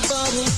La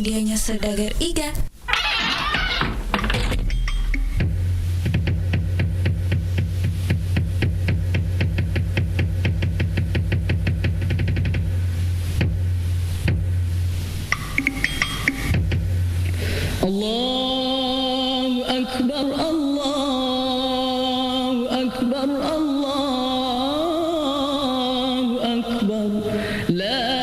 Radionya Saudagar Iga. Allahu Akbar, Allahu Akbar, Allahu Akbar. La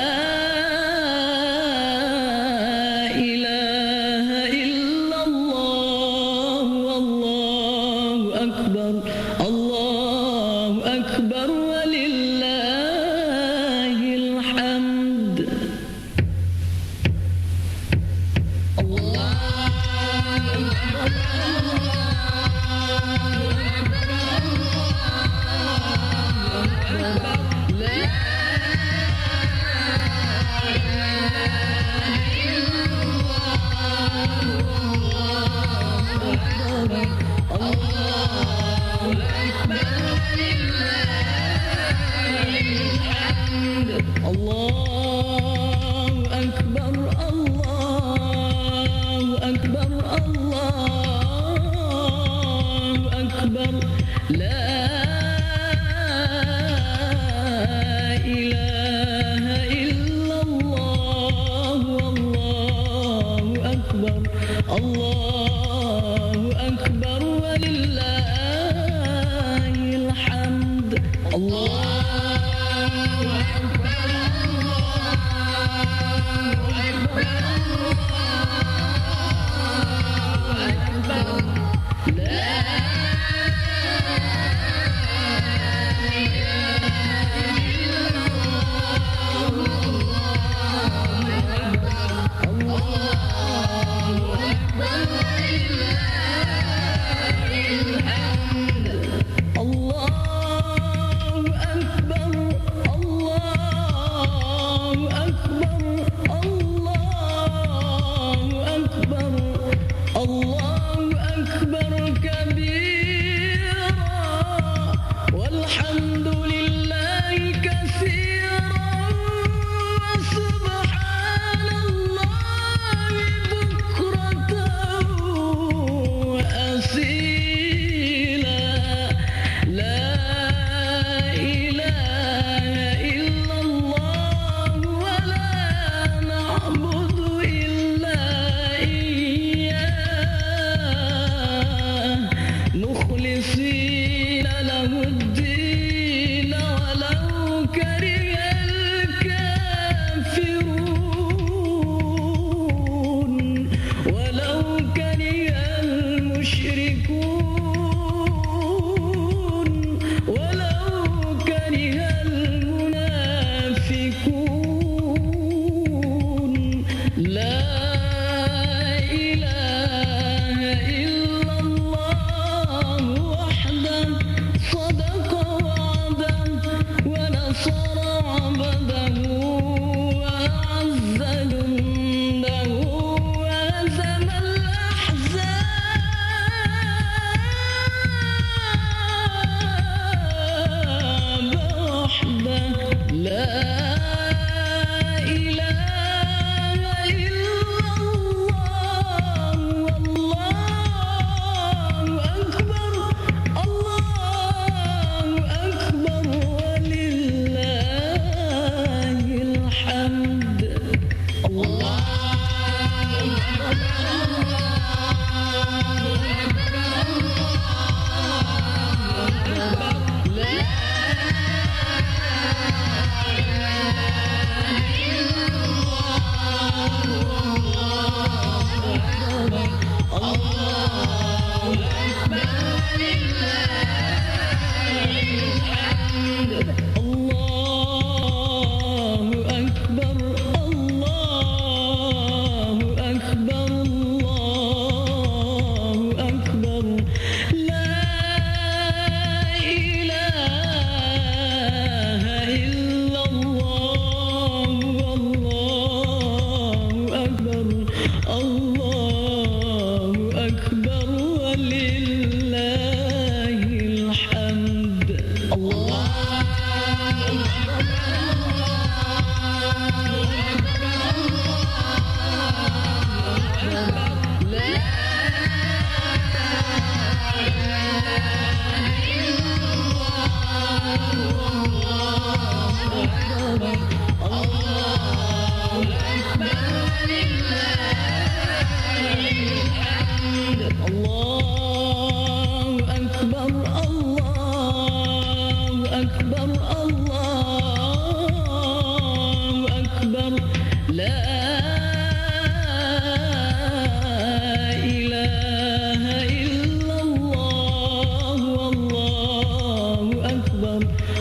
صدق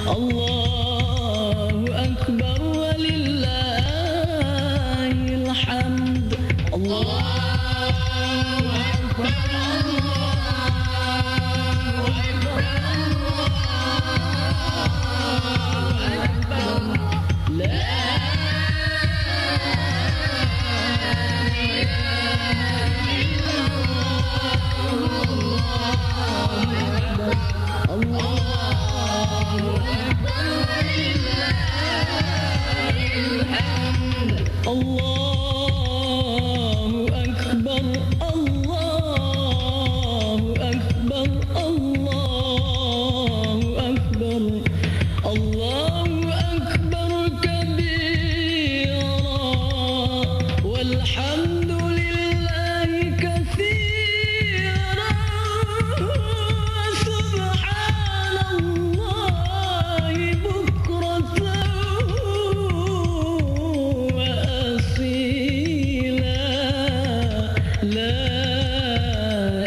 Allahu Akbar walillahil hamd. Allahu Akbar, Allahu Akbar, Allahu Akbar. La Allahu Akbar, Allahu Akbar, Allahu Akbar, Allahu Akbar kabira, walhamdulillahi katsira, subhanallahi bukratan wa asila. La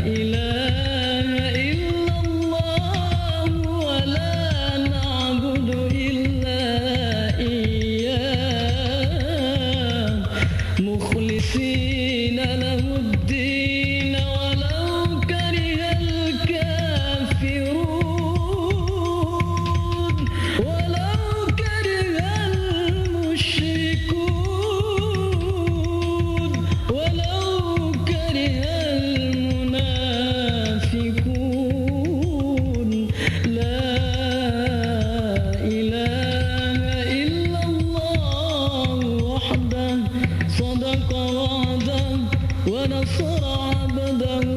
ilaha illallah wa la na'budu illa iyyah, mukhlisina lahuddin walau karihal kafirun, walau karihal musyrikun, walau karihal munafiqun. La ilaha illallah wahdah, sadaqa wa'dah wa nasara 'abdahu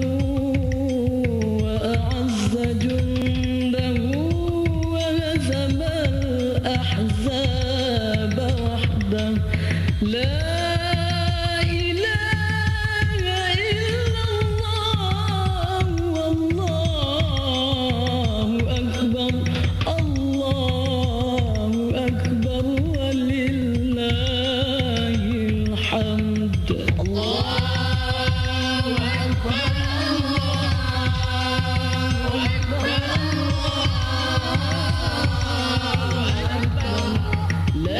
wa a'azza jundahu wa hazama al-ahzaba wahdah. La ilaha illallah wallahu akbar, Allahu akbar walillahil hamd. Allahu akbar, Allahu akbar, Allahu akbar. La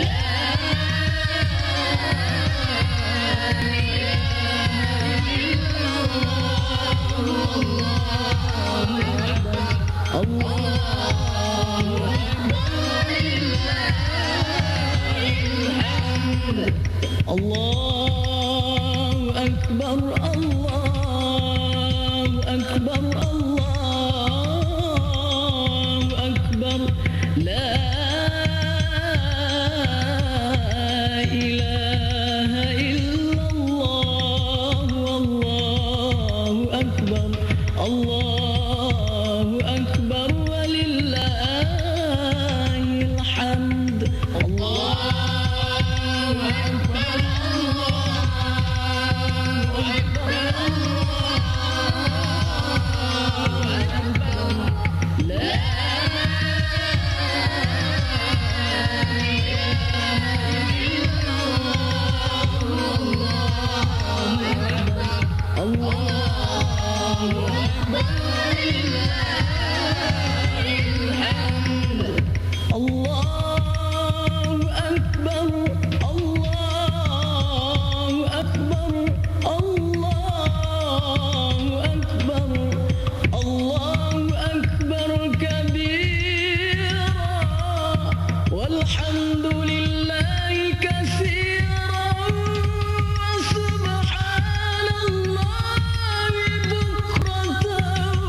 Allahu Akbar, Allahu Akbar, Allahu Akbar. La ilaha illallah, wallahu akbar, Allahu akbar walillahil hamd. Allahu akbar, Allahu akbar, Allahu akbar. La Allahu akbar, Allahu akbar, Allahu akbar, Allahu akbar kabira, walhamdulillahi katsiran, subhanallahi bukratan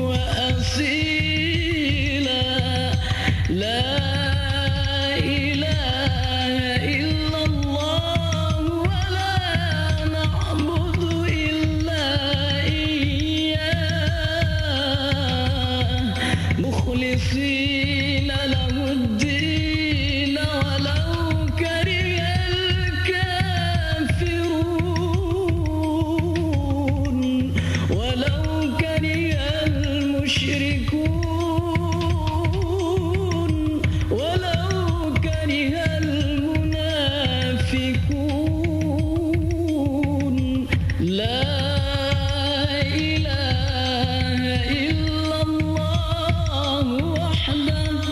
wa asila. La ilaha illallah wa la na'budu illa iyyah, mukhlisina lahuddin walau karihal kafirun, walau karihal musyrikun, walau karihal munafiqun. La ilaha illallah wahdah,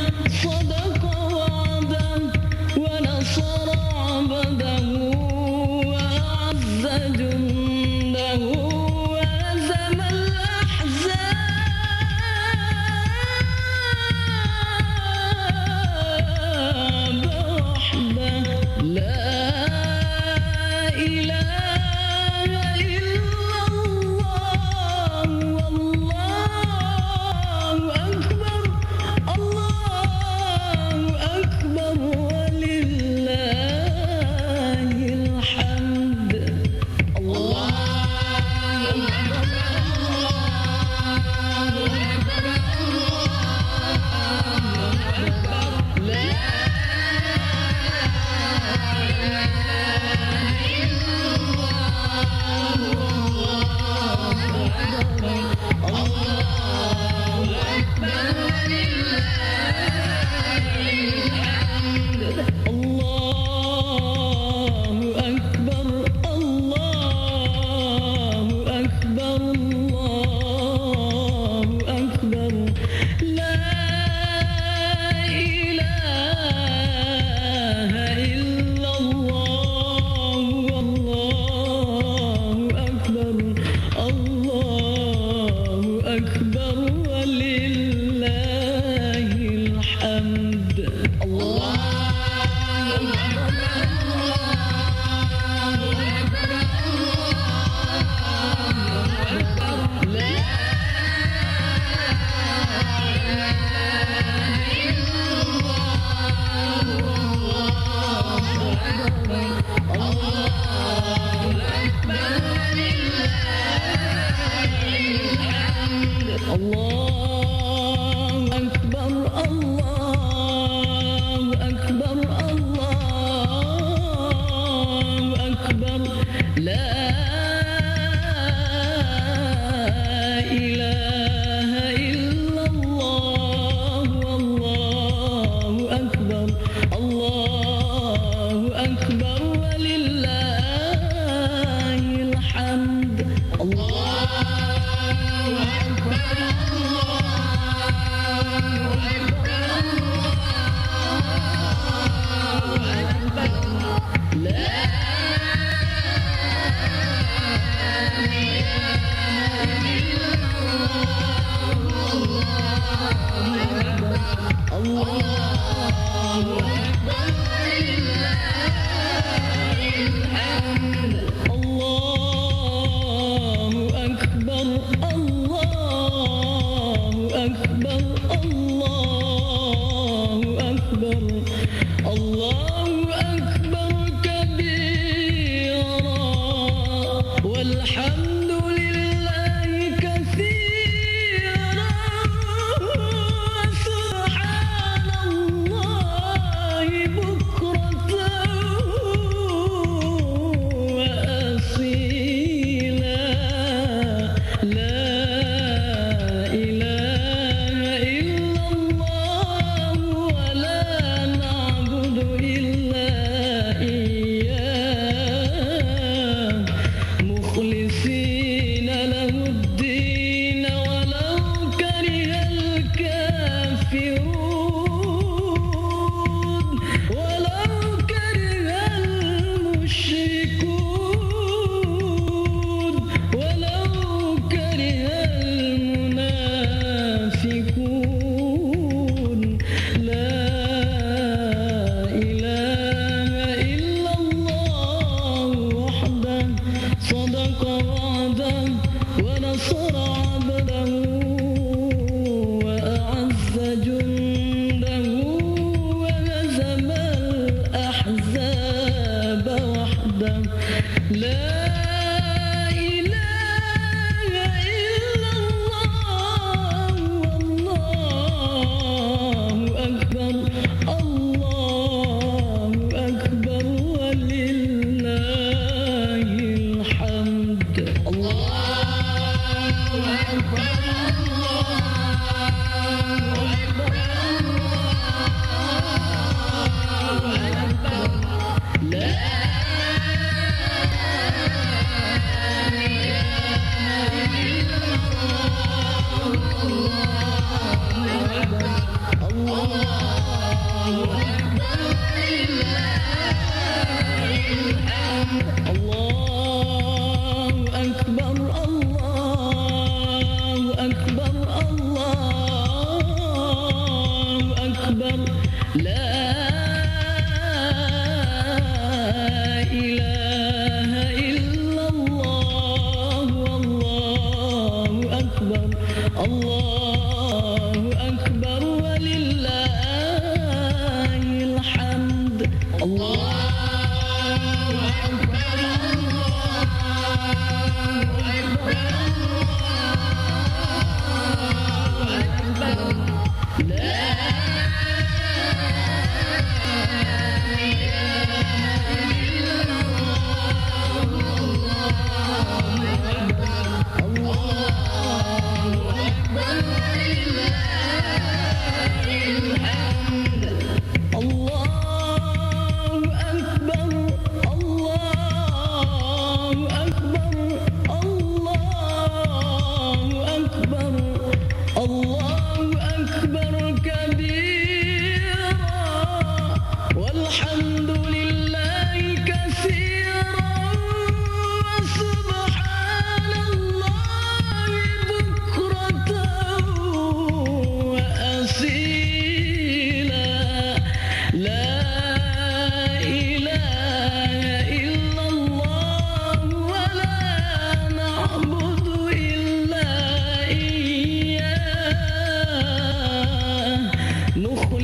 الله أكبر ولله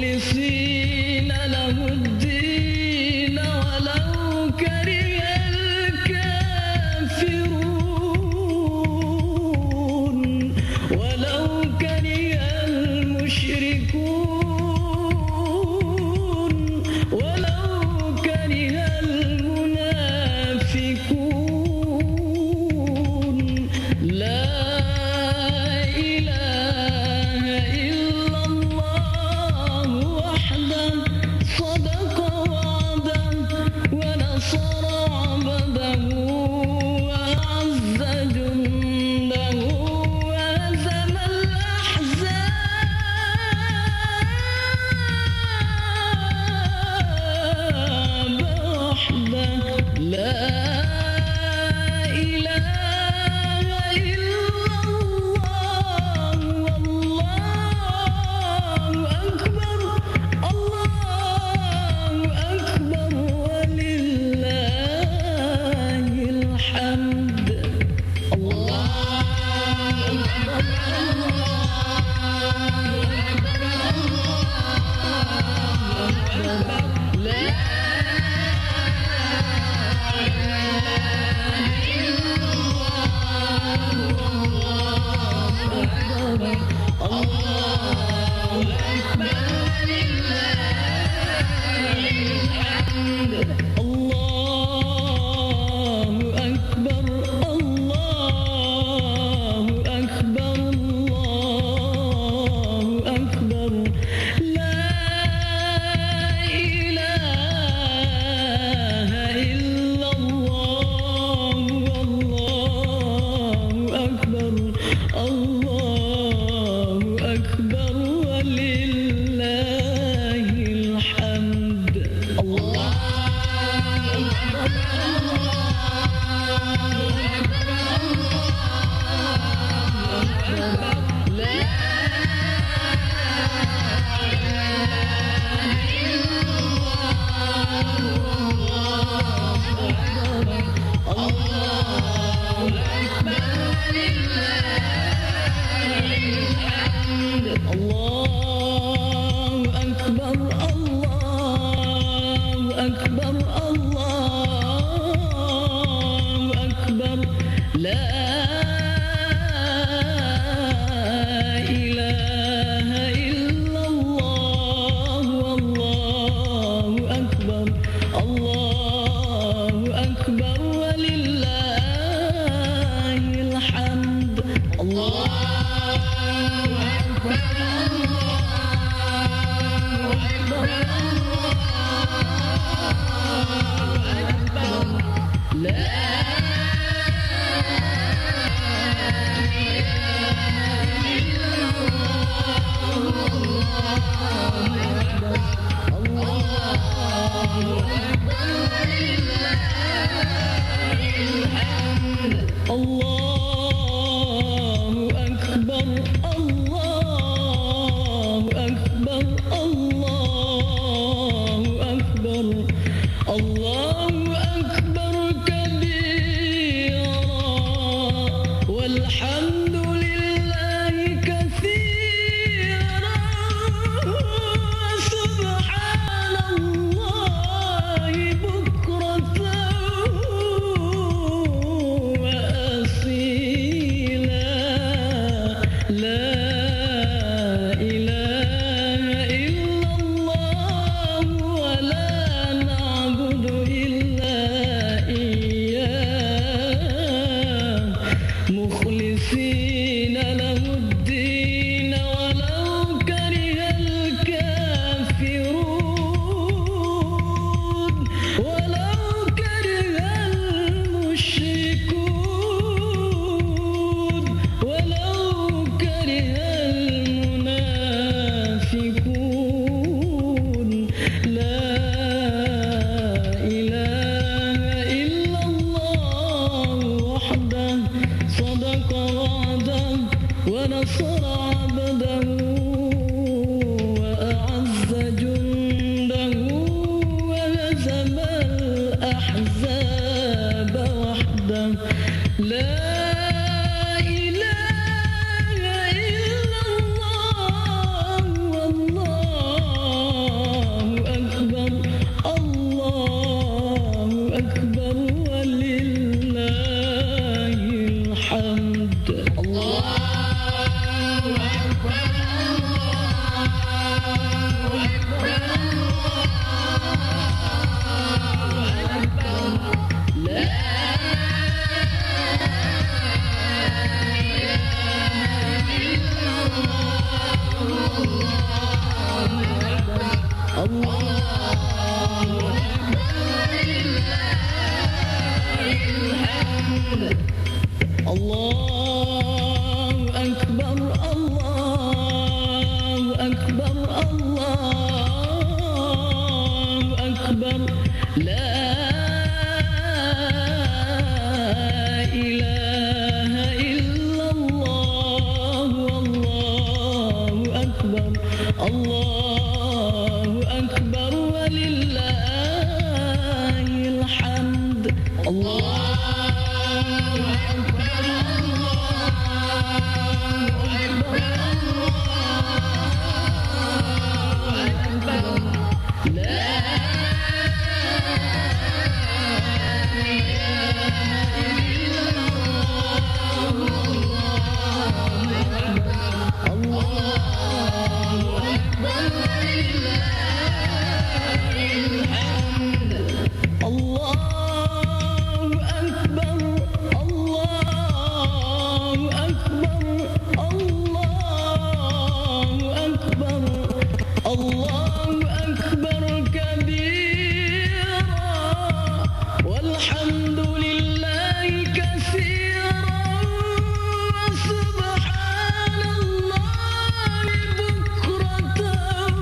مخلصين له الدين ولو كره الكافرون ولو كره المشركون ولو كره المنافقون لا إله إلا الله وحده صدق وعده ونصر عبده وأعز جنده وهزم الأحزاب وحده لا إله إلا الله والله أكبر الله أكبر ولله الحمد الله Allahu Akbar walillahil hamd. Allahu Akbar, Allahu Akbar, la Allahu Akbar kabira walhamdulillahi katsiran wa subhanallahi bukratan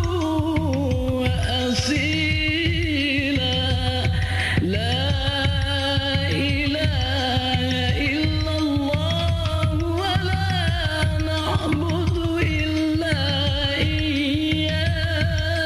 wa asila. La ilaha illallah wa la na'budu illa iyyah.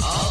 Oh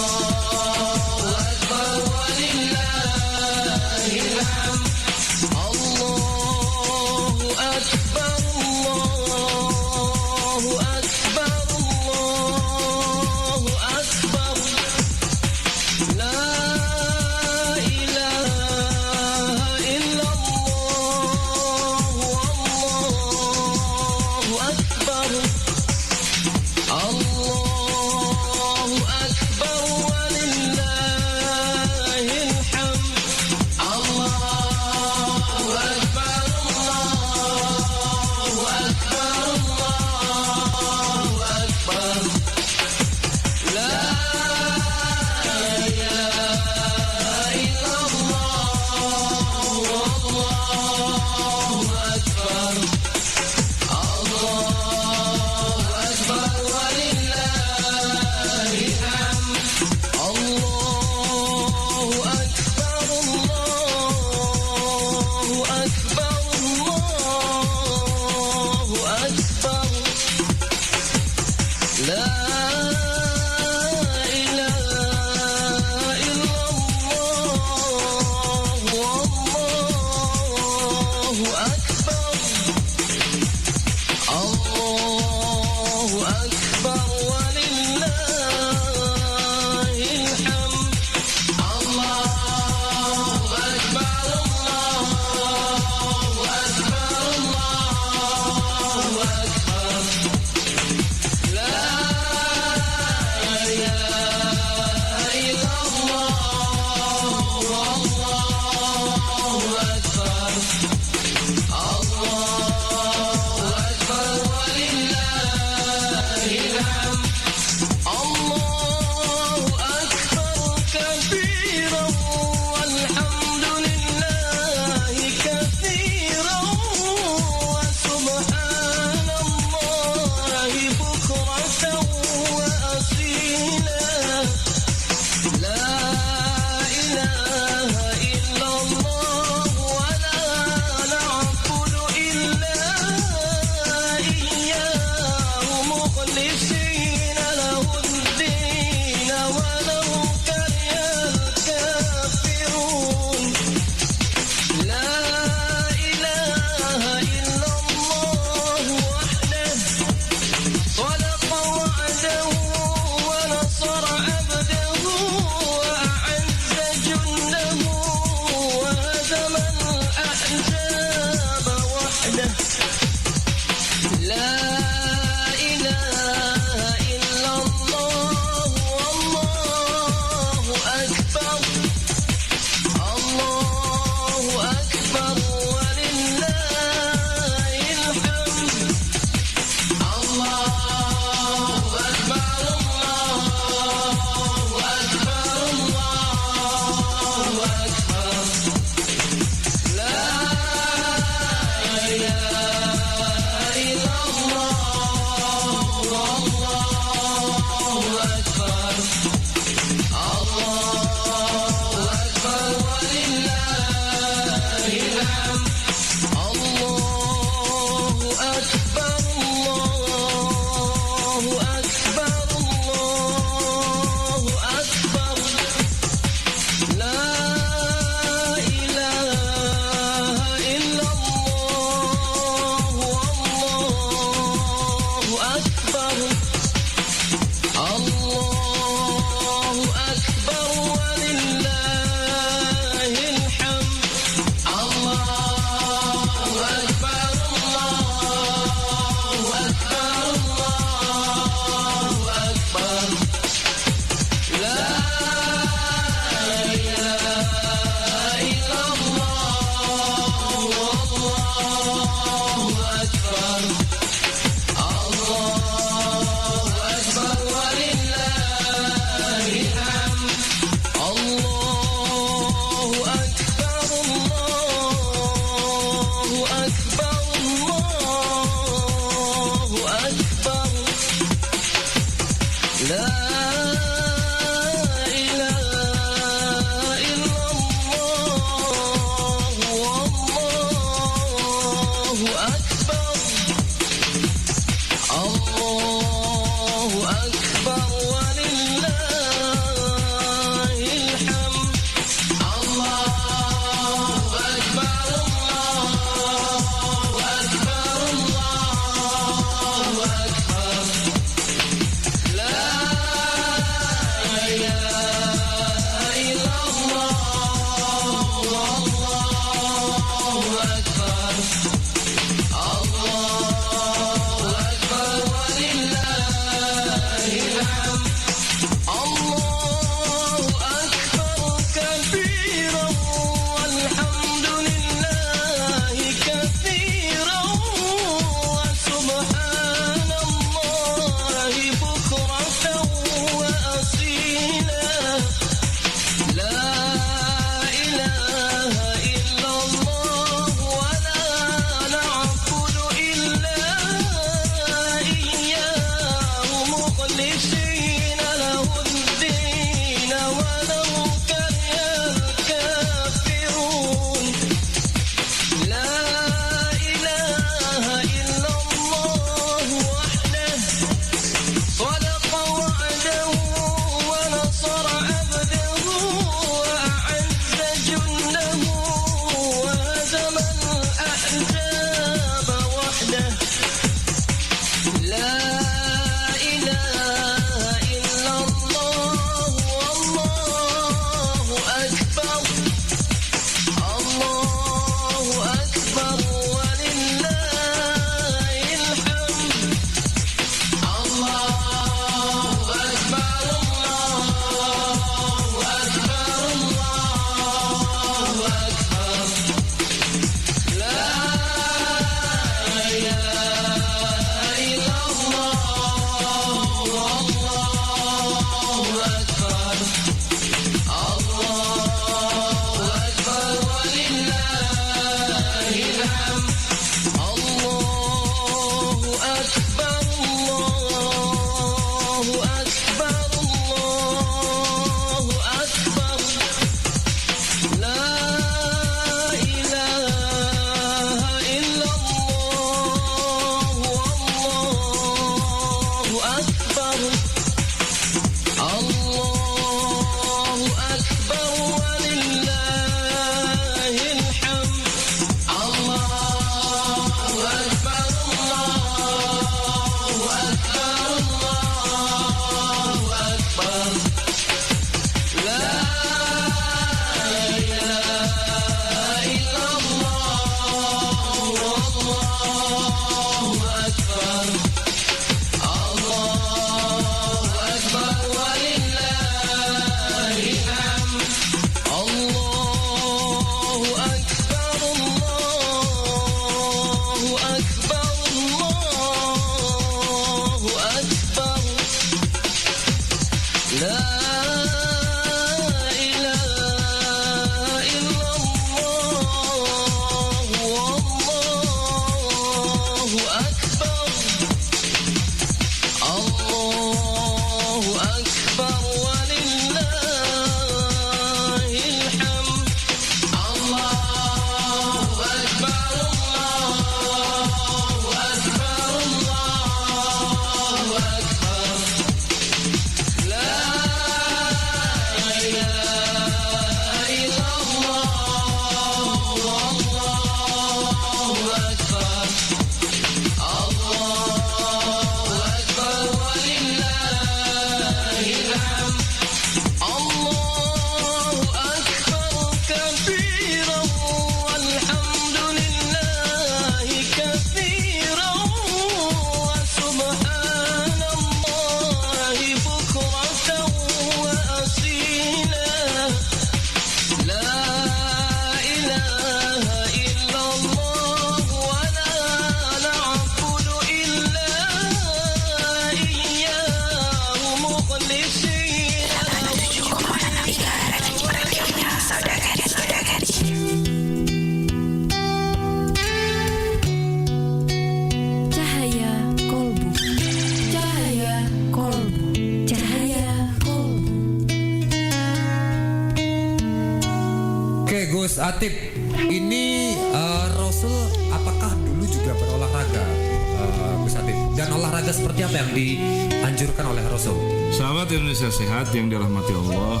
Dan olahraga seperti apa yang dianjurkan oleh Rasul? Sahabat Indonesia Sehat yang dirahmati Allah,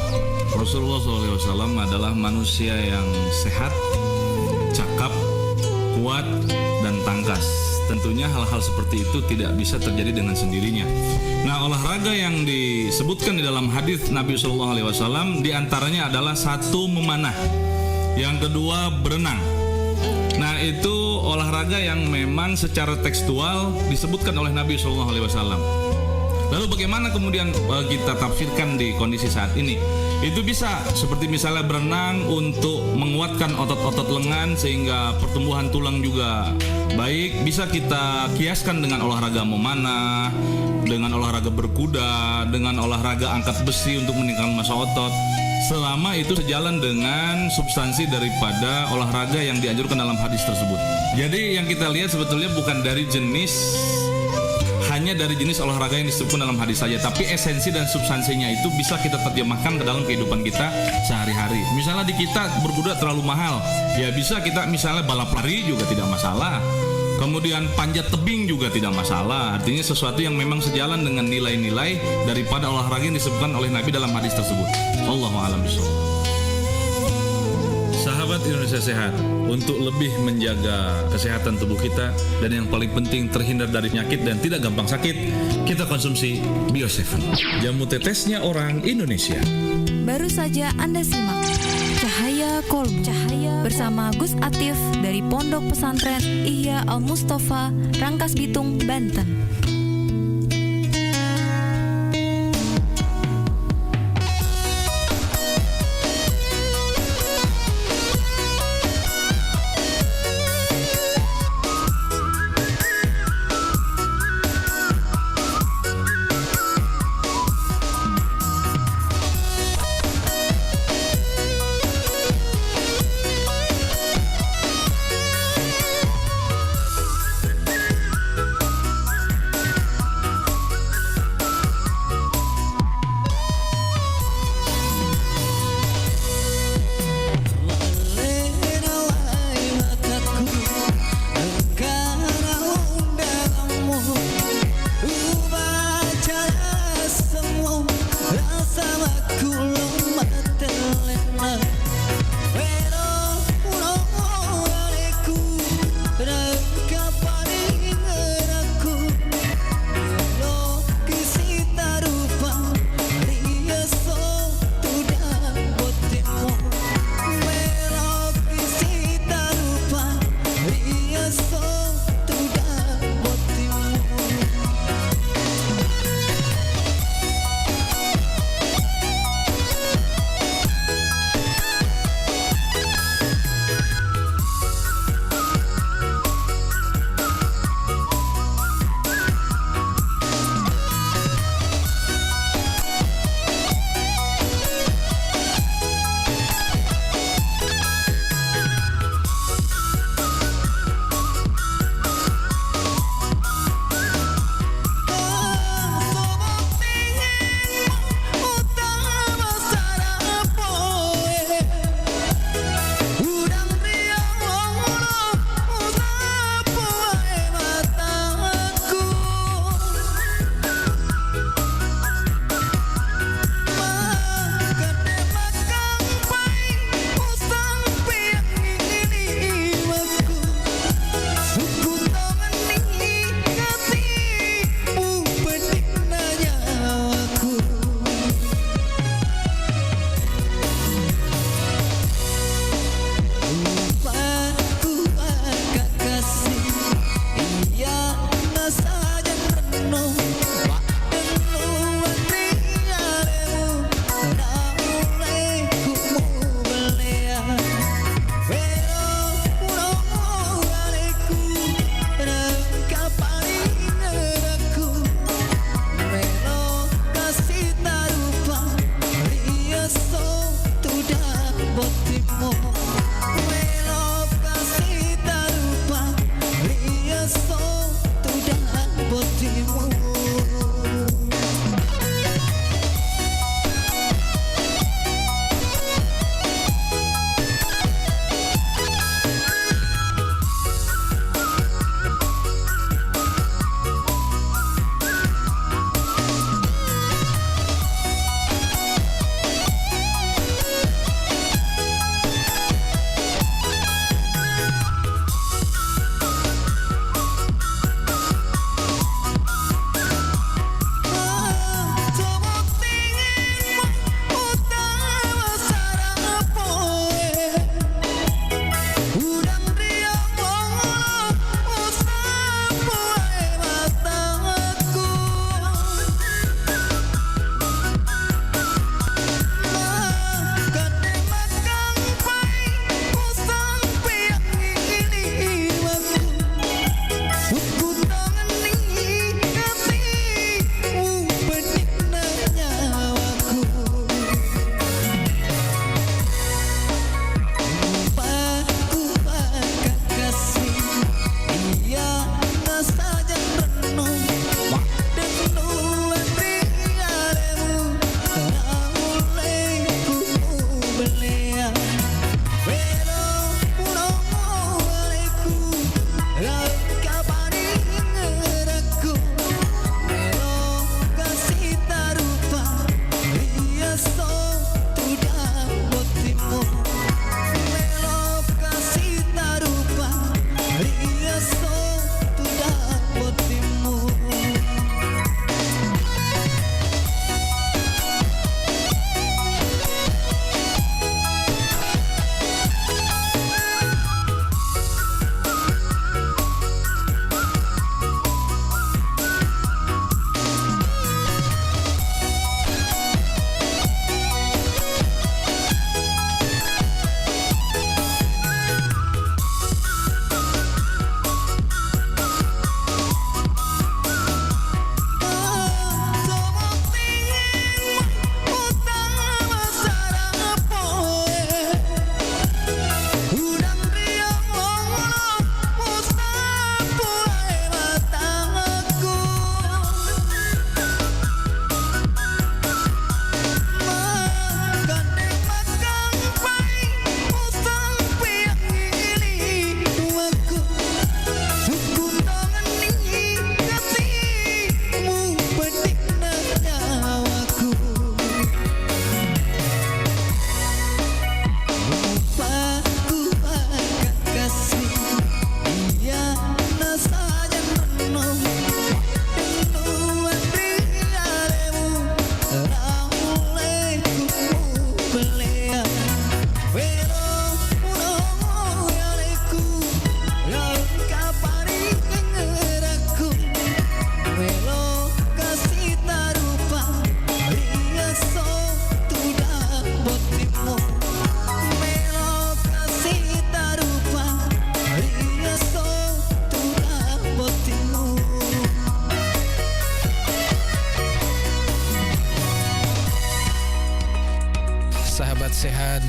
Rasulullah SAW adalah manusia yang sehat, cakap, kuat, dan tangkas. Tentunya hal-hal seperti itu tidak bisa terjadi dengan sendirinya. Nah, olahraga yang disebutkan di dalam hadis Nabi SAW diantaranya adalah satu memanah, yang kedua berenang. Nah, itu olahraga yang memang secara tekstual disebutkan oleh Nabi SAW. Lalu bagaimana kemudian kita tafsirkan di kondisi saat ini? Itu bisa seperti misalnya berenang untuk menguatkan otot-otot lengan sehingga pertumbuhan tulang juga baik. Bisa kita kiaskan dengan olahraga memanah, dengan olahraga berkuda, dengan olahraga angkat besi untuk meningkatkan massa otot. Selama itu sejalan dengan substansi daripada olahraga yang dianjurkan dalam hadis tersebut. Jadi yang kita lihat sebetulnya bukan hanya dari jenis olahraga yang disebutkan dalam hadis saja, tapi esensi dan substansinya itu bisa kita terjemahkan ke dalam kehidupan kita sehari-hari. Misalnya di kita berkuda terlalu mahal, ya bisa kita misalnya balap lari juga tidak masalah. Kemudian panjat tebing juga tidak masalah. Artinya sesuatu yang memang sejalan dengan nilai-nilai daripada olahraga yang disebutkan oleh Nabi dalam hadis tersebut. Allahu a'lam bishawab. Sahabat Indonesia Sehat, untuk lebih menjaga kesehatan tubuh kita dan yang paling penting terhindar dari penyakit dan tidak gampang sakit, kita konsumsi Bio7, jamu tetesnya orang Indonesia. Baru saja Anda simak Cahaya Kolbu bersama Gus Atif dari Pondok Pesantren Ihya Al Mustafa, Rangkas Bitung, Banten.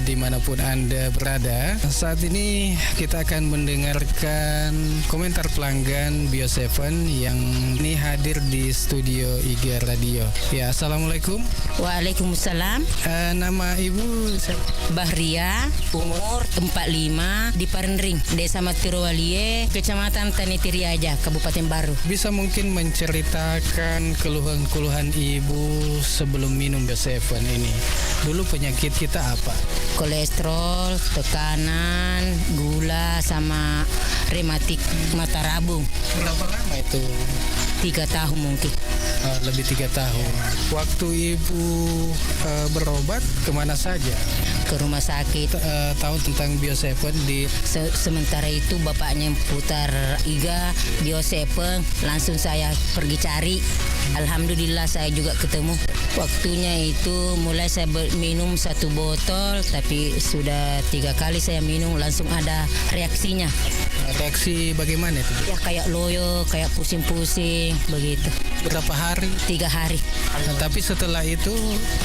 dimanapun Anda berada. Saat ini kita akan mendengarkan komentar pelanggan Bio7 yang ini hadir di studio IG Radio. Ya, Assalamualaikum. Waalaikumsalam. Nama Ibu Bahria, umur 45, di Parendring, Desa Matirowalie, Kecamatan Tanitiriaja, Kabupaten Baru. bisa mungkin menceritakan keluhan-keluhan Ibu sebelum minum Bio7 ini. Dulu penyakit kita apa? Kolesterol, tekanan, gula, sama rematik mata rabung. Berapa lama itu? 3 tahun mungkin. Lebih 3 tahun. Waktu Ibu berobat kemana saja? Ke rumah sakit. Tahu tentang Bio7 di Sementara itu bapaknya putar IGA, Bio7, langsung saya pergi cari. Alhamdulillah saya juga ketemu. Waktunya itu mulai saya minum 1 botol, tapi sudah 3 kali saya minum langsung ada reaksinya. reaksi bagaimana itu? Ya kayak loyo, kayak pusing-pusing begitu. Berapa hari? 3 hari. Tapi setelah itu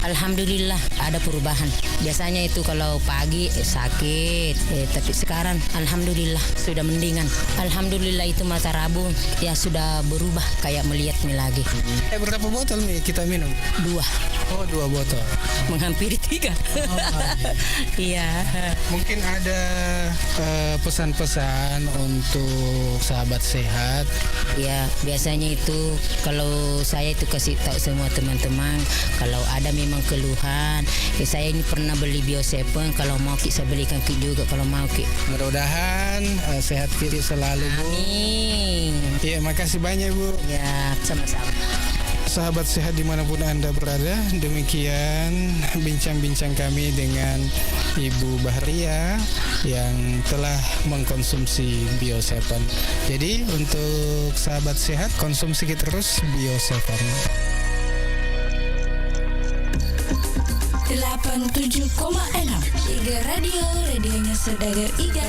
Alhamdulillah ada perubahan. Biasanya itu kalau pagi sakit, tapi sekarang Alhamdulillah sudah mendingan. Alhamdulillah itu mata rabung ya sudah berubah kayak melihatnya lagi. berapa botol nih kita minum? 2, Oh, 2 botol. menghampiri 3. Iya. Mungkin ada pesan-pesan untuk sahabat sehat. Ya biasanya itu kalau saya itu kasih tahu semua teman-teman kalau ada memang keluhan. Saya ini pernah beli Bio7, kalau mau saya belikan juga kalau mau Ki. Mudah-mudahan sehat kiri selalu, Bu. Amin. Iya, makasih banyak, Bu. Ya sama-sama. Sahabat sehat dimanapun Anda berada, demikian bincang-bincang kami dengan Ibu Bahria yang telah mengkonsumsi Bio7. Jadi untuk sahabat sehat, konsumsi terus Bio7. 87,6 IGA Radio, radionya Saudagar Iga.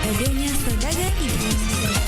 radionya Saudagar Ida.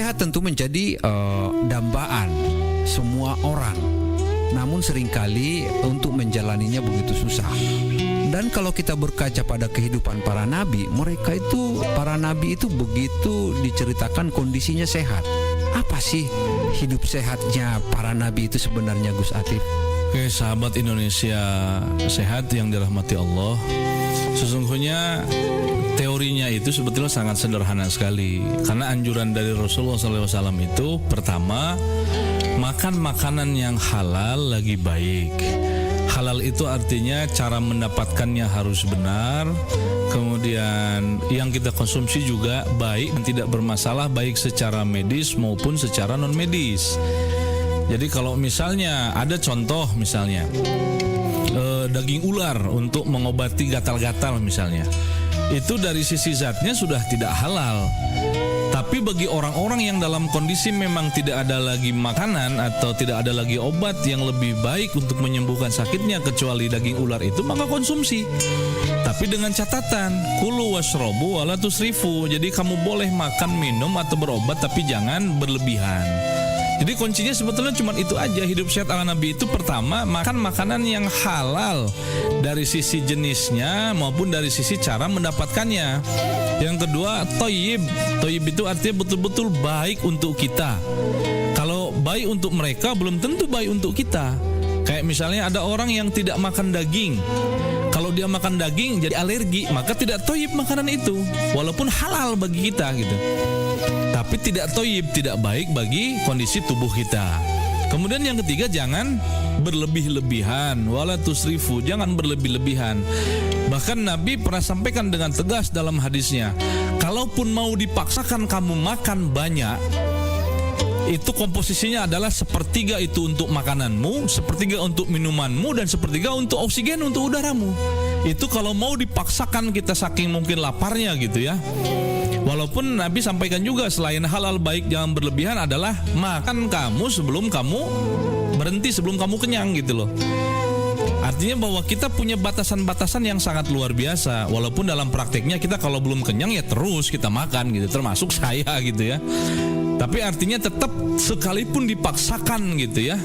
Sehat tentu menjadi dambaan semua orang. Namun seringkali untuk menjalaninya begitu susah. Dan kalau kita berkaca pada kehidupan para nabi, para nabi itu begitu diceritakan kondisinya sehat. Apa sih hidup sehatnya para nabi itu sebenarnya, Gus Atif? Oke, sahabat Indonesia sehat yang dirahmati Allah. Sesungguhnya teorinya itu sebetulnya sangat sederhana sekali. Karena anjuran dari Rasulullah SAW itu pertama, makan makanan yang halal lagi baik. Halal itu artinya cara mendapatkannya harus benar. Kemudian yang kita konsumsi juga baik dan tidak bermasalah, baik secara medis maupun secara non medis. Jadi kalau misalnya ada contoh misalnya daging ular untuk mengobati gatal-gatal misalnya, itu dari sisi zatnya sudah tidak halal. Tapi bagi orang-orang yang dalam kondisi memang tidak ada lagi makanan atau tidak ada lagi obat yang lebih baik untuk menyembuhkan sakitnya kecuali daging ular itu, maka konsumsi. Tapi dengan catatan, kulu washrobu wala tusrifu. Jadi kamu boleh makan, minum atau berobat tapi jangan berlebihan. Jadi kuncinya sebetulnya cuma itu aja. Hidup sehat ala Nabi itu pertama, makan makanan yang halal dari sisi jenisnya maupun dari sisi cara mendapatkannya. Yang kedua, toyib. Toyib itu artinya betul-betul baik untuk kita. Kalau baik untuk mereka, belum tentu baik untuk kita. Kayak misalnya ada orang yang tidak makan daging. Kalau dia makan daging jadi alergi, maka tidak toyib makanan itu, walaupun halal bagi kita gitu. Tapi tidak toyib, tidak baik bagi kondisi tubuh kita. Kemudian yang ketiga, jangan berlebih-lebihan, wala tusrifu, jangan berlebih-lebihan. Bahkan Nabi pernah sampaikan dengan tegas dalam hadisnya, kalaupun mau dipaksakan kamu makan banyak, itu komposisinya adalah sepertiga itu untuk makananmu, sepertiga untuk minumanmu, dan sepertiga untuk oksigen untuk udaramu. Itu kalau mau dipaksakan kita saking mungkin laparnya gitu ya. Walaupun Nabi sampaikan juga selain halal baik jangan berlebihan adalah makan kamu sebelum kamu berhenti, sebelum kamu kenyang gitu loh. Artinya bahwa kita punya batasan-batasan yang sangat luar biasa. Walaupun dalam prakteknya kita kalau belum kenyang ya terus kita makan gitu, termasuk saya gitu ya. Tapi artinya tetap sekalipun dipaksakan gitu ya,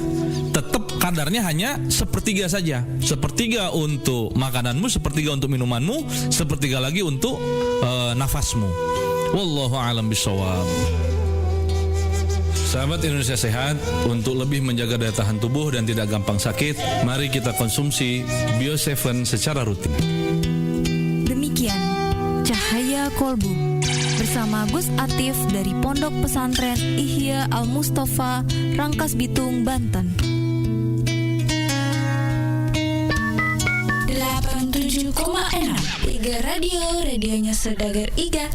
tetap kadarnya hanya sepertiga saja. Sepertiga untuk makananmu, sepertiga untuk minumanmu, sepertiga lagi untuk nafasmu. Wallahu a'lam bishawab. Sahabat Indonesia sehat, untuk lebih menjaga daya tahan tubuh dan tidak gampang sakit, mari kita konsumsi Bio7 secara rutin. Demikian Cahaya Kolbu bersama Gus Atif dari Pondok Pesantren Ihya Al Mustafa, Rangkas Bitung, Banten. 87,6 Iga Radio, radionya Saudagar Iga.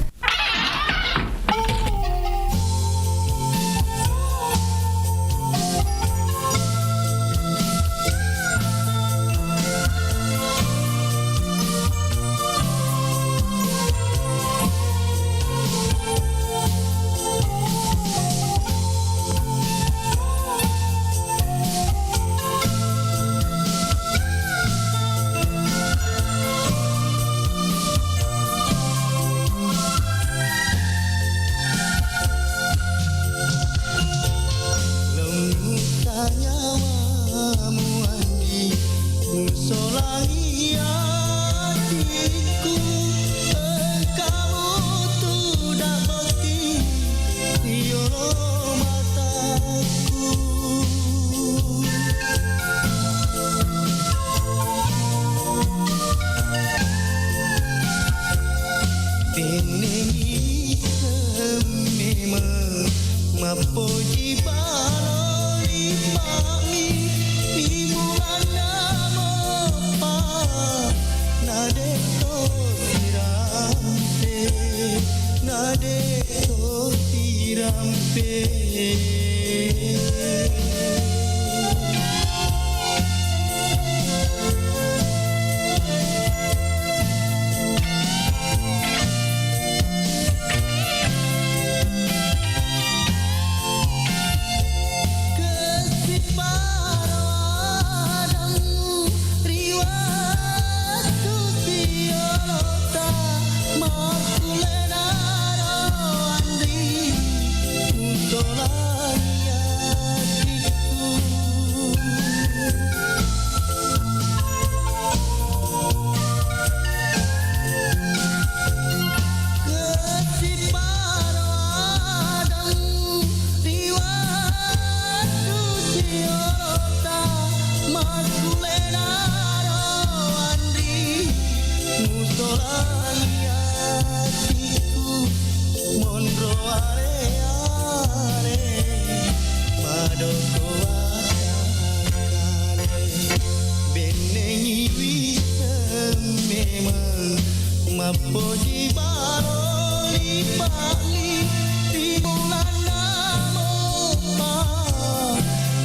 Mapoji baroli pali di bulan namo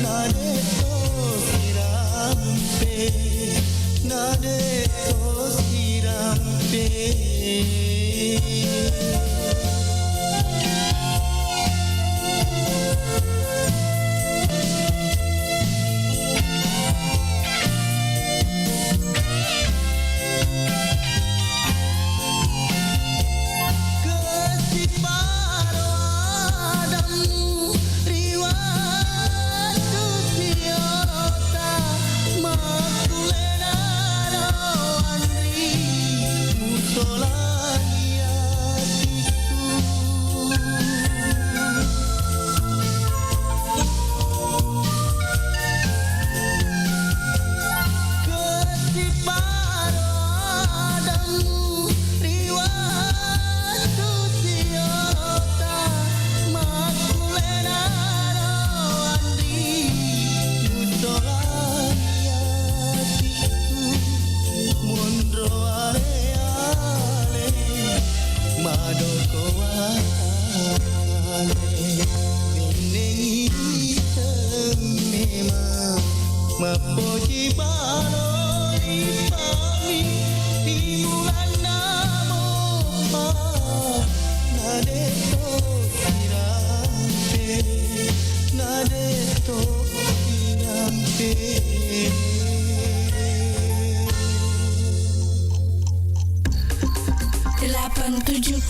nade to sirampe nade to sirampe. Mapoji baroli pali di bulan namo nade to sirampe nade to sirampe. 87,6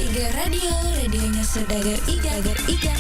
Iga Radio, radionya Saudagar Iga.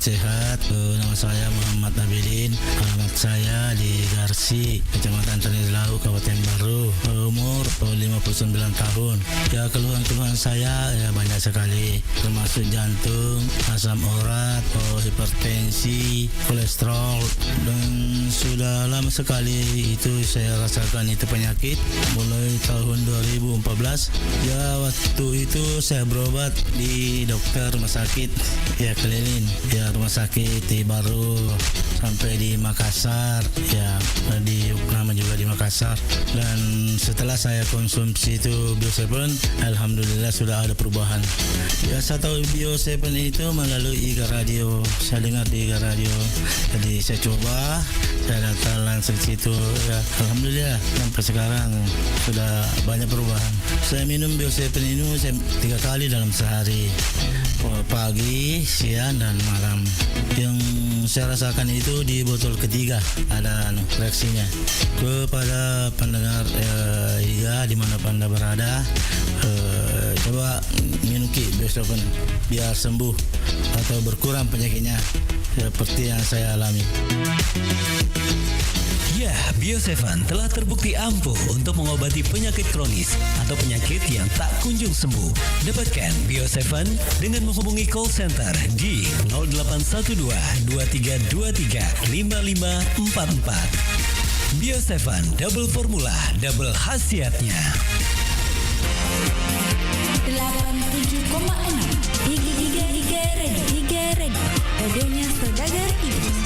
sehat. Nama saya Muhammad Abilin. Alamat saya di Garsi, Kecamatan Tanilau, Kabupaten Baru. Umur 59 tahun. Ya, keluhan-keluhan saya ya banyak sekali, termasuk jantung, asam urat, hipertensi, kolesterol, dan sudah lama sekali itu saya rasakan itu penyakit mulai tahun 2014. Ya, waktu itu saya berobat di dokter rumah sakit ya keliling, ya rumah sakit di Baru sampai di Makassar, ya di Uknama juga di Makassar. Dan setelah saya konsumsi itu Bio7, alhamdulillah sudah ada perubahan. Ya, saya tahu Bio7 itu melalui IGA Radio, saya dengar di IGA Radio, jadi saya coba, saya datang langsung situ, ya alhamdulillah sampai sekarang sudah banyak perubahan. Saya minum Bio7 ini 3 kali dalam sehari, pagi, siang, dan malam. Yang saya rasakan itu di botol ketiga ada reaksinya. Kepada pendengar IGA dimanapun Anda berada, coba minum Bio7 biar sembuh atau berkurang penyakitnya seperti yang saya alami. Ya, Bio7 telah terbukti ampuh untuk mengobati penyakit kronis atau penyakit yang tak kunjung sembuh. Dapatkan Bio7 dengan menghubungi call center di 0812 2323 5544. Bio7 double formula, double khasiatnya. 87,6 Iga Radio, radionya Saudagar Iga.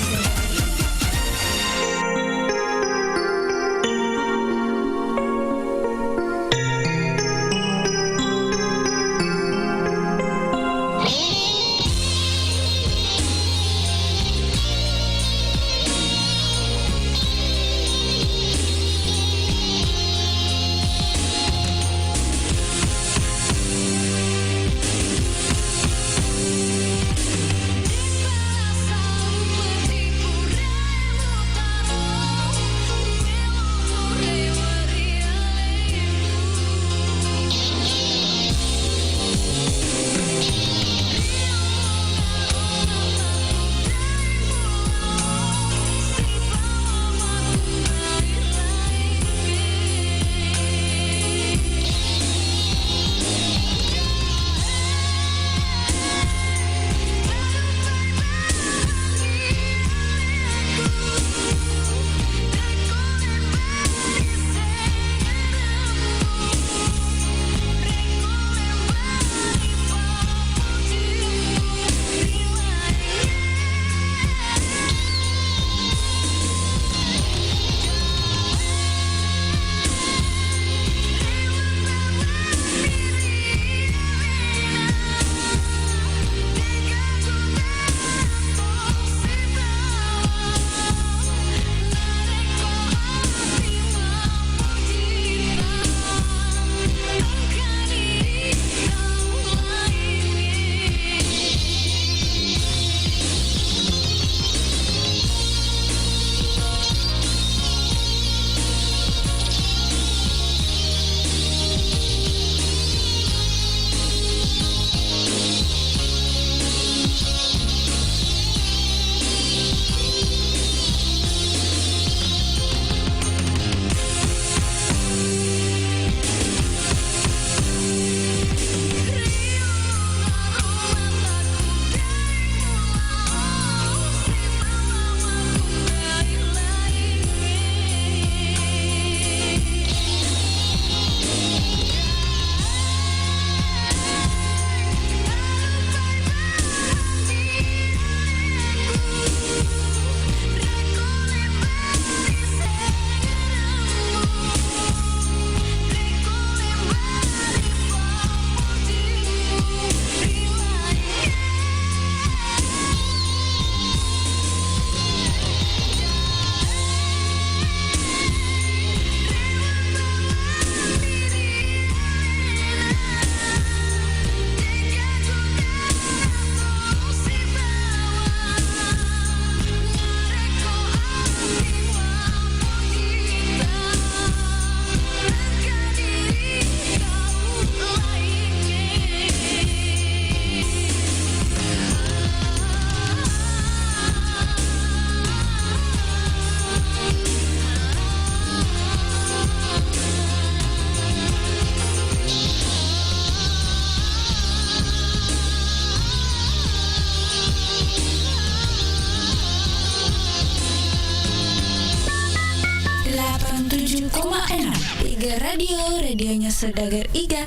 87,6 Iga Radio, radionya Saudagar Iga.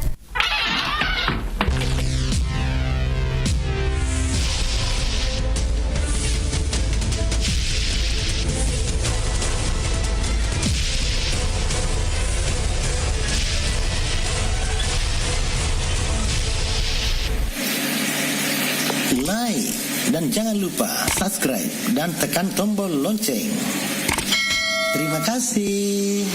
Like dan jangan lupa subscribe dan tekan tombol lonceng. Terima kasih.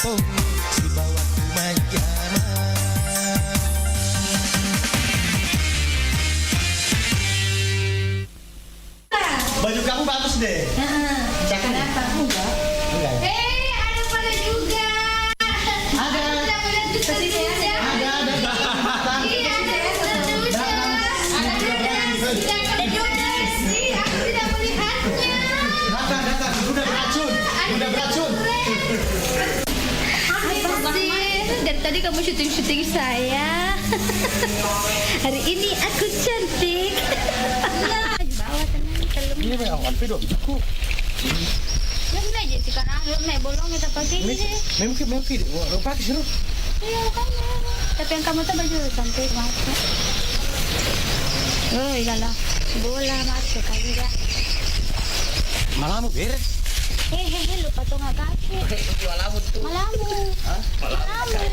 kampung si bawa majama. Baju kamu bagus deh. Cakep. Kenapa enggak? Enggak ya? Ada pada juga. Ada. Kesini ya. Ada. Iya, ada juga. Ada juga sih. Aku tidak melihatnya. Datang. Udah beracun. Apa sih? Dari tadi kamu syuting saya. Hari ini aku cantik. Bawa tenang. Ini memang awal video aku. Yang aja sih karena naik bolong kita pakai ini. Memang pakai sih. Iya kan. Tapi yang kamu tuh baju cantik masuk. Oh iya lah. Bola masuk kali ya. Malamu beres. Hehehe lupa tuh nggak kaki. Malamu tuh. Malamu. Hah? Malamu.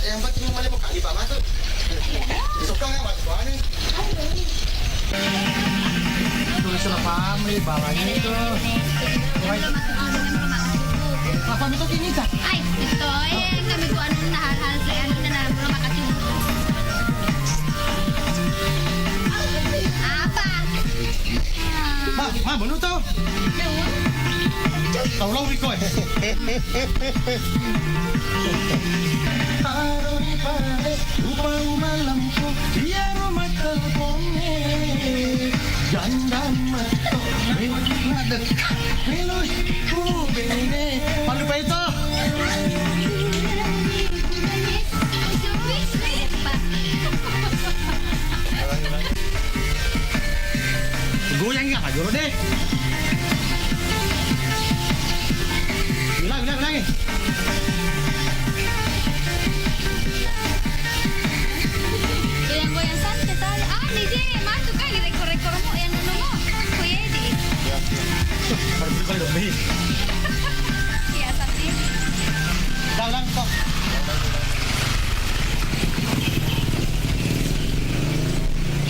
Yang penting mana mau kali Pak Masuk. Suka nggak Mas Tuan? Tulis apa nih bawahnya itu? Apa itu kini tak? Ay, ito eh kami ko ano na hal sa ano na belum makatulog. Apa? Ma, bener tuh. Tahu lo Wiko ya? Aroni pare, uma lampu, dia rumah telpone. Jandan mato, ngadek, melus, bene, palu pa ito. Goyang nggak dulu deh. Bilang. Goyang-goyang santai tadi. Di sini masuk kali rekor-rekor mo yang mo. Kuya di. Kalau lebih. Iya tapi. Dalang kok.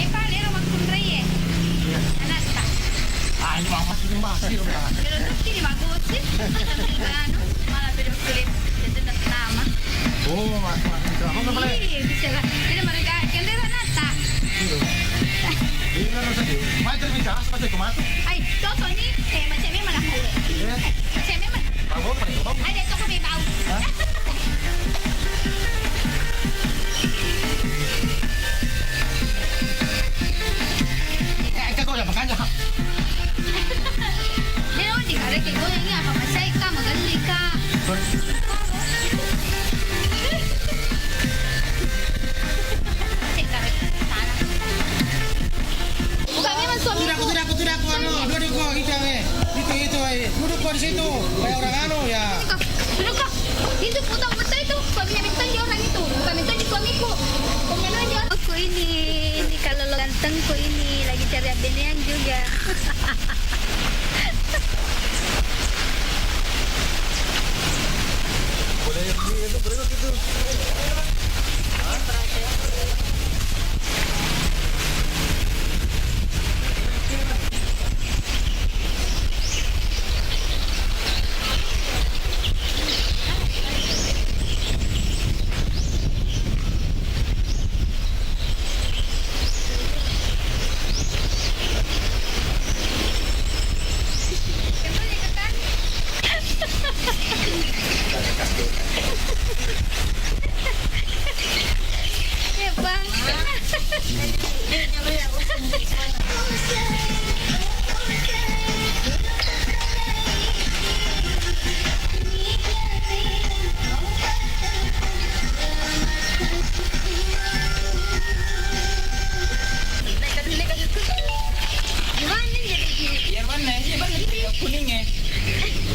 Pare rumah kunray eh. Anak tak. Ini mama sih rumah. Pero ini bagus sih. Ano, malah pero klip. Itu nama. Oh, mas. Ako na pala. Bisa lah. Ini mereka kendera nata. Ini na sa iyo. May terminka, pati kumato. Ay, toto ni macam ni mana hal. Macam ni mana? Bago pa rin. Ay, ito kami bau. Ikaw na makanya. Di kare ke goyang ni apa masay ka magaling ka. Tidak ko ano, duduk ko kita itu duduk ko di situ kayak orang anu ya. Duduk ka. Itu putang mata itu. Kami minta dia orang itu. Bukan minta di suamiku. Kemana aja? Aku ini kalau lo ganteng ku ini lagi cari abenian juga. Boleh itu. Ya bang. Kuningnya.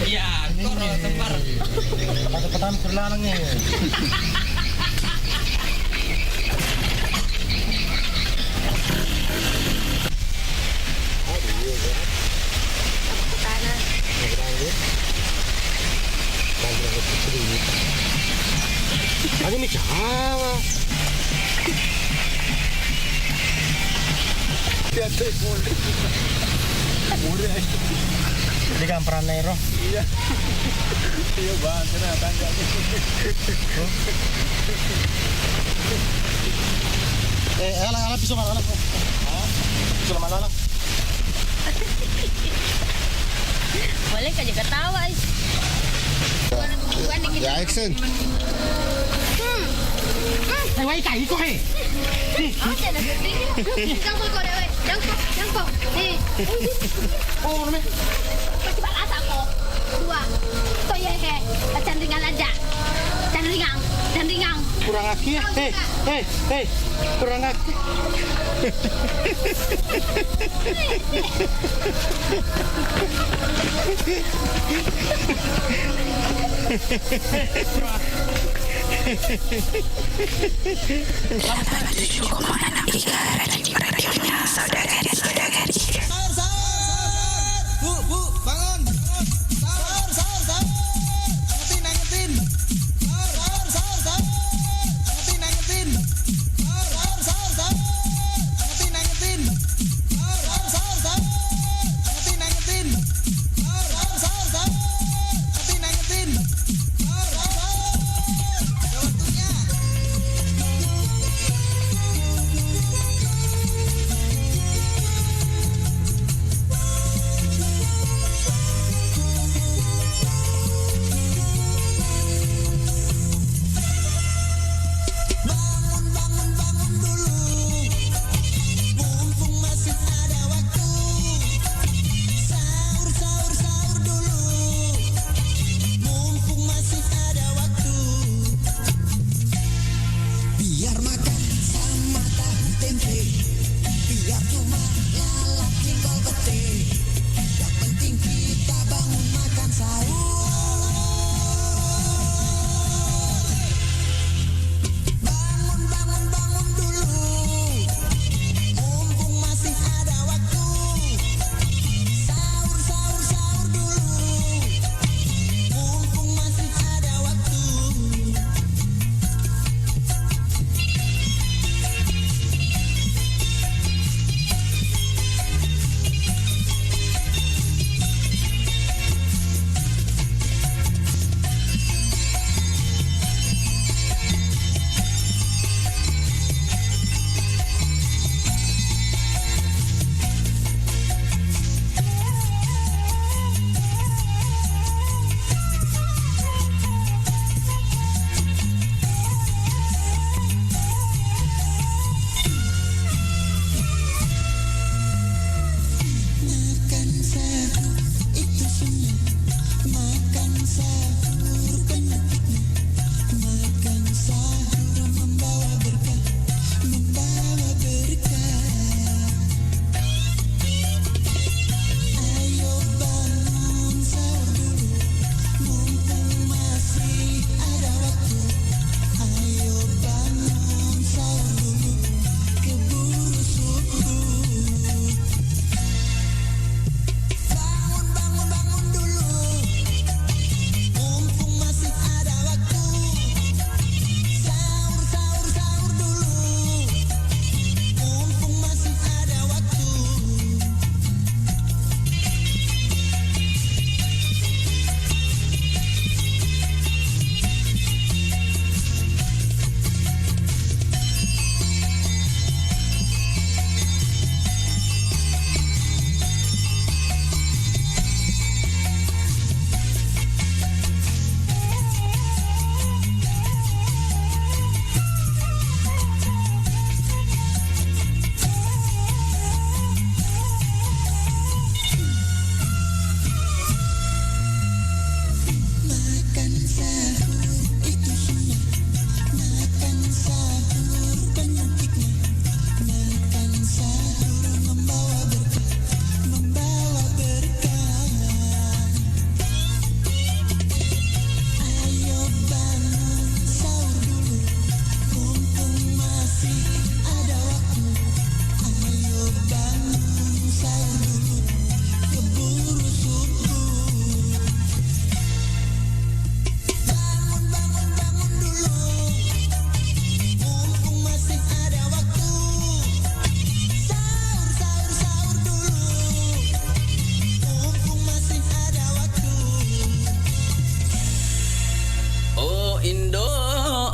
Iya, koro tepar. Patah-patahan perlalangnya. Ano mi chawa? Di kan peran Nero. Iya. Iya banget, tangga. Alang pisau mana alang? Pisau mana alang? Boleh kan juga tawa. Ya, action. Wai cày có hề. Jangkau kau deh, jangkau. Oh, namanya. Coba asak kau. Dua. Kau ya he. Candringan aja. Candringan. Kurang aki ya. Hei. Kurang aki. Radionya saudara-saudari. Bu, bangun. Sahur. Angetin. Sahur. Angetin. Sahur. Angetin. Sahur. Angetin.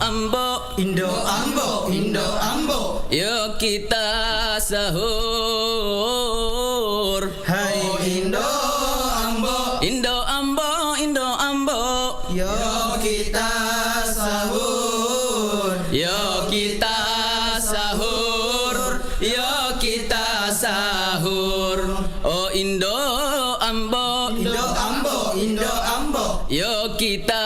ambo, Indo ambo, Indo ambo. yuk kita sahur. Hai Indo ambo, Indo ambo, Indo ambo, yuk kita sahur. yuk kita sahur, yuk kita sahur. Oh Indo ambo, Indo ambo, Indo ambo. yuk kita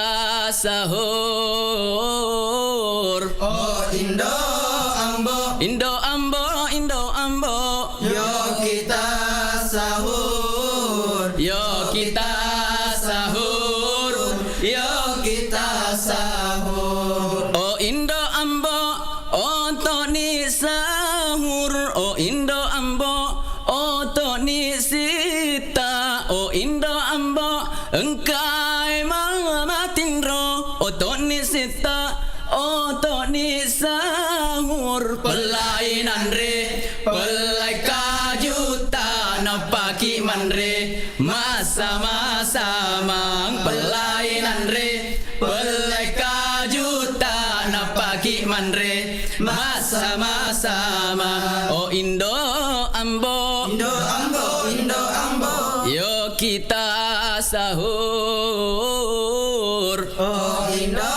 sahur. Oh Indo ambo, Indo ambo, Indo ambo, yuk kita sahur. yuk kita sahur, yuk Kita sahur. Oh Indo ambo, oto ni sahur. Oh Indo ambo, oto ni sita. Oh Indo ambo, engkai mama tindro. Oto ni sita, oto ni sahur. Pelainan re, pelai kajuta napaki manre. Masa-masa mang pelainan re, pelai kajuta napaki manre. Masa-masa mang. Oh Indo ambo, Indo ambo, Indo ambo. yuk kita sahur. Oh Indo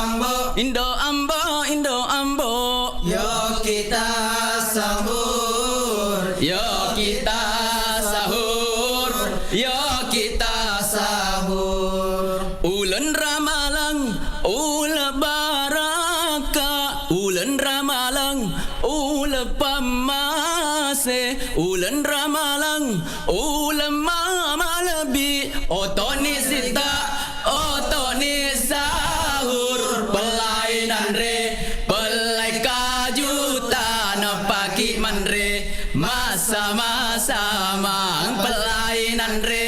ambo, Indo ambo, Indo ambo, yuk kita sahur. yuk kita sahur, yuk kita Sahur. Ulan Ramalang, ula baraka. Ulan Ramalang, ula pamase. Ulan Ramalang, ula mamalabi. Otoni sita, otoni sahur. Pelainan re, pelai kajuta napaki manre. Masa-masa mang pelainan re,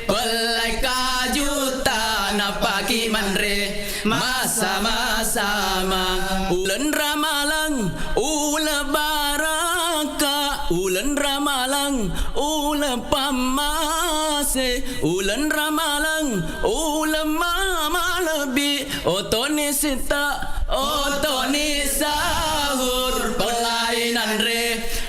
pelai kajuta napaki manre. Masa-masa mang. Ulan Ramalang, ula baraka. Ulan Ramalang, ula pamase. Ulan Ramalang, ula mamalabi. Otoni sita, otoni sahur. Pelainan re,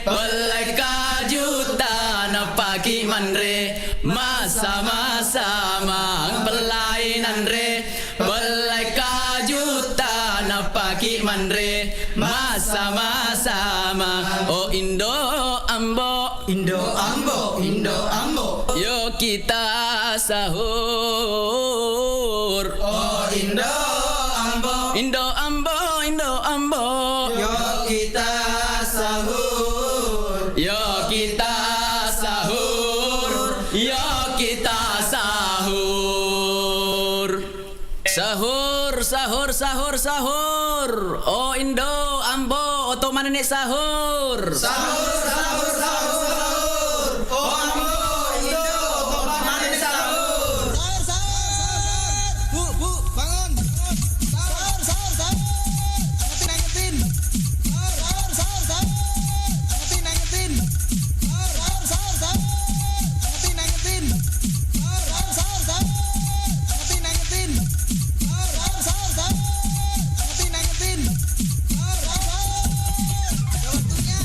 pelai kajuta napaki manre. Masa-masa mang pelainan re, pelai kajuta napaki manre. Masa-masa mang. Oh Indo ambo, Indo ambo, Indo ambo. yuk kita sahur. Oh Indo ambo, Indo ambo, Indo ambo, yuk kita sahur. yuk kita sahur, yuk kita sahur. Sahur, sahur, sahur, sahur. Oh Indo ambo, oto mana nih sahur? Sahur, sahur, sahur, sahur. Oh ambo, Indo, mana nih sahur? Sahur, sahur, sahur. Bu, bangun. Sahur, sahur, sahur. Angetin, angetin. Sahur, sahur, sahur. Angetin, angetin. Sahur, sahur, sahur. Angetin, angetin. Sahur, sahur, sahur. Angetin, angetin. Sahur, sahur, sahur. Angetin, angetin. Sahur, sahur. Waktunya.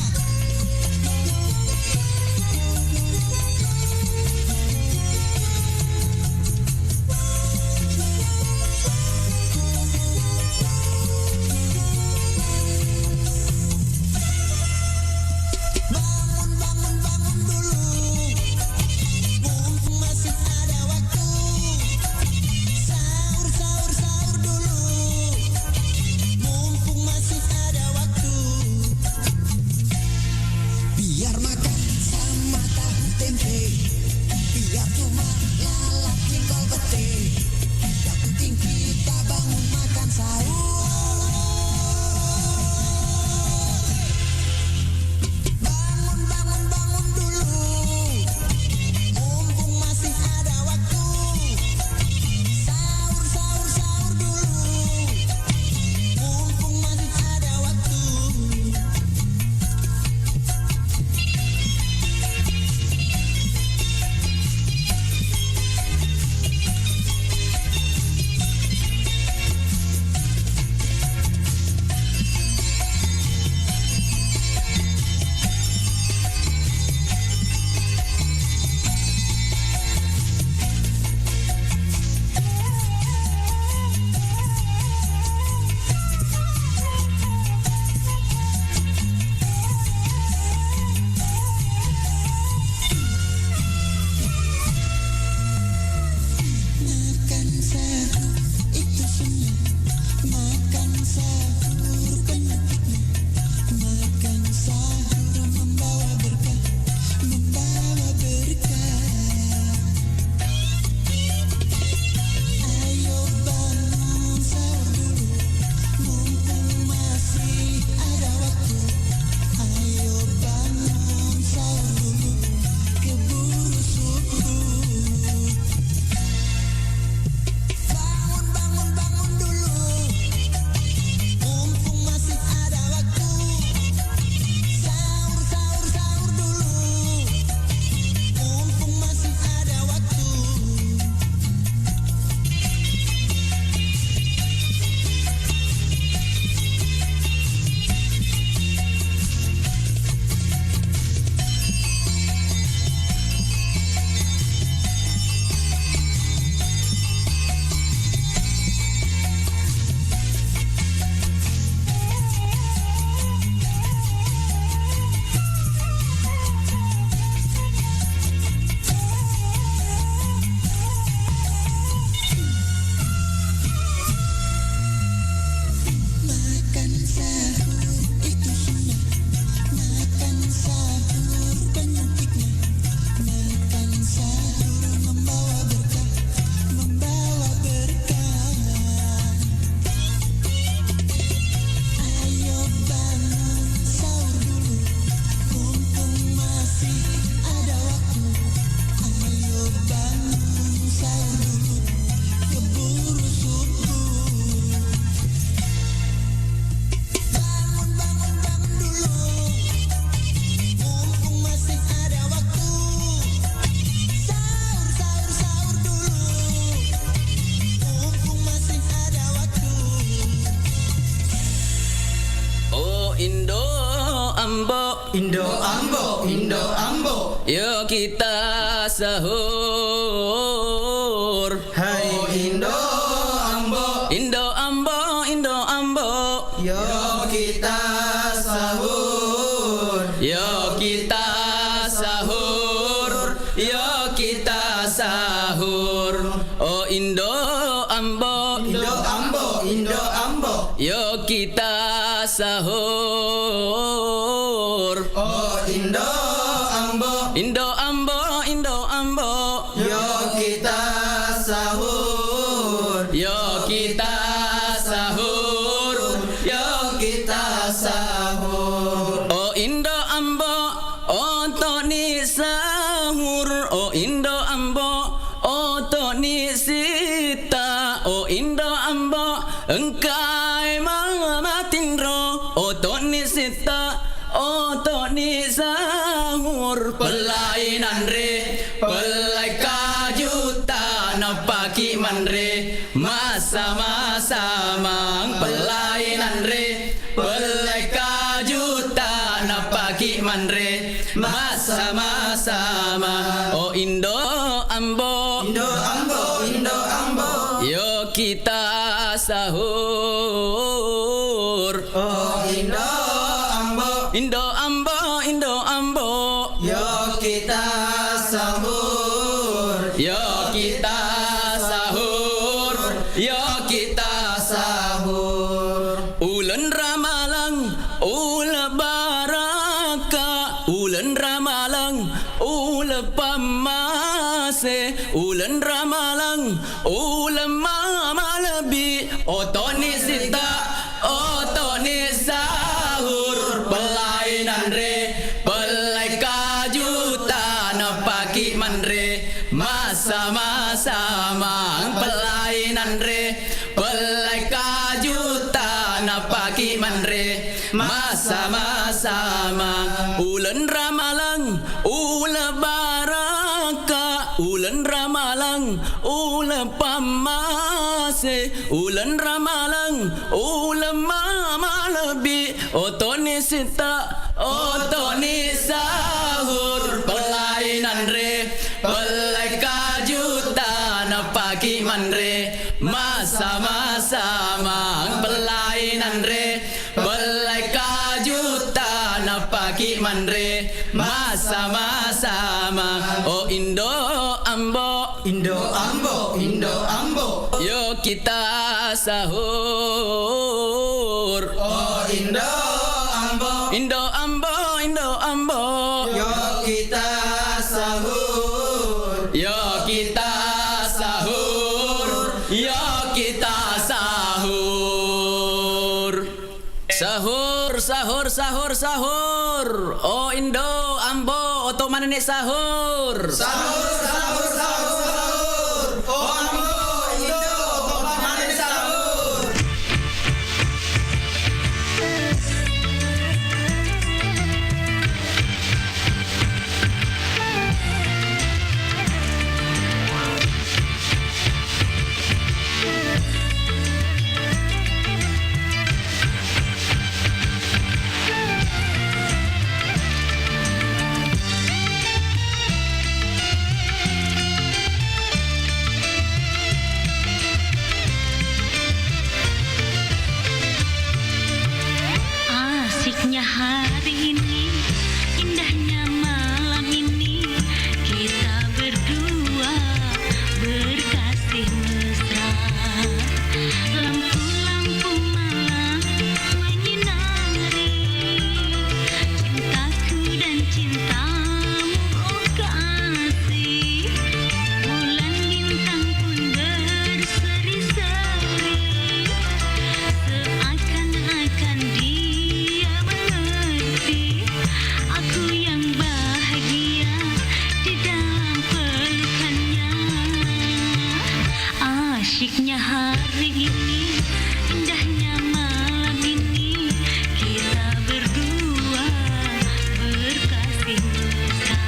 Indo Ambo, Indo Ambo. Yuk kita sahur. Hai Indo Ambo, Indo Ambo, Indo Ambo. Yuk kita sahur. Yuk kita sahur. Yuk kita sahur. Oh Indo Ambo, Indo Ambo, Indo Ambo. Yuk kita sahur. Oh Indo Ambo, Indo Ambo, Indo Ambo. yuk kita sahur. Yuk kita sahur. Yuk kita sahur. Oh Indo Ambo, oh Toni sahur. Oh Indo Ambo, oh Toni sita. Oh Indo Ambo, engkai mama tindro. Oh Toni sita, oh Toni sahur. Pelainan re, pelai kajuta napaki manre. Masa-masa mang pelainan re, pelai kajuta napaki manre. Masa-masa mang. Oh Indo Ambo, Indo Ambo, Indo Ambo. yuk kita sahur. Oh Indo Ambo, Indo Ambo, Indo Ambo. yuk kita sahur. Yuk kita sahur. Yuk kita sahur. Ulan Ramalang, ula baraka. Ulan Ramalang, ula pamase. Ulan Ramalang, ula mama lebih. Otoni sita, otoni sahur. Pelainan re, pelai kajuta napaki manre. Masa-masa mang pelainan re, pelai kajuta napaki manre. Masa-masa mang. Ulan Ramalang, ula baraka. Ulan Ramalang, ula pamase. Ulan Ramalang, ula mama lebih. Otoni sita, otoni sahur. Pelainan re, pelai kajuta napaki manre. Masa-masa mang pelainan re, pelai kajuta napaki manre. Masa-masa mang. Oh Indo Ambo, Indo Ambo, Indo Ambo. yuk kita sahur. sahur. Oh Indo Ambo, Indo Ambo, Indo Ambo. yuk kita sahur. Yuk kita sahur. Yuk kita sahur. Sahur, sahur, sahur, sahur. Oh Indo Ambo, oto mana nek sahur. Sahur, sahur, sahur, sahur. Oh Ambo, Indo, kok mana nih sahur? Asiknya hari ini, indahnya malam ini, kita berdua berkasih mesra. Lampu-lampu malam menyinari cintaku dan cintamu, oh kasih. Bulan bintang pun berseri-seri, seakan-akan dia mengerti aku yang bahagia di dalam pelukannya. Asyiknya hari ini, indahnya malam ini, kita berdua berkasih mesra.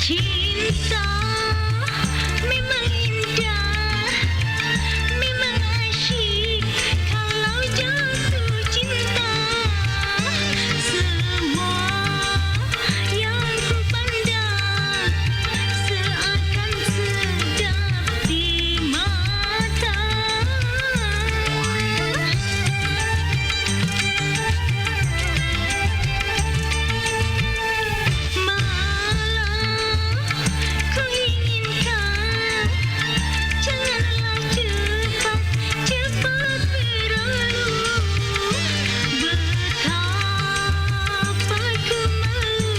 Cinta memang indah, memang asyik kalau jatuh cinta. Semua yang ku pandang seakan sedap di mata. Ku inginkan janganlah cepat-cepat berlalu. Betapa ku malu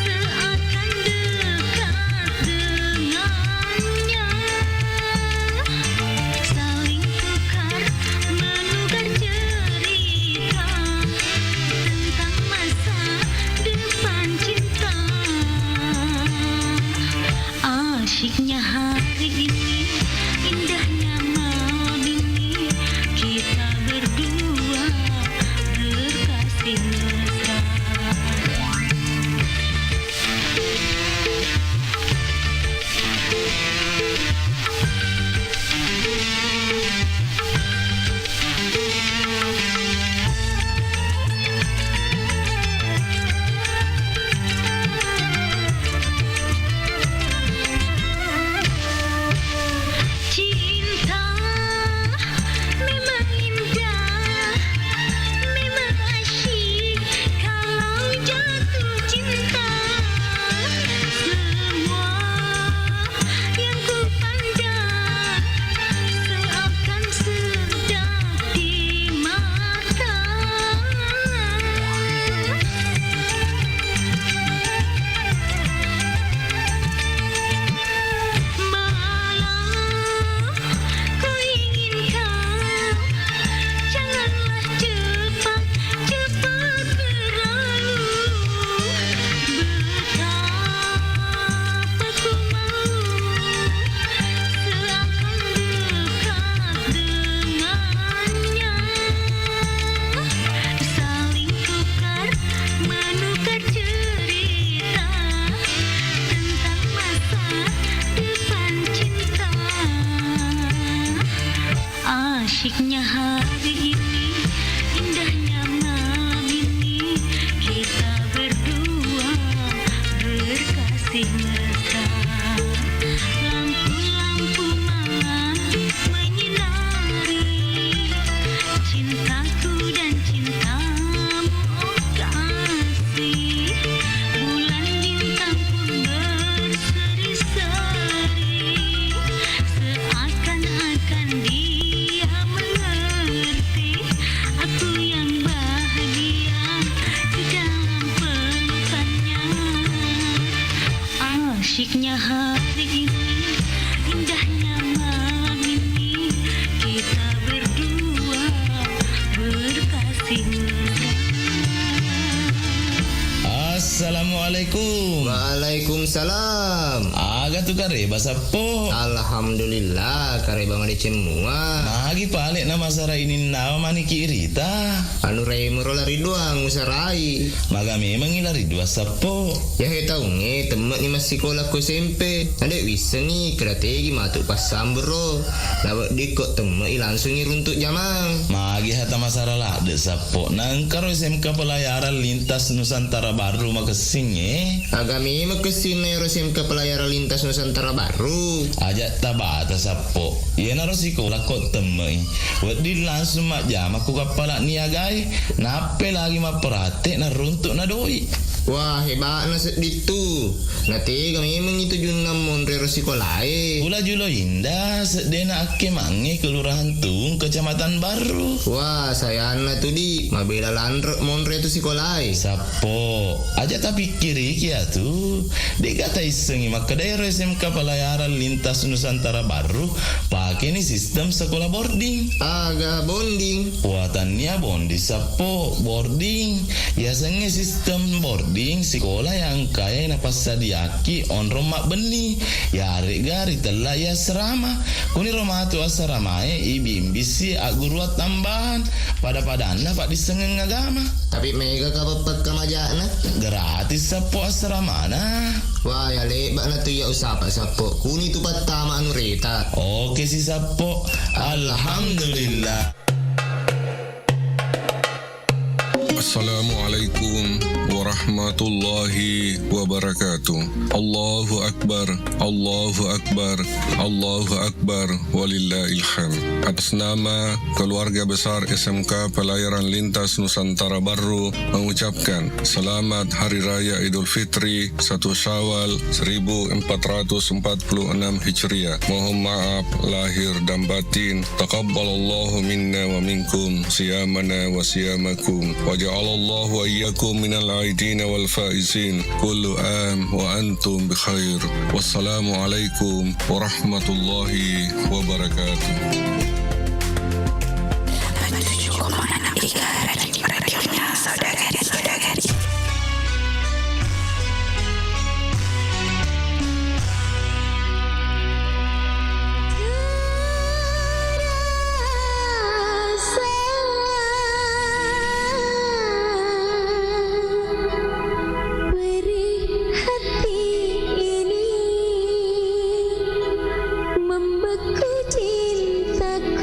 seakan dekat dengannya. Saling tukar menukar cerita tentang masa depan cinta. Asyiknya hari ini, indahnya malam ini, kita berdua berkasih mesra. Cinta memang indah, memang asyik kalau jatuh cinta. Semua yang ku pandang seakan sedap di mata. Ku inginkan janganlah cepat-cepat berlalu. Betapa ku malu seakan dekat dengannya. Saling tukar menukar cerita tentang masa depan cinta. Asyiknya hari ini, indahnya malam ini, kita berdua berkasih mesra. Asyiknya hari ini, indahnya malam ini, kita berdua berkasih mesra. Assalamualaikum. Waalaikumsalam. Aga tu kare basapo. Alhamdulillah kare bang ade cemua. Magi pale na masara ini nama mani kirita. Anu rai muro lari doang usarai. Maga memang ilari dua sapo. Ya he tahu nge temen ni masih sekolah ko SMP. Ada wisa ni strategi matuk pas sambro. Lawak dikot temen langsung runtuk jamang. Magi hata masara lah de sapo. Nangkaro SMK Pelayaran Lintas Nusantara Baru makasing Agami makasin na SMK Pelayaran Lintas Nusantara Baru. Ajak tabata sapo. Iya naro sekolah kok temui. Wadi langsung mak jam aku kapala niagai. Nape lagi mak perhati na runtuk na doi. Wah hebat na ditu. Nanti kami memang itu junam monre sekolah. Pula julo indah sedena ake mange kelurahan Tung Kecamatan Baru. Wah saya na tu di mabela landrek monre tu sekolah. Sapo aja tapi kiri kia tu. Dikata isengi maka daerah SMK Pelayaran Lintas Nusantara Baru pakai ni sistem sekolah boarding. Agak bonding. Buatannya bondi sapo boarding. Biasanya sistem boarding sekolah yang kaya na pasadiaki on romak beni. Ya gari telah ya serama. Kuni rumah tu asramae ibimbisi aguruat tambahan pada anda pak disengeng agama. Tapi mega kapapat kamajana gratis sapo asrama na. Wah ya lebat na tu ya usapa sapo. Kuni tu patama anu reta. Oke si sapo. Alhamdulillah. Assalamualaikum warahmatullahi wabarakatuh. Allahu Akbar, Allahu Akbar, Allahu Akbar, walillahil hamd. Atas nama keluarga besar SMK Pelayaran Lintas Nusantara Baru mengucapkan selamat Hari Raya Idul Fitri 1 Syawal 1446 Hijriah. Mohon maaf lahir dan batin. Taqabbalallahu minna wa minkum siyamana wa siyamakum. Waja'alallahu wa iyyakum minal aidin wal faizin. Kullu am wa antum bikhair. Wassalamualaikum warahmatullahi wabarakatuh. Radionya saudara-saudari. Membeku cintaku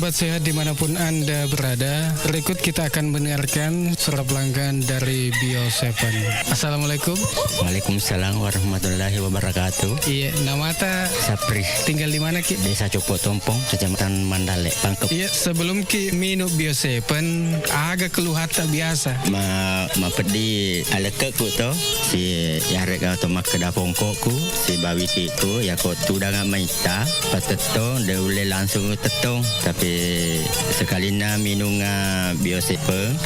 Sobat sehat dimanapun Anda berada, berikut kita akan mendengarkan suara pelanggan dari Bio7. Assalamualaikum. Waalaikumsalam warahmatullahi wabarakatuh. Iya, nama ta Sapri. Tinggal di mana Ki? Desa Cokpo Tompong, Kecamatan Mandale, Pangkep. Iya, sebelum Ki minum Bio7, agak keluhan tak biasa. Ma pedi aleke ku to, si yarek atau mak kedapongko ku, si bawiti ku ya ko tu dengan maita, patetong dia boleh langsung tetong. Tapi sekali na minum Bio7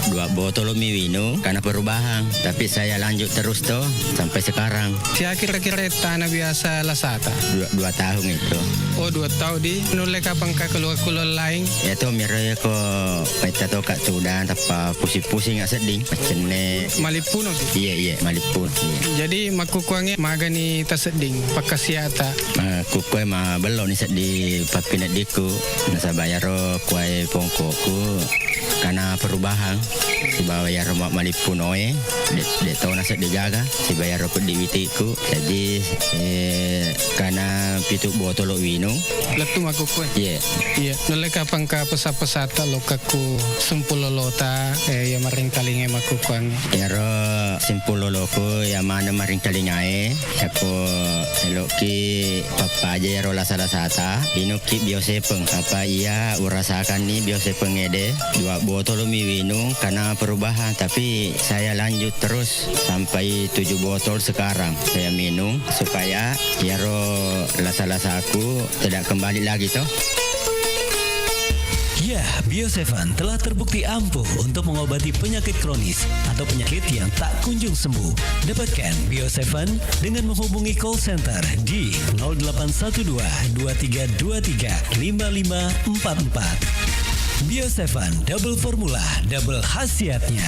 2 botol minum karena perubahan. Tapi saya lanjut terus to sampai sekarang. Kira-kira tanah biasa lasata? 2 tahun itu. Oh 2 tahun di nulai kapan keluar lain? Ya to miraya ko paita to kat sudan tapa pusing-pusing nggak seding. Macam ne. Malipun Iya malipun. Iya. Jadi makukuangnya magani taseding pakasiata. Kukuai ma belum ni sedih papinat diku. Nasa bayar kuai pongkoku karena perubahan si bayar malipun oe dek tahu nasa digaga si bayar di witiku jadi karena pitu botol wino letu aku kue iya nolai kapang ka pesat-pesata lo kaku sempul lolota ya maring kalinge maku kuang ya ro simpul loloku ya mana maring kalingae aku eloki papa aja ya ro lasada-sata inuki Bio7 apa iya urasakan nih Bio7 ede 2 botol wino karena perubahan tapi saya lanjut terus sampai 7 botol sekarang saya minum supaya ya roh lasa-lasa aku tidak kembali lagi toh. Ya, Bio7 telah terbukti ampuh untuk mengobati penyakit kronis atau penyakit yang tak kunjung sembuh. Dapatkan Bio7 dengan menghubungi call center di 0812 2323 5544. Bio7 double formula, double khasiatnya.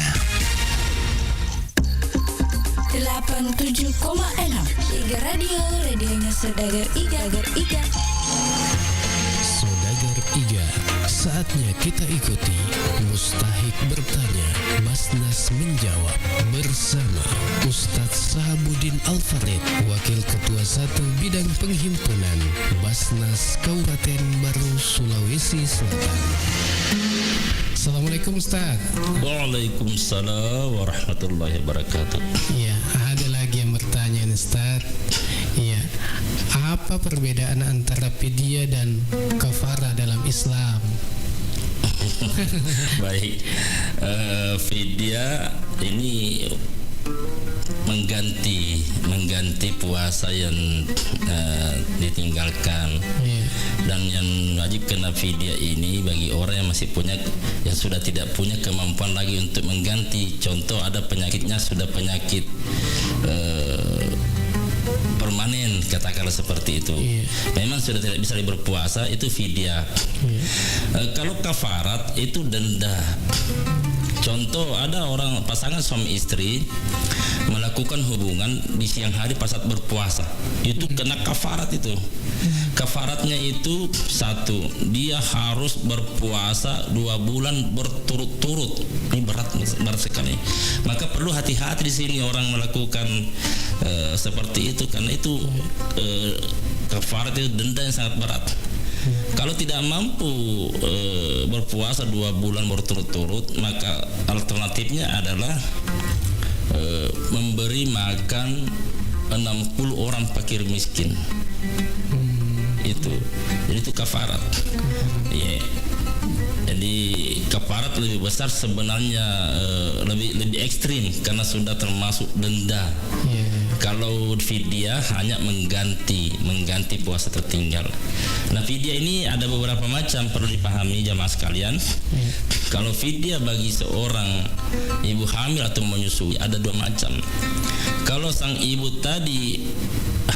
87,6 Iga Radio, radionya Saudagar Iga. Saudagar Iga, saatnya kita ikuti Mustahik bertanya, Basnas menjawab bersama Ustadz Sahabudin Al-Farid, Wakil Ketua 1 Bidang Penghimpunan Basnas Kabupaten Baru, Sulawesi Selatan. Assalamualaikum Ustaz. Waalaikumsalam warahmatullahi wabarakatuh. Ya, ada lagi yang bertanya Ustaz. Ya, apa perbedaan antara fidyah dan kafarah dalam Islam? Baik, fidyah ini mengganti puasa yang ditinggalkan. Dan yang wajib kena fidyah ini bagi orang yang masih punya, yang sudah tidak punya kemampuan lagi untuk mengganti. Contoh ada penyakitnya sudah penyakit permanen, katakanlah seperti itu. Memang sudah tidak bisa berpuasa, itu fidyah. Kalau kafarat itu denda. Contoh ada orang pasangan suami istri melakukan hubungan di siang hari pas saat berpuasa, itu kena kafarat itu. Kafaratnya itu 1, dia harus berpuasa 2 bulan berturut-turut. Ini berat sekali. Maka perlu hati-hati di sini orang melakukan seperti itu, karena itu kafarat itu denda yang sangat berat. Kalau tidak mampu berpuasa 2 bulan berturut-turut, maka alternatifnya adalah memberi makan 60 orang fakir miskin. Jadi itu kafarat. Jadi kafarat lebih besar sebenarnya, lebih ekstrim karena sudah termasuk denda. Kalau fidyah hanya mengganti puasa tertinggal. Nah, fidyah ini ada beberapa macam, perlu dipahami jamaah sekalian. Kalau fidyah bagi seorang ibu hamil atau menyusui ada 2 macam. Kalau sang ibu tadi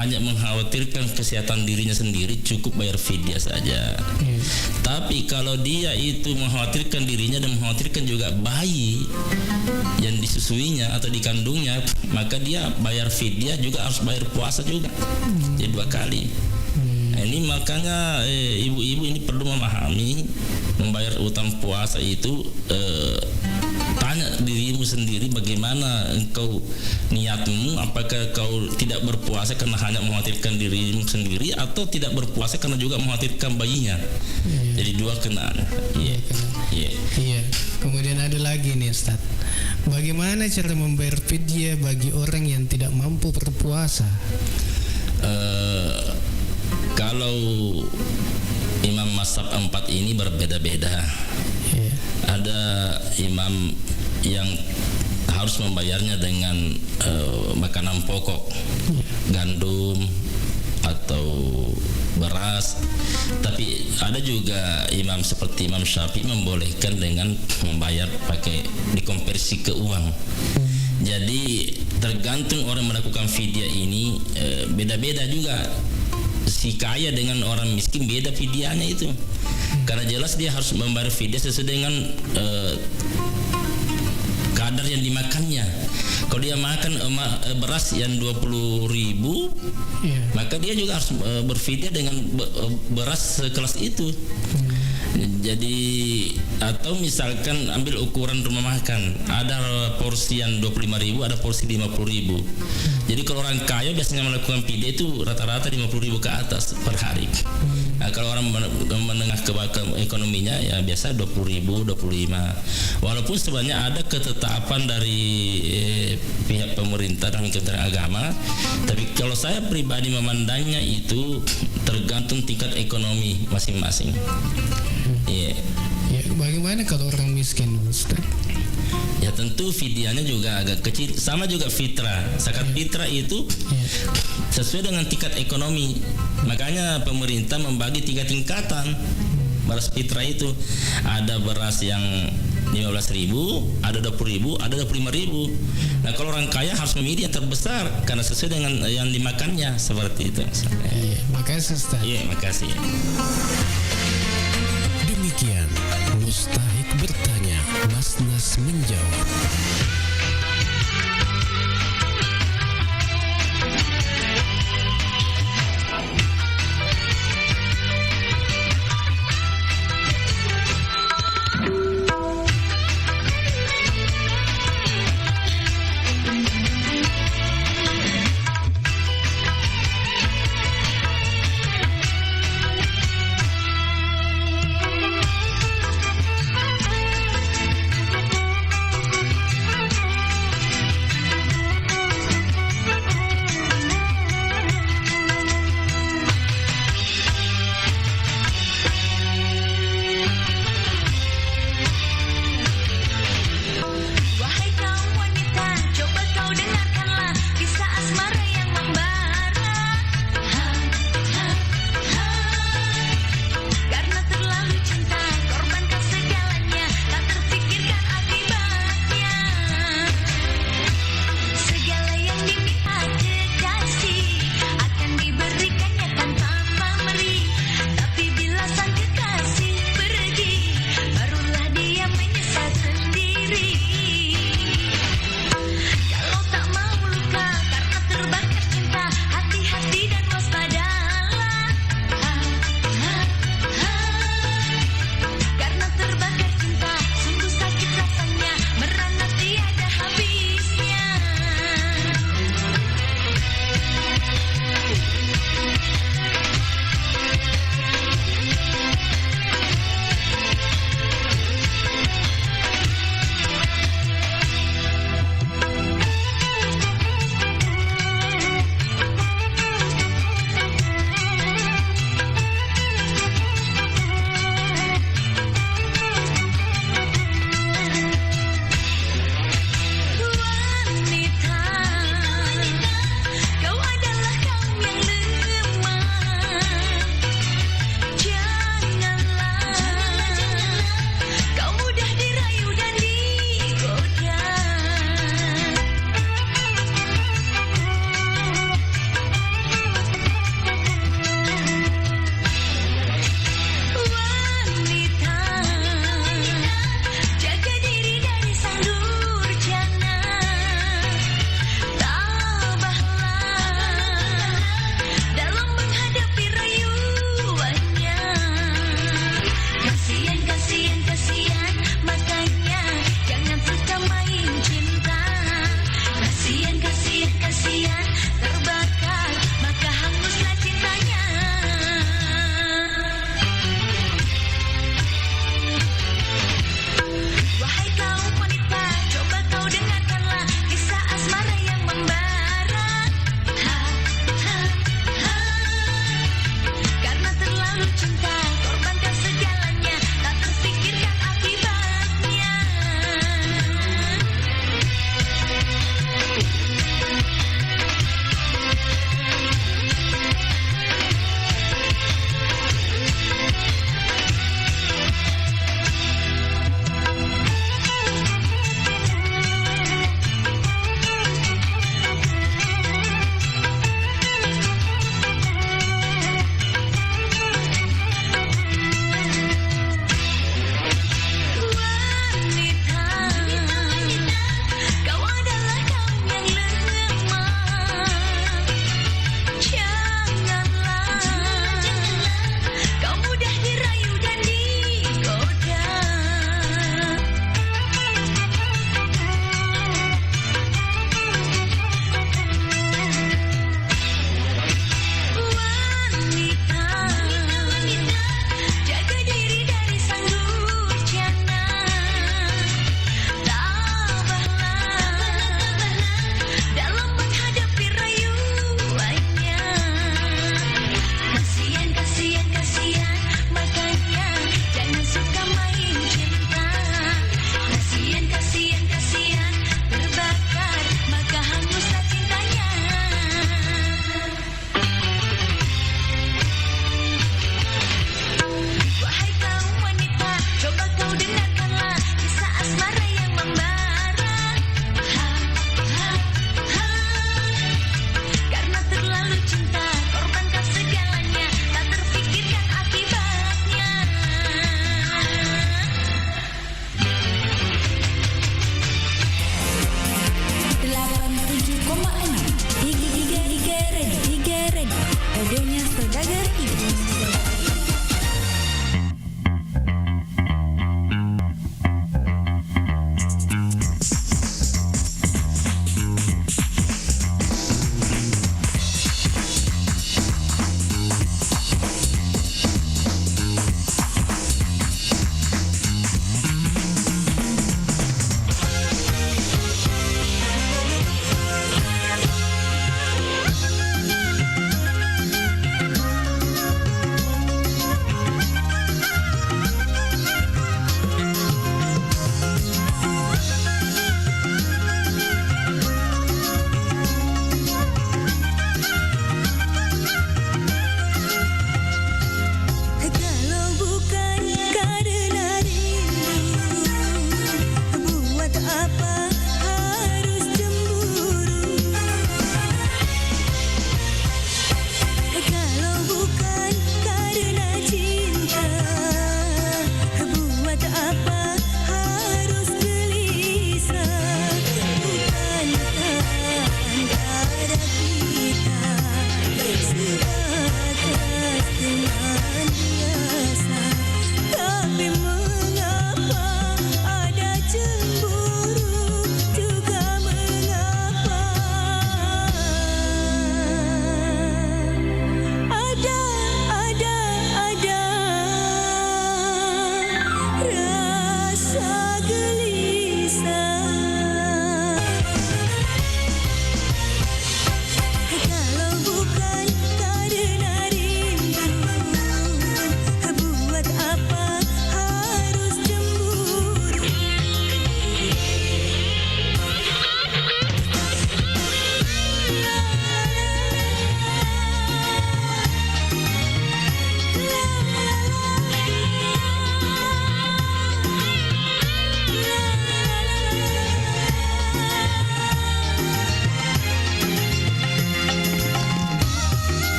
hanya mengkhawatirkan kesehatan dirinya sendiri, cukup bayar fidyah saja. Tapi kalau dia itu mengkhawatirkan dirinya dan mengkhawatirkan juga bayi yang disusuinya atau dikandungnya, maka dia bayar fidyah juga harus bayar puasa juga. Jadi 2 kali. Nah, ini makanya ibu-ibu ini perlu memahami, membayar utang puasa itu tanya dirimu sendiri bagaimana engkau niatmu, apakah kau tidak berpuasa karena hanya mengkhawatirkan dirimu sendiri atau tidak berpuasa karena juga mengkhawatirkan bayinya. Jadi 2 kena. Iya. Iya. Kemudian ada lagi nih Ustaz. Bagaimana cara membayar fidyah bagi orang yang tidak mampu berpuasa? Kalau imam mazhab 4 ini berbeda-beda. Ada imam yang harus membayarnya dengan makanan pokok, gandum atau beras. Tapi ada juga imam seperti Imam Syafi'i membolehkan dengan membayar pakai dikonversi ke uang. Jadi tergantung orang melakukan fidyah ini beda-beda juga. Si kaya dengan orang miskin beda fidyahnya itu. Karena jelas dia harus membayar fidyah sesuai dengan kadar yang dimakannya. Kalau dia makan beras yang 20.000, maka dia juga harus berfidyah dengan beras sekelas itu. Jadi atau misalkan ambil ukuran rumah makan, ada porsi yang 25.000, ada porsi 50.000. Jadi kalau orang kaya biasanya melakukan fidyah itu rata-rata 50.000 ke atas per hari. Nah, kalau orang menengah ke bawah ekonominya ya biasa 20.000, 25. Walaupun sebenarnya ada ketetapan dari pihak pemerintah dan Kementerian Agama, tapi kalau saya pribadi memandangnya itu tergantung tingkat ekonomi masing-masing. Iya. Ya, bagaimana kalau orang miskin, Ustaz? Ya tentu fidyahnya juga agak kecil. Sama juga fitrah. Zakat fitrah itu sesuai dengan tingkat ekonomi. Makanya pemerintah membagi 3 tingkatan beras fitrah itu. Ada beras yang 15.000, ada 20.000, ada 25.000. Nah kalau orang kaya harus memilih yang terbesar karena sesuai dengan yang dimakannya, seperti itu. Iya, makasih Ustaz. Iya, makasih. Demikian Mustahik bertanya, Basnas menjawab.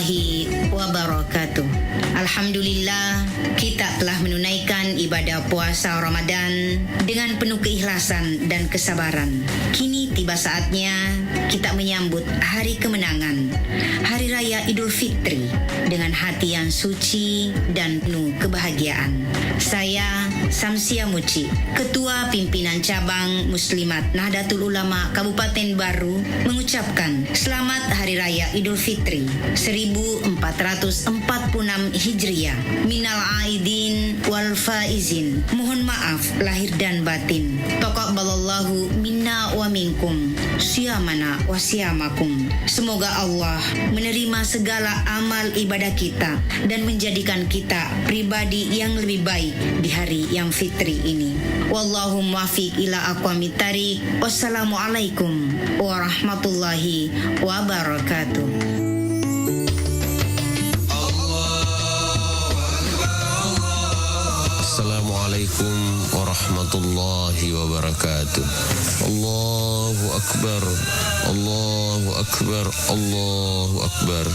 warahmatullahi wabarakatuh. Alhamdulillah, kita telah menunaikan ibadah puasa Ramadan dengan penuh keikhlasan dan kesabaran. Kini tiba saatnya kita menyambut hari kemenangan, Hari Raya Idul Fitri, dengan hati yang suci dan penuh kebahagiaan. Saya Samsia Muci, Ketua Pimpinan Cabang Muslimat Nahdlatul Ulama Kabupaten Baru, mengucapkan Selamat Hari Raya Idul Fitri 1446 Hijriah. Minal aidin wal faizin. Mohon maaf lahir dan batin. Taqabbalallahu minna wa minkum. Siyamana wa siyamakum. Semoga Allah menerima segala amal ibadah kita dan menjadikan kita pribadi yang lebih baik di hari yang fitri ini. Wallahu muwaffiq ila aqwamit thariq. Wassalamualaikum warahmatullahi wabarakatuh. Assalamualaikum warahmatullahi wabarakatuh. Allahu akbar, Allahu akbar, Allahu akbar.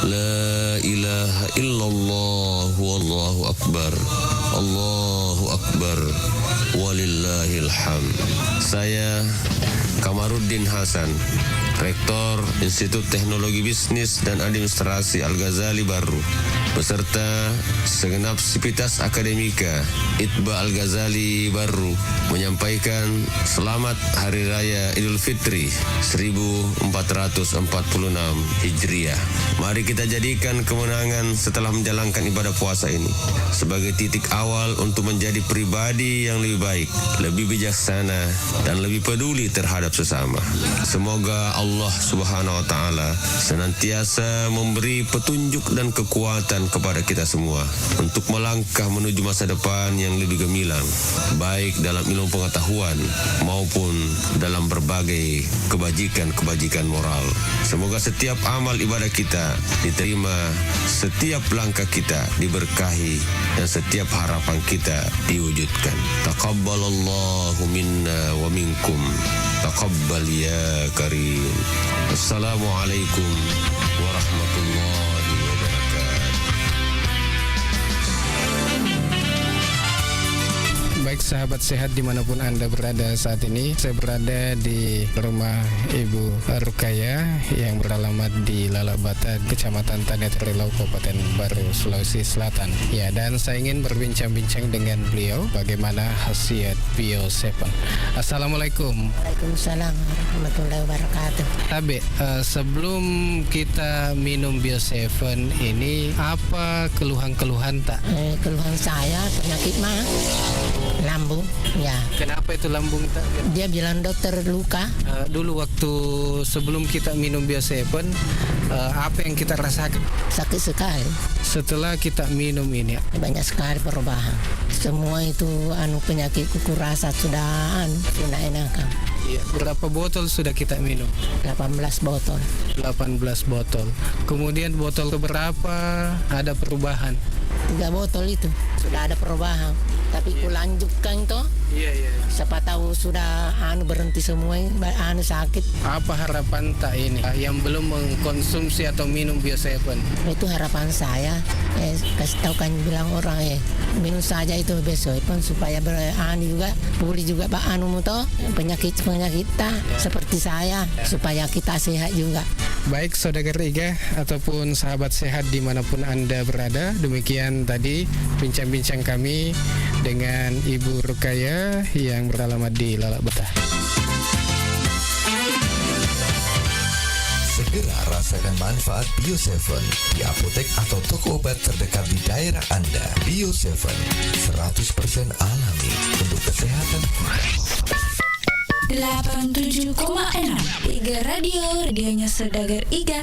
La ilaha illallah, wallahu akbar, Allahu akbar, walillahil hamd. Saya Kamaruddin Hasan, Rektor Institut Teknologi Bisnis dan Administrasi Al-Ghazali Baru, beserta segenap sivitas akademika ITBA Al-Ghazali Baru, menyampaikan selamat Hari Raya Idul Fitri 1446 Hijriah. Mari kita jadikan kemenangan setelah menjalankan ibadah puasa ini sebagai titik awal untuk menjadi pribadi yang lebih baik, lebih bijaksana, dan lebih peduli terhadap sesama. Semoga Allah Subhanahu wa Ta'ala senantiasa memberi petunjuk dan kekuatan kepada kita semua untuk melangkah menuju masa depan yang lebih gemilang, baik dalam ilmu pengetahuan maupun dalam berbagai kebajikan-kebajikan moral. Semoga setiap amal ibadah kita diterima, setiap langkah kita diberkahi, dan setiap harapan kita diwujudkan. Taqabbalallahu minna wa minkum. Taqabbal ya karim. Assalamualaikum warahmatullahi wabarakatuh. Baik sahabat sehat dimanapun Anda berada saat ini, saya berada di rumah Ibu Rukaya yang beralamat di Lalabata, Kecamatan Tanetrilau, Kabupaten Baru, Sulawesi Selatan. Ya, dan saya ingin berbincang-bincang dengan beliau bagaimana khasiat Bio 7. Assalamualaikum. Waalaikumsalam warahmatullahi wabarakatuh. Tabe, sebelum kita minum Bio 7 ini, apa keluhan-keluhan tak? Keluhan saya penyakit mah lambung, ya. Kenapa itu lambung tak? Dia bilang dokter luka. Dulu waktu sebelum kita minum Bio 7, apa yang kita rasakan? Sakit sekali. Setelah kita minum ini, banyak sekali perubahan. Semua itu penyakit kuku rasa sudah enakan. Iya, berapa botol sudah kita minum? 18 botol. 18 botol. Kemudian botol keberapa ada perubahan? 3 botol itu sudah ada perubahan. Tapi ku lanjutkan toh. Iya. Siapa tahu sudah berhenti semua sakit. Apa harapan tak ini yang belum mengkonsumsi atau minum Bio 7? Itu harapan saya. Kasih tahu kan bilang orang minum saja itu besok pun supaya juga pulih juga toh penyakit kita seperti saya supaya kita sehat juga. Baik saudara Iga ataupun sahabat sehat dimanapun Anda berada, demikian tadi bincang-bincang kami dengan Ibu Rukaya yang beralamat di Lalabata. Segera rasakan manfaat Bio 7 di apotek atau toko obat terdekat di daerah Anda. Bio 7 100% alami untuk kesehatan kita. 87,6 Iga Radio, radionya Saudagar Iga.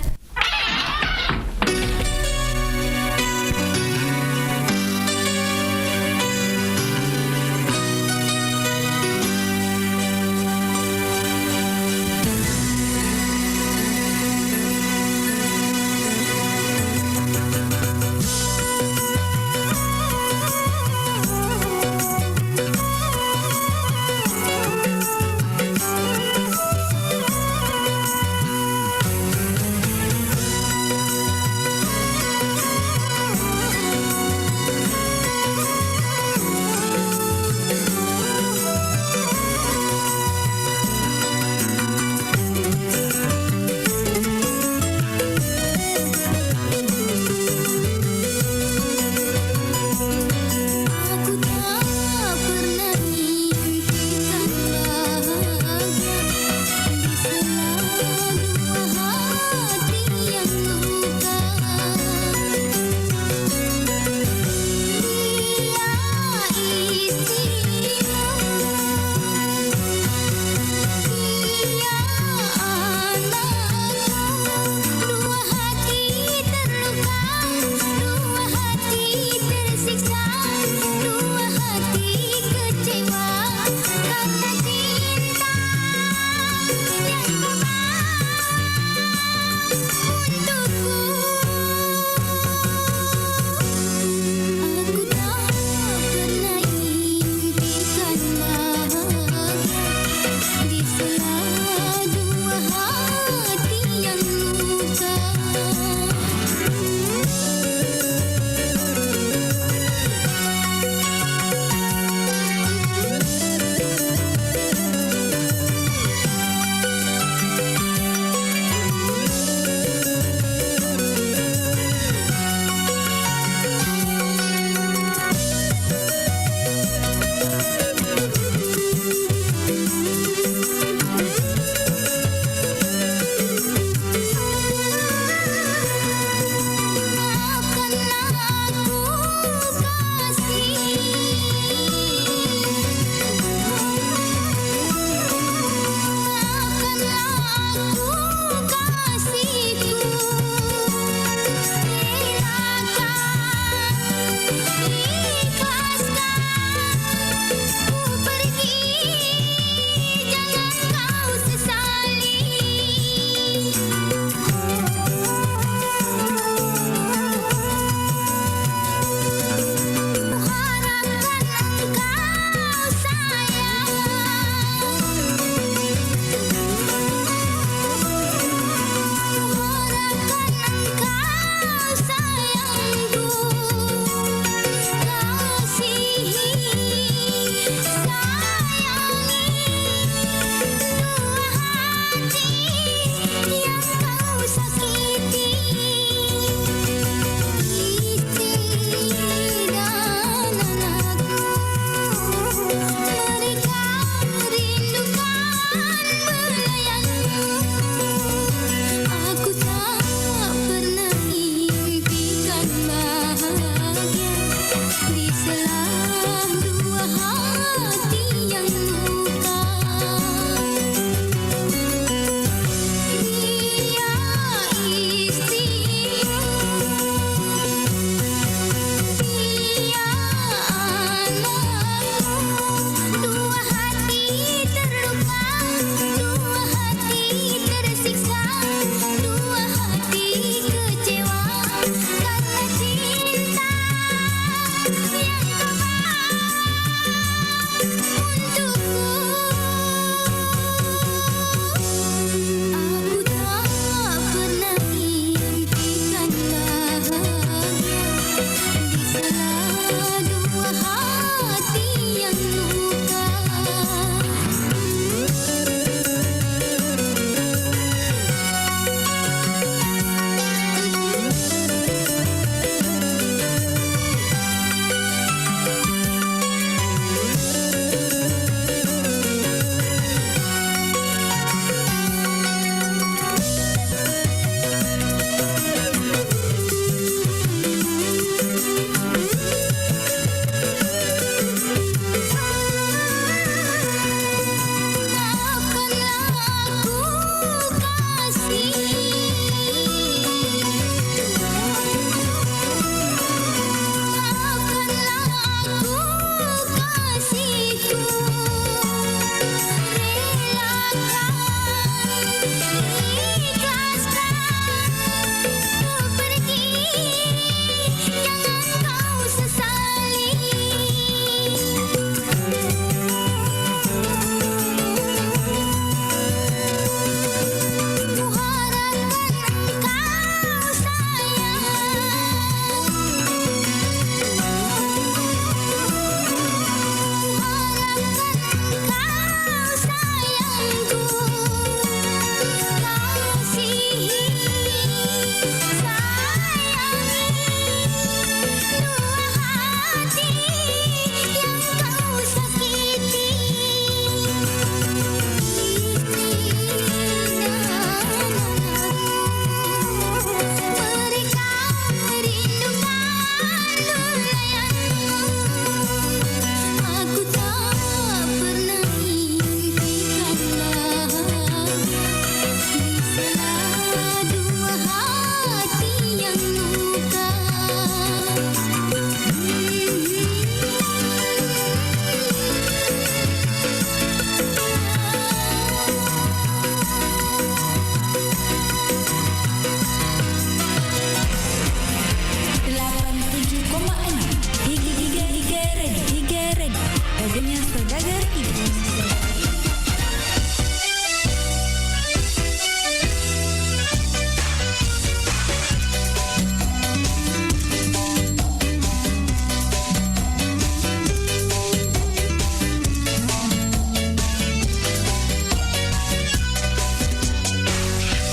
Lagunya Saudagar Ibu.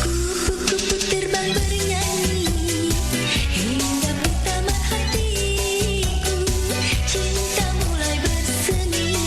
Kupu-kupu terbang bernyanyi hingga pertama hatiku, cinta mulai bersemi.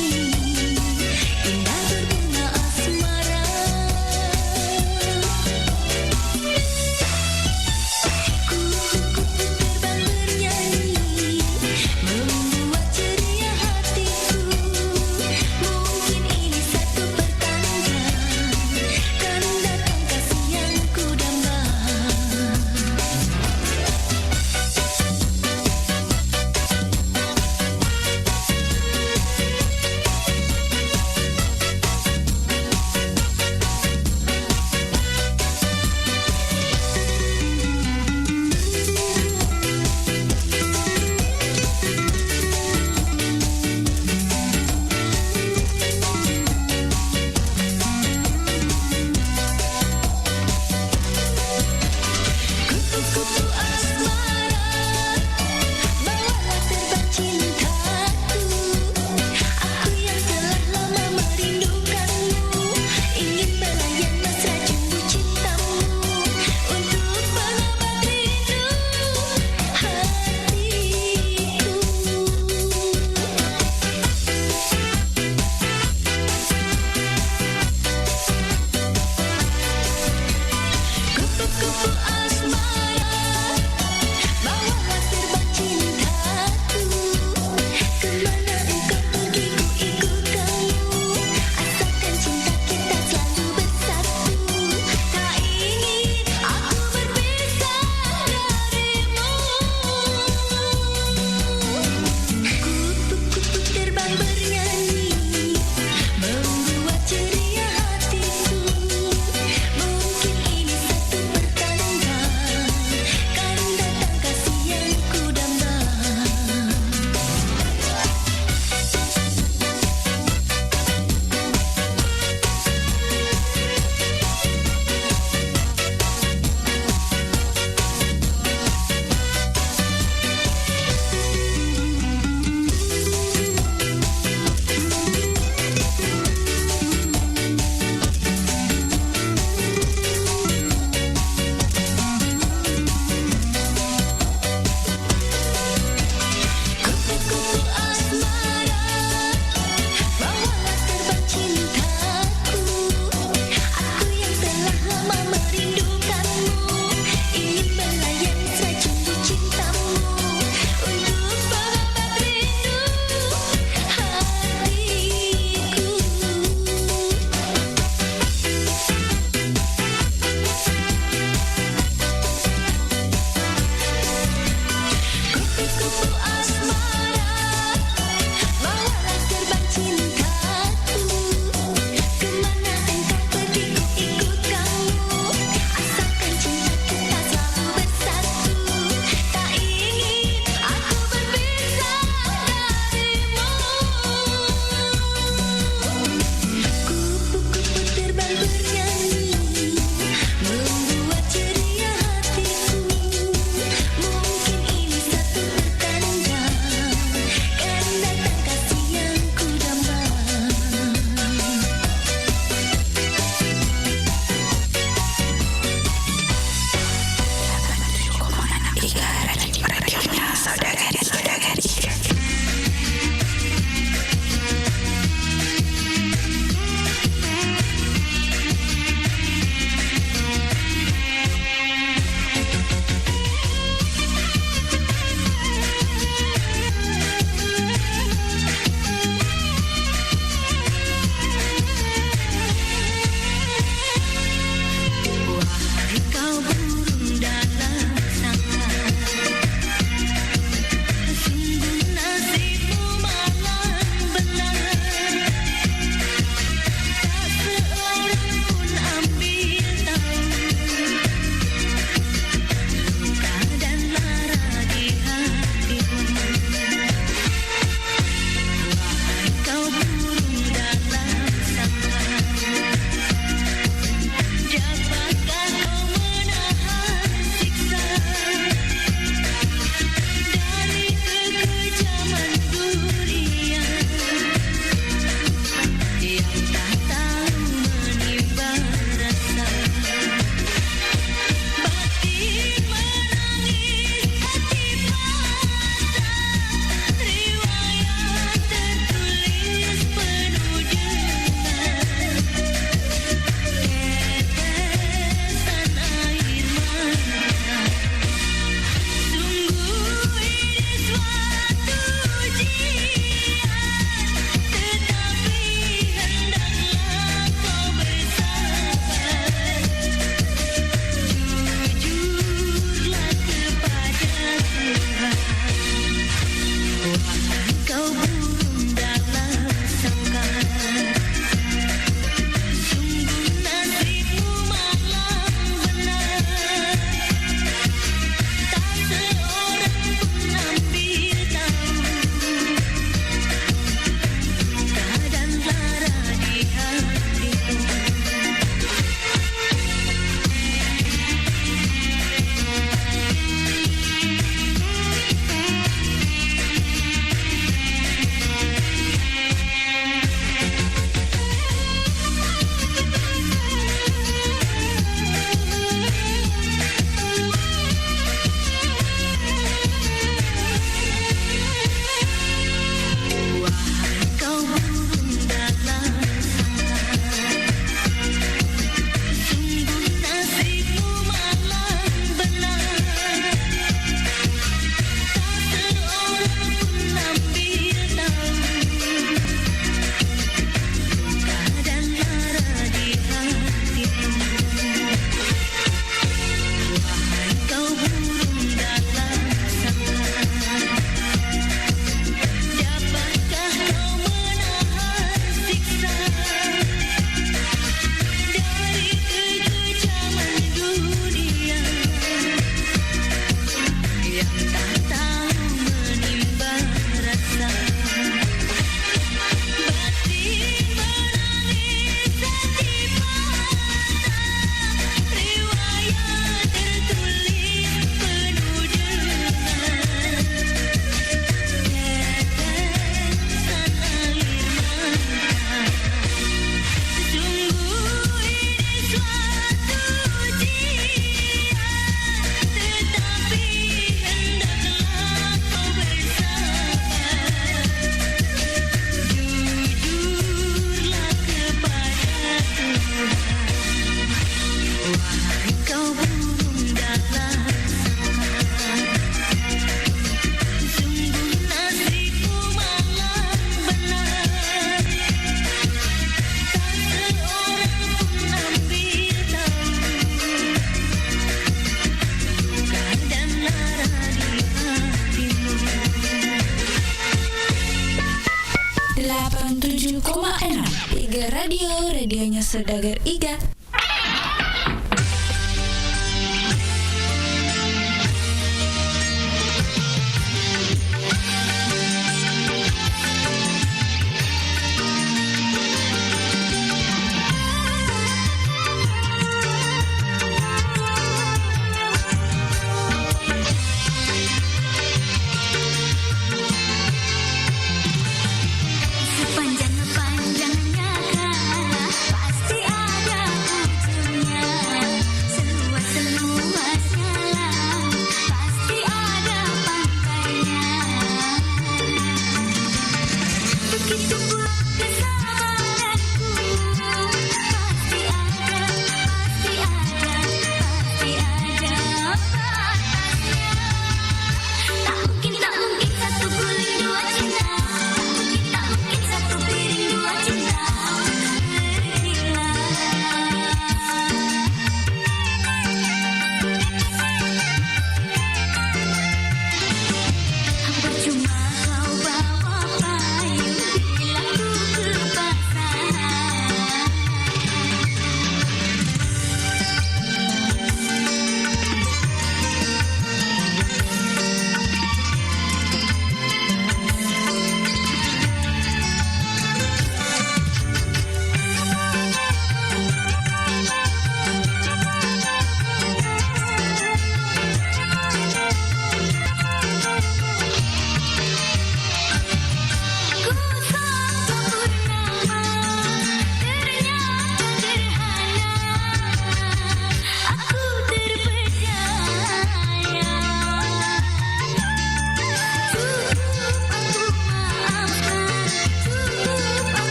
87,6 Iga Radio, radionya Saudagar Iga. Sepanjang-panjangnya kan pasti ada ujungnya. Seluas-luasnya lah pasti ada pantainya. Begitu pula kesabaranku, pasti ada batasnya. Tak mungkin satu guling dua cinta. Tak mungkin satu piring dua cinta. Percuma kau bawa payung bila ku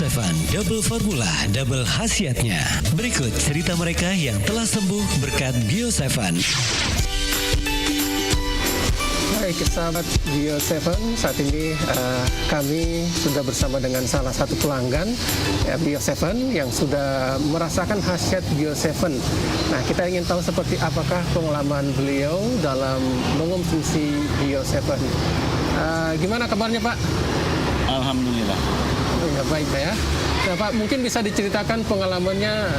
Bio7 double formula, double khasiatnya. Berikut cerita mereka yang telah sembuh berkat Bio7. Baik sahabat Bio7, saat ini kami sudah bersama dengan salah satu pelanggan Bio7 yang sudah merasakan khasiat Bio7. Nah, kita ingin tahu seperti apakah pengalaman beliau dalam mengonsumsi Bio7. Gimana kabarnya Pak? Alhamdulillah. Ya, baik Pak ya. Nah Pak, mungkin bisa diceritakan pengalamannya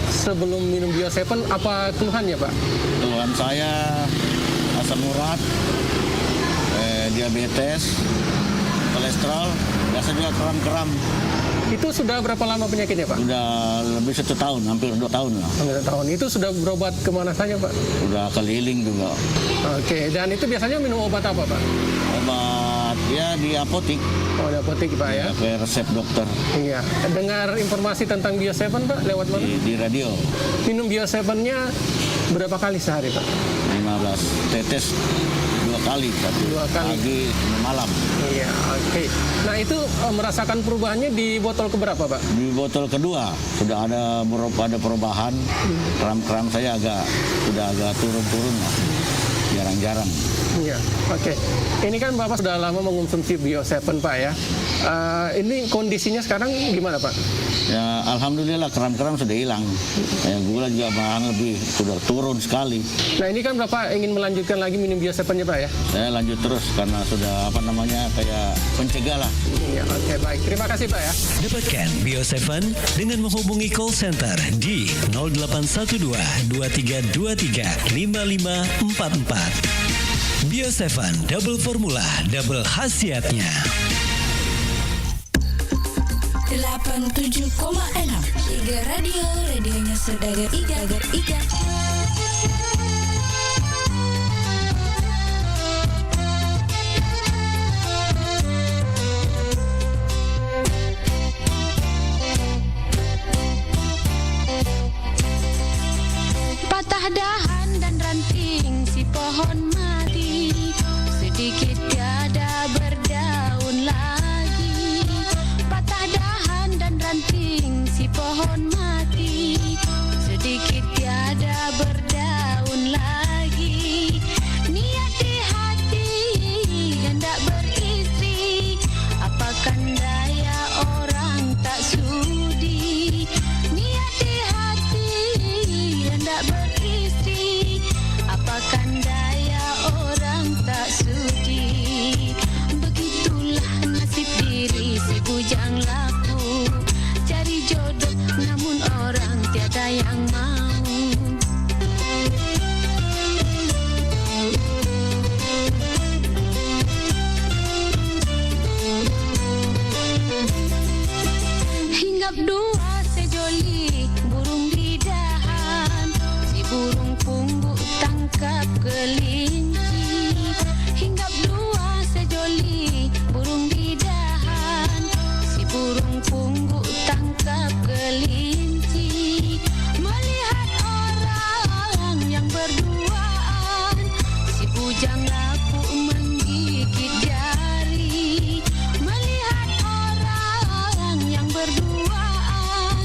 sebelum minum Bio7, apa keluhannya Pak? Keluhan saya asam urat, diabetes, kolesterol, biasa juga kram-kram. Itu sudah berapa lama penyakitnya Pak? Sudah lebih 1 tahun, hampir 2 tahun lah. Hampir 2 tahun. Itu sudah berobat kemana saja Pak? Sudah keliling juga. Oke, dan itu biasanya minum obat apa Pak? Obat ya di apotik. Oh, di apotik Pak ya? Pakai resep dokter. Iya. Dengar informasi tentang Bio7 Pak lewat mana? Di radio. Minum Bio7-nya berapa kali sehari Pak? 15 tetes 2 kali, 2 kali pagi malam. Iya, oke. Nah itu merasakan perubahannya di botol keberapa Pak? Di botol kedua sudah ada perubahan. Kram-kram saya sudah agak turun-turun lah. Jarang-jarang. Iya, oke. Ini kan Bapak sudah lama mengonsumsi Bio7 Pak ya. Ini kondisinya sekarang gimana Pak? Ya alhamdulillah kram-kram sudah hilang. Gula juga bahan lebih sudah turun sekali. Nah ini kan Bapak ingin melanjutkan lagi minum Bio7-nya Pak ya? Saya lanjut terus karena sudah kayak pencegah lah. Iya, oke baik. Terima kasih Pak ya. Dapatkan Bio7 dengan menghubungi call center di 0812 2323 5544. Bio7 double formula, double khasiatnya. 87,6 Iga Radio, radionya Saudagar Iga. Patah dahan dan ranting si pohon mati, sedikit tiada berdaun lagi. Patah dahan dan ranting si pohon mati, sedikit tiada berdaun lagi. Niat di hati hendak beristri, apakan daya orang tak sudi. Niat di hati hendak beristri, apakan daya orang tak sudi. Begitulah nasib diri si bujang laku, cari jodoh namun orang tiada yang mau. Hinggap dua sejoli burung di dahan, si burung pungguk tangkap kelinci. Hinggap dua sejoli burung di dahan, si burung pungguk tangkap kelinci. Melihat orang yang berduaan, si bujang laku menggigit jari. Melihat orang yang berduaan,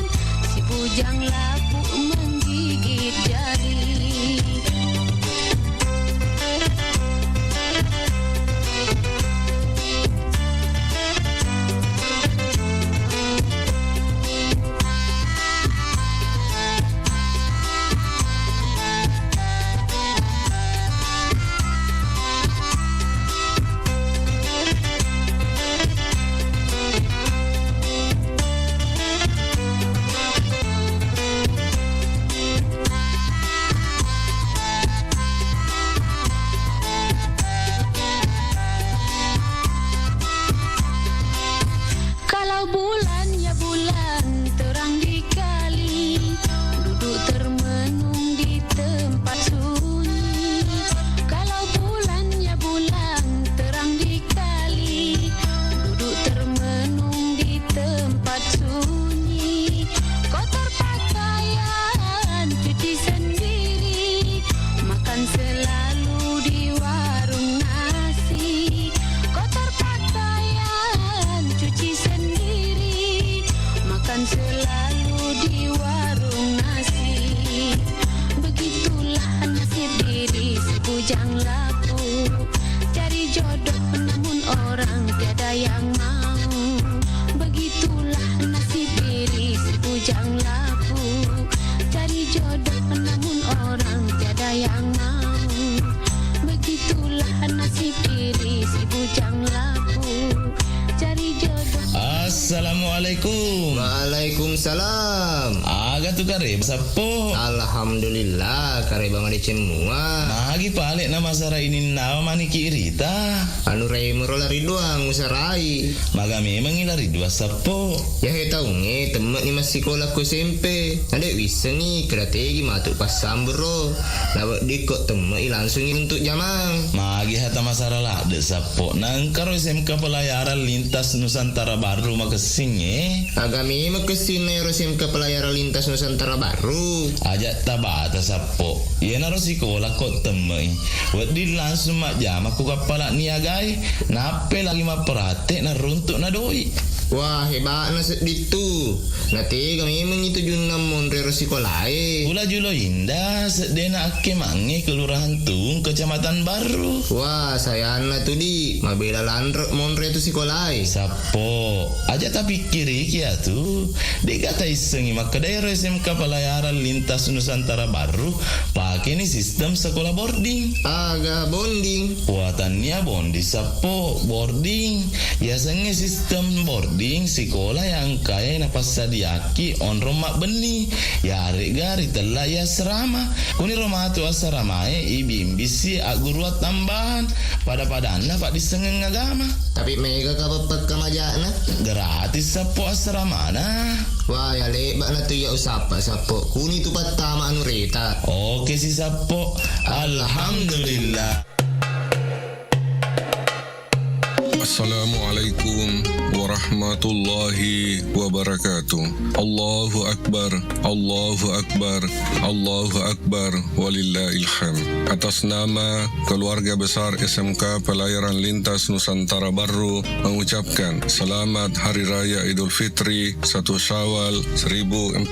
tiada yang mau. Begitulah nasib diri si bujang laku, cari jodoh namun orang tiada yang mau. Begitulah nasib diri si bujang laku, cari jodoh. Assalamualaikum. Waalaikumsalam. Aga tu kare sapo. Alhamdulillah kare bang ade cemua. Nagi palik nama sara ini nama maniki irita. Anu rai merolari doang usarai. Maga memang ilari dua sapo. Ya he tahu nge temak ni masih sekolah ku SMP. Ada bisa ni strategi matuk pasam bro. Lawak dikot temak langsung untuk jamang. Magi hata masalah lah de sapo. Nangkaro SMK pelayaran lintas Nusantara Baru makasing Agami makasing na SMK pelayaran lintas Nusantara Baru. Ajak tabata sapo. Ia naro sekolah kok temai. Wadi langsung mak jam aku kapala niagai. Nape lagi ma perhati na runtuk na doi. Wah hebat na seditu. Nanti kami memang itu junam monre sekolahai. Pula julo indah sedena ake mange kelurahan Tung Kecamatan Baru. Wah saya anak tu di mabela landrok monre tu sekolahai. Sapo aja tapi kiri kia tu. Dek kata isengi maka daerah SMK pelayaran lintas Nusantara Baru pakai ni sistem sekolah boarding. Aga bonding. Buatannya bondi sapo boarding. Biasanya sistem boarding sekolah yang kaya napas sadiaki on rumah beni ya gari telah ya serama kuni rumah tu asramae ibimbisi aguruat tambahan pada anak pak disengeng agama tapi mega kapapat kamajana gratis sapo asramana. Wah ya lebat na tu ya usapa sapo kuni tu patama anu reta. Oke si sapo. Alhamdulillah. Assalamualaikum warahmatullahi wabarakatuh. Allahu Akbar, Allahu Akbar, Allahu Akbar, walillahil hamd. Atas nama keluarga besar SMK Pelayaran Lintas Nusantara Baru mengucapkan selamat Hari Raya Idul Fitri 1 Syawal 1446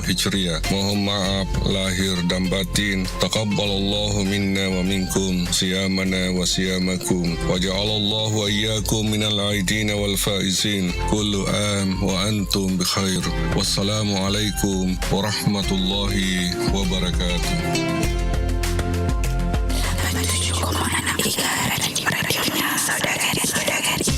Hijriah. Mohon maaf lahir dan batin. Taqabbalallahu minna wa minkum siyamana wa siyamakum. Waja'alallahu wa iyyakum minal aidin wal faizin. Kullu am wa antum bi khair. Wassalamualaikum warahmatullahi wabarakatuh. Radionya saudara-saudari.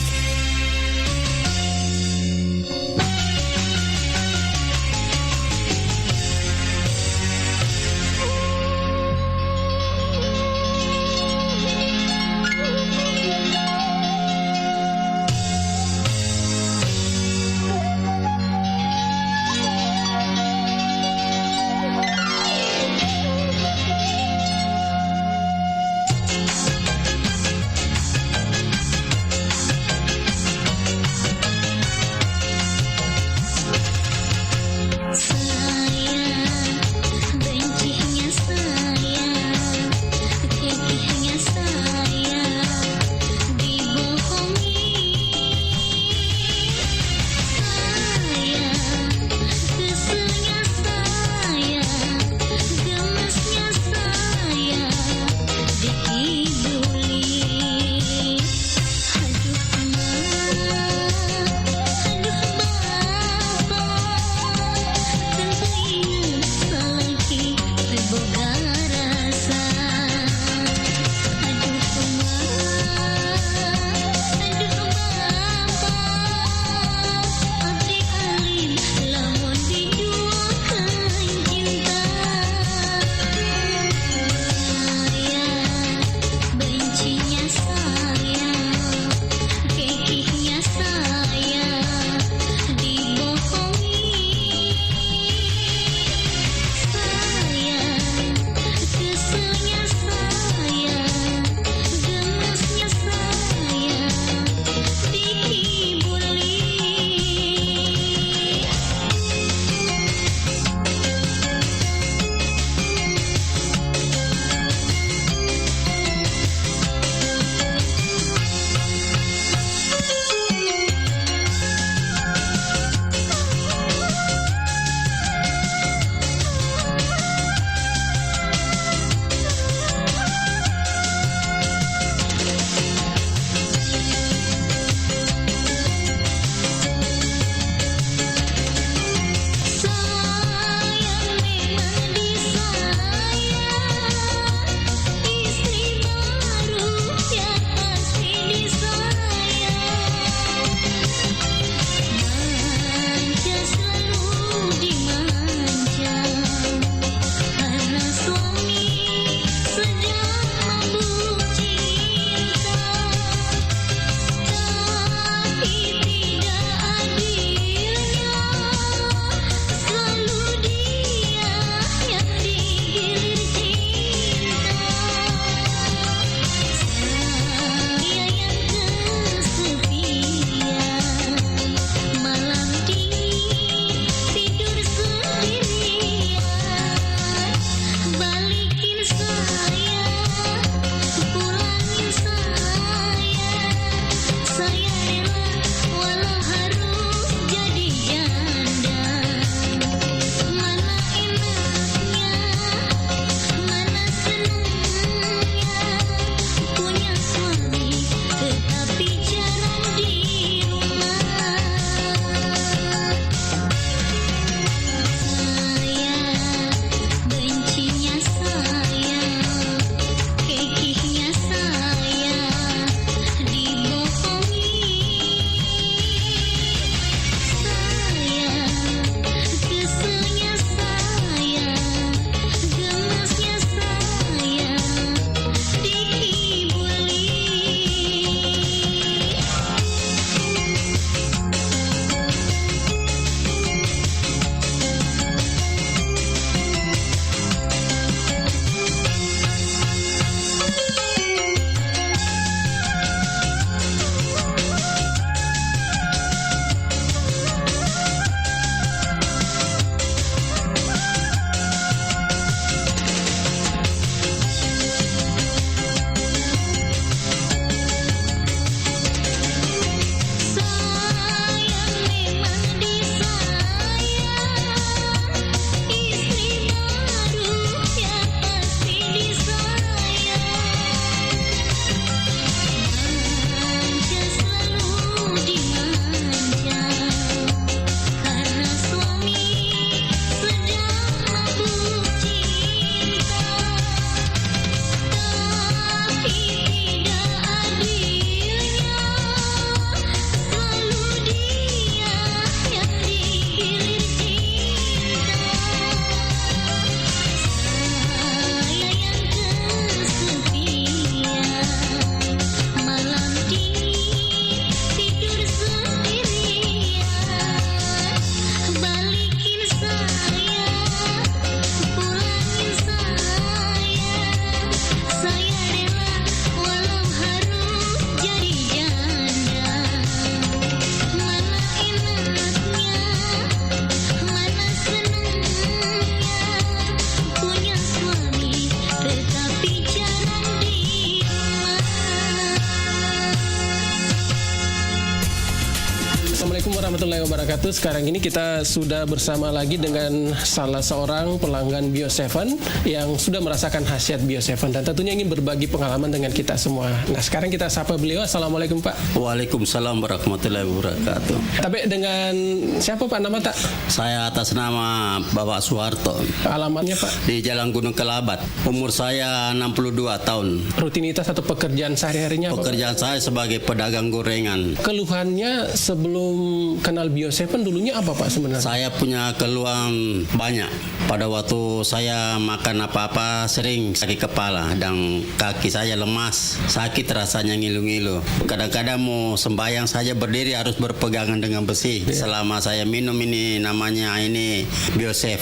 Assalamualaikum warahmatullahi wabarakatuh. Sekarang ini kita sudah bersama lagi dengan salah seorang pelanggan Bio7 yang sudah merasakan khasiat Bio7 dan tentunya ingin berbagi pengalaman dengan kita semua. Nah, sekarang kita sapa beliau. Assalamualaikum Pak. Waalaikumsalam warahmatullahi wabarakatuh. Tapi dengan siapa Pak nama tak? Saya atas nama Bapak Soeharto. Alamatnya Pak? Di Jalan Gunung Kelabat. Umur saya 62 tahun. Rutinitas atau pekerjaan sehari-harinya apa? Pekerjaan saya sebagai pedagang gorengan. Keluhannya sebelum kenal Bio7 dulunya apa Pak sebenarnya? Saya punya keluhan banyak. Pada waktu saya makan apa-apa sering sakit kepala dan kaki saya lemas, sakit rasanya ngilu-ngilu. Kadang-kadang mau sembahyang saja berdiri harus berpegangan dengan besi. Selama saya minum ini namanya ini Bio7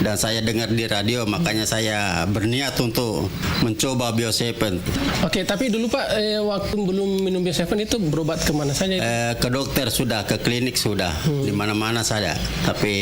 dan saya dengar di radio, makanya saya berniat untuk mencoba Bio7. Oke, tapi dulu Pak waktu belum minum Bio7 itu berobat kemana saja? Ke dokter sudah, ke klinik sudah, di mana-mana saja. Tapi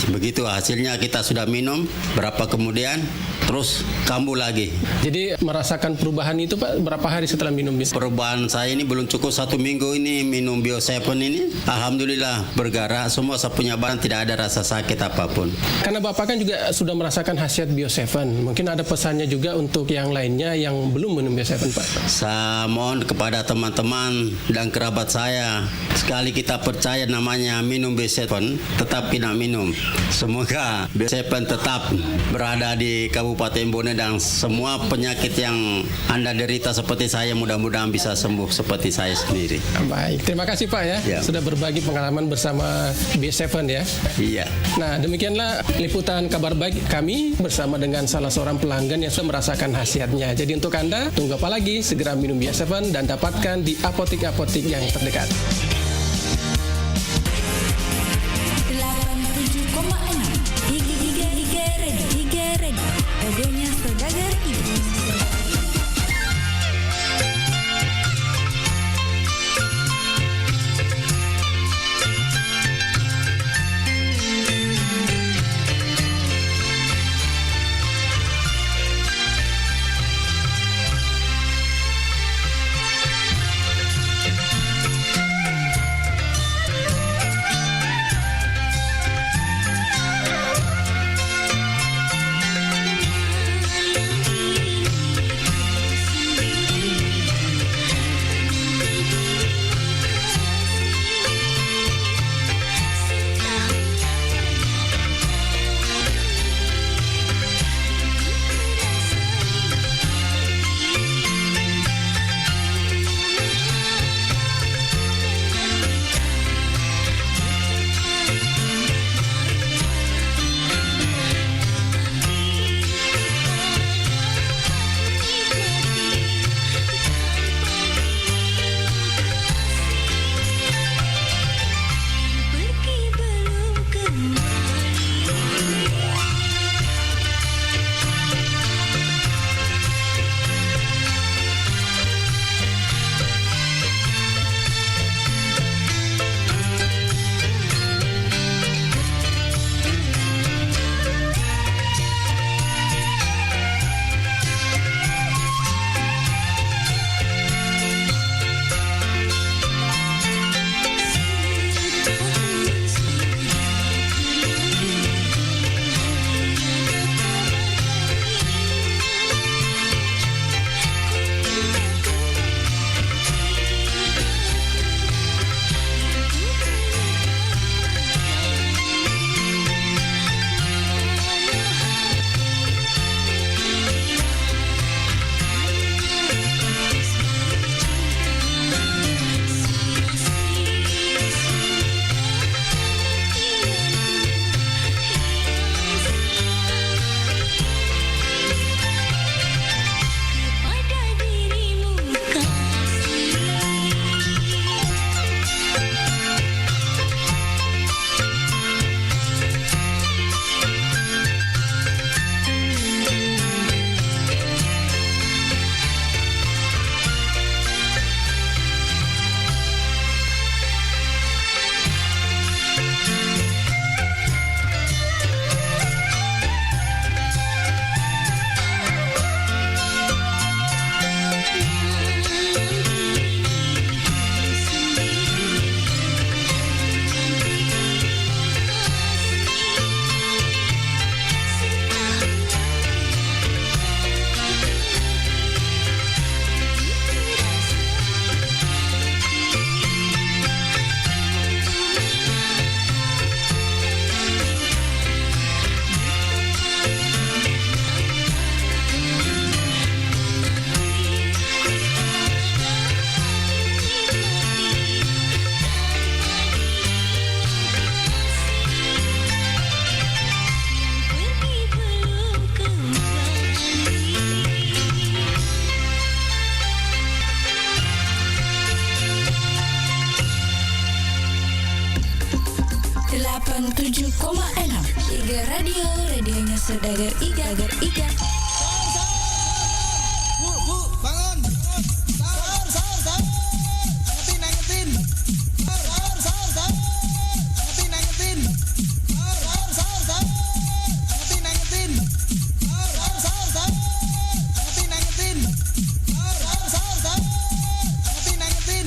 begitu hasilnya kita sudah minum, berapa kemudian terus kambuh lagi. Jadi merasakan perubahan itu Pak berapa hari setelah minum Bio7? Perubahan saya ini belum cukup 1 minggu ini minum Bio7 ini. Alhamdulillah bergerak, semua saya punya badan tidak ada rasa sakit apapun. Karena Bapak kan juga sudah merasakan khasiat Bio7. Mungkin ada pesannya juga untuk yang lainnya yang belum minum Bio7 Pak. Saya mohon kepada teman-teman dan kerabat saya, sekali kita percaya namanya minum Bio7, tetap kita minum. Semoga Bio7 tetap berada di Kabupaten Bone dan semua penyakit yang Anda derita seperti saya mudah-mudahan bisa sembuh seperti saya sendiri. Baik, terima kasih Pak ya, sudah berbagi pengalaman bersama Bio7 ya. Iya. Nah, demikianlah liputan kabar baik kami bersama dengan salah seorang pelanggan yang sudah merasakan khasiatnya. Jadi untuk Anda, tunggu apa lagi? Segera minum Bio7 dan dapatkan di apotik-apotik yang terdekat. 87,6 Iga Ready radionya Saudagar Ida. 87,6 Iga Radio, radionya Saudagar Iga. Bu, bangun. Sahur. Angetin. Sahur. Angetin. Sahur. Angetin. Sahur. Angetin.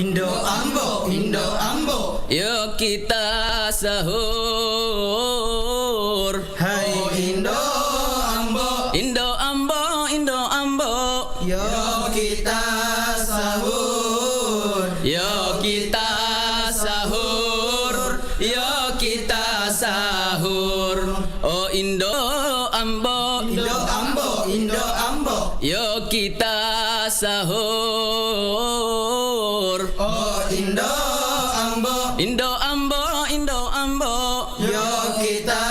Indo Ambo. Yuk kita sahur. Hai Indo Ambo. Indo Ambo. Yuk kita sahur. Yuk kita sahur. Yuk kita sahur. Oh Indo Ambo. Yuk kita sahur. Oh Indo Ambo. Yuk kita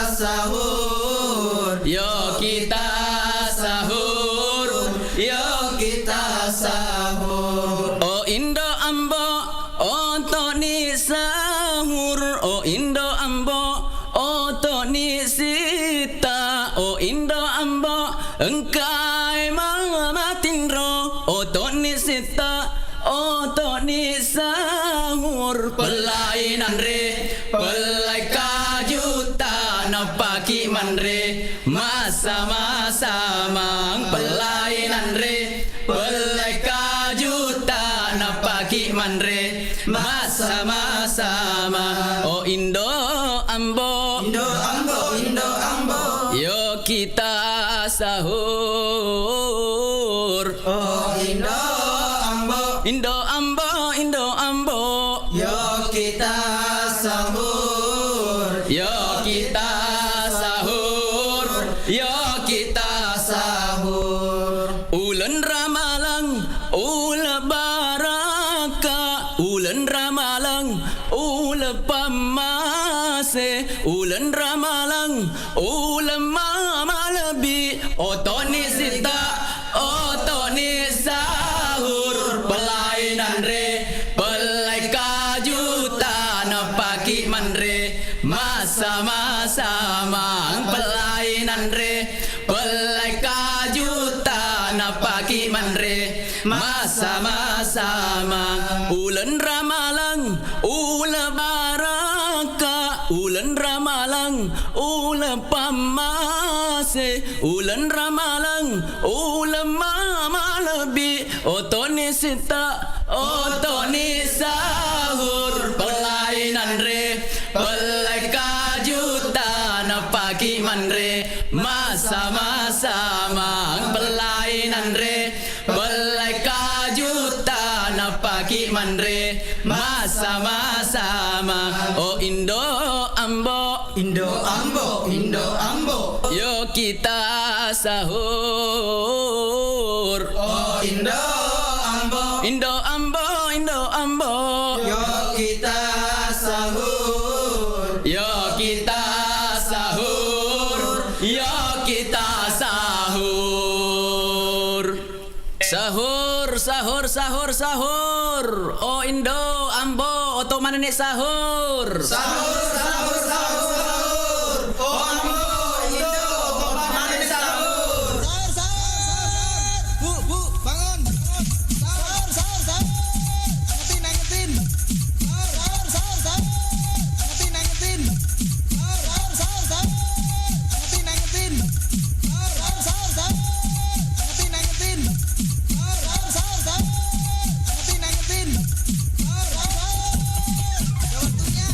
sahur. Yuk kita sahur. Yuk kita sahur. Oh Indo Ambo. Oh ni sahur pelainan re pelai kajuta napaki manre masa-masa mang pelainan re pelai kajuta napaki manre masa-masa mang oh Indo Ambo Indo Ambo Indo Ambo yo kita sahur oh Indo Ambo Indo Ambo Indo Ambo yo kita sahur yo kita sahur yo kita sahur ulen ramalang ula baraka ulen ramalang ula pamase ulen ramalang ula mamalabi otoni sita otoni sahur pelainan re pelai kajuta napaki manre masa-masa mang pelainan re pelai kajuta napaki manre masa-masa mang ulen ramalang ula baraka ulen ramalang ula pamase ulen ramalang ula mamalabi otoni sita otoni sahur pelainan re pelai kajuta napaki manre masa-masa mang pelainan re pelai kajuta napaki manre masa-masa mang oh Indo Ambo Indo Ambo Indo Ambo yo kita sahur oh Indo Ambo Indo Ambo Indo Ambo yo kita sahur yo kita sahur yo kita sahur sahur sahur sahur sahur oh Indo Ambo oto mana nek sahur sahur sahur sahur sahur oh Ambo Indo mana nek sahur Bu, bangun. Sahur, sahur, sahur. Angetin. Sahur, sahur, sahur. Angetin. Sahur, sahur, sahur. Angetin. Sahur, sahur, sahur. Angetin. Sahur, sahur, sahur. Angetin. Sahur, sahur. Waktunya.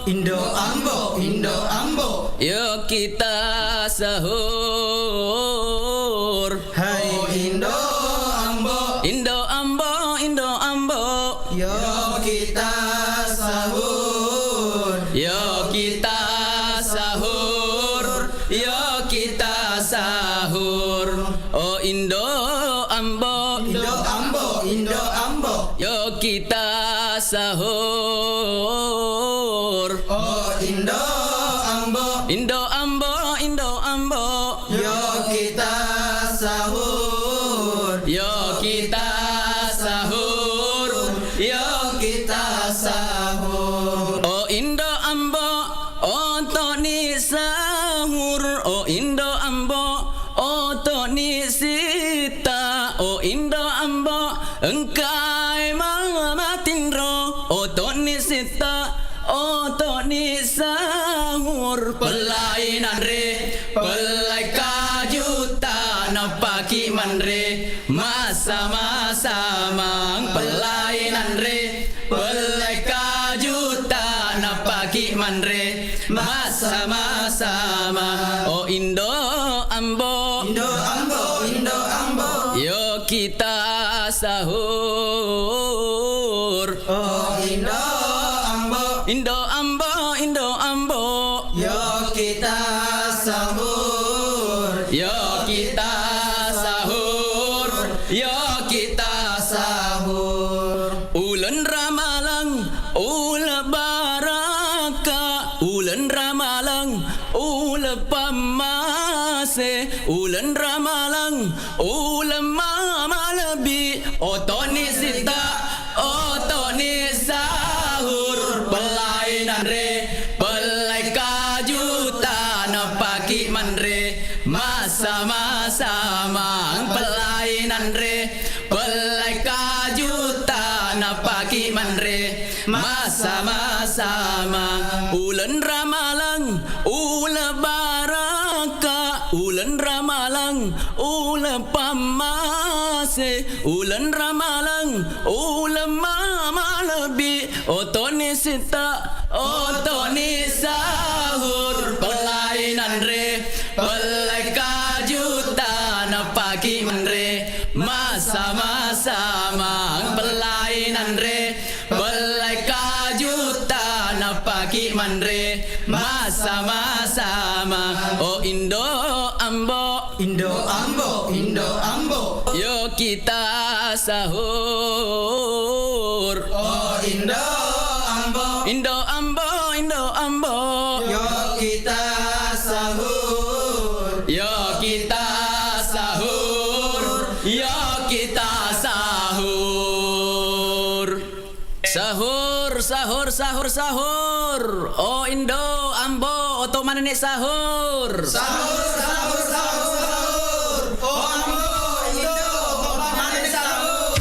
Indo Ambo, Indo Ambo. Yuk kita sahur. Hai Indo Ambo, Indo Ambo, Indo Ambo. Yuk kita sahur. Yuk kita sahur. Yuk kita sahur. Oh Indo Ambo, Indo Ambo, Indo Ambo. Yuk kita sahur. Oh Indo Ambo, Indo Ambo, Indo Ambo. Yuk kita sahur. Yuk kita sahur. Yuk kita sahur. Oh Indo Ambo, oh Toni sahur. Oh Indo Ambo, oh Toni sita. Oh Indo Ambo, engkai mama tindro. Oh Toni sita, oh Toni sahur. Pelainan re, pelai kajuta napaki manre. Masa-masa mang pelainan re, pelai kajuta napaki manre. Masa-masa mang. Oh Indo Ambo, Indo Ambo, Indo Ambo. Yuk kita sahur. Oh Indo Ambo, Indo Ambo, Indo Ambo. Yuk kita sahur. Yuk kita sahur. Yuk kita sahur. Ulen Ramalang, ula baraka. Ulen Ramalang, ula pamase. Ulen Ramalang, ula mama lebih. Otoni sita, otoni sahur. Pelainan re, pelai kajuta napaki manre. Masa-masa mang pelainan re, pelai kajuta napaki manre. Masa-masa mang. Ulen Ramalang, ula baraka. Ulen Ramalang, ula pamase. Ulen Ramalang, ula mama lebih. Otoni sita, otoni sahur. Pelainan re, pelai kajuta napaki manre. Masa-masa mang pelainan re, pelai kajuta napaki manre. Masa-masa mang. Oh Indo Ambo, Indo Ambo, Indo Ambo. Yuk kita sahur. Oh Indo Ambo, Indo Ambo, Indo Ambo. Yuk kita sahur. Yuk kita sahur. Yuk kita sahur. Sahur, sahur, sahur, sahur. Oh Indo Ambo, oto mana nek sahur. Sahur, sahur, sahur, sahur. Oh Ambo, Indo, oto mana nek sahur.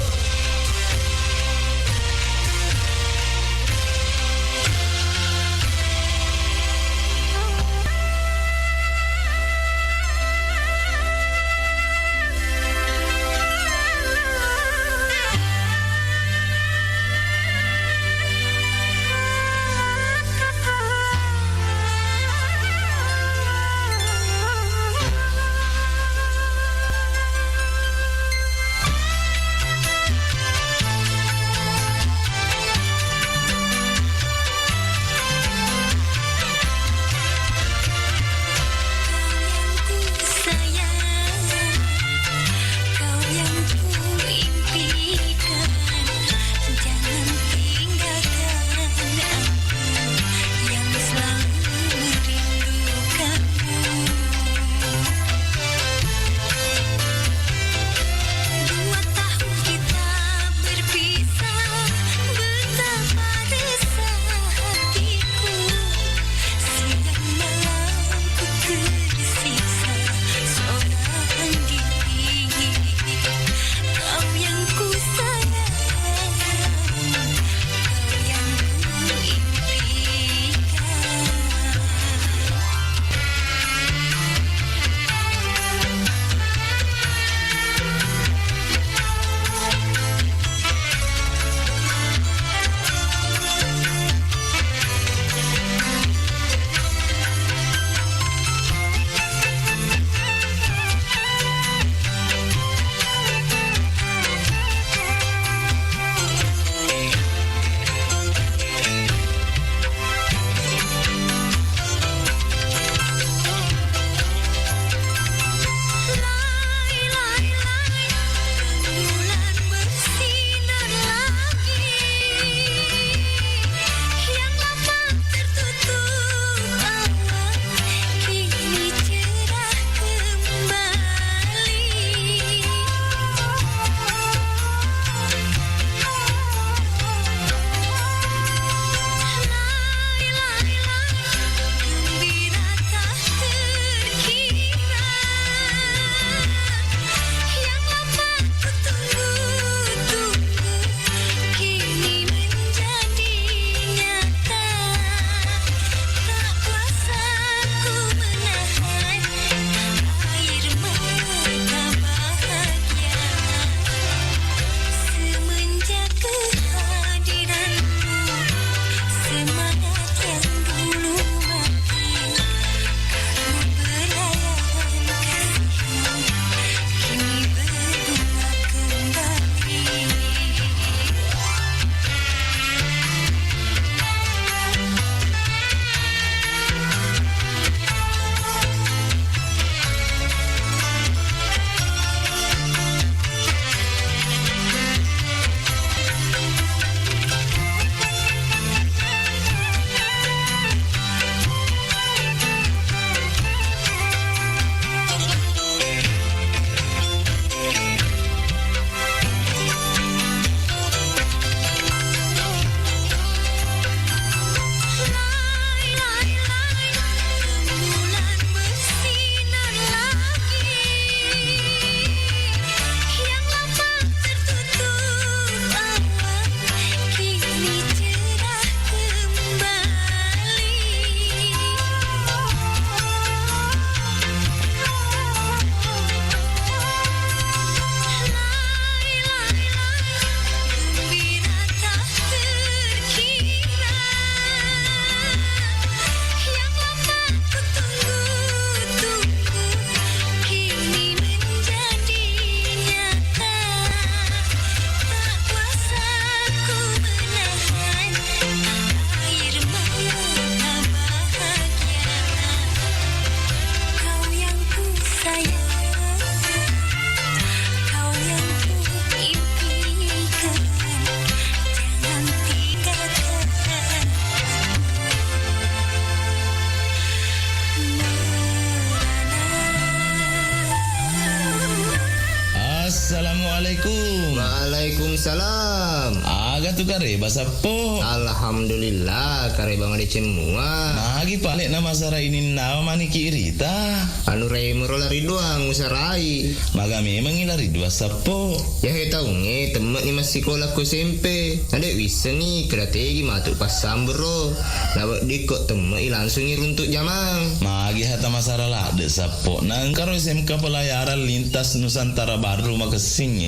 Waalaikumsalam. Aga tu kare basapo. Alhamdulillah kare bang ade cemua. Magi palek nama sara ini nama mani kirita. Anu rei merolari doang usarai. Maga memang ilari dua sapo. Ya he tahu nge temen ni masih sekolah ku SMP. Ada bisa ni strategi matuk pasam bro. Lawak dikot temen langsung runtuk jamang. Magi hata masara lah de sapo. Nang karo SMK pelayaran lintas Nusantara Baru makesing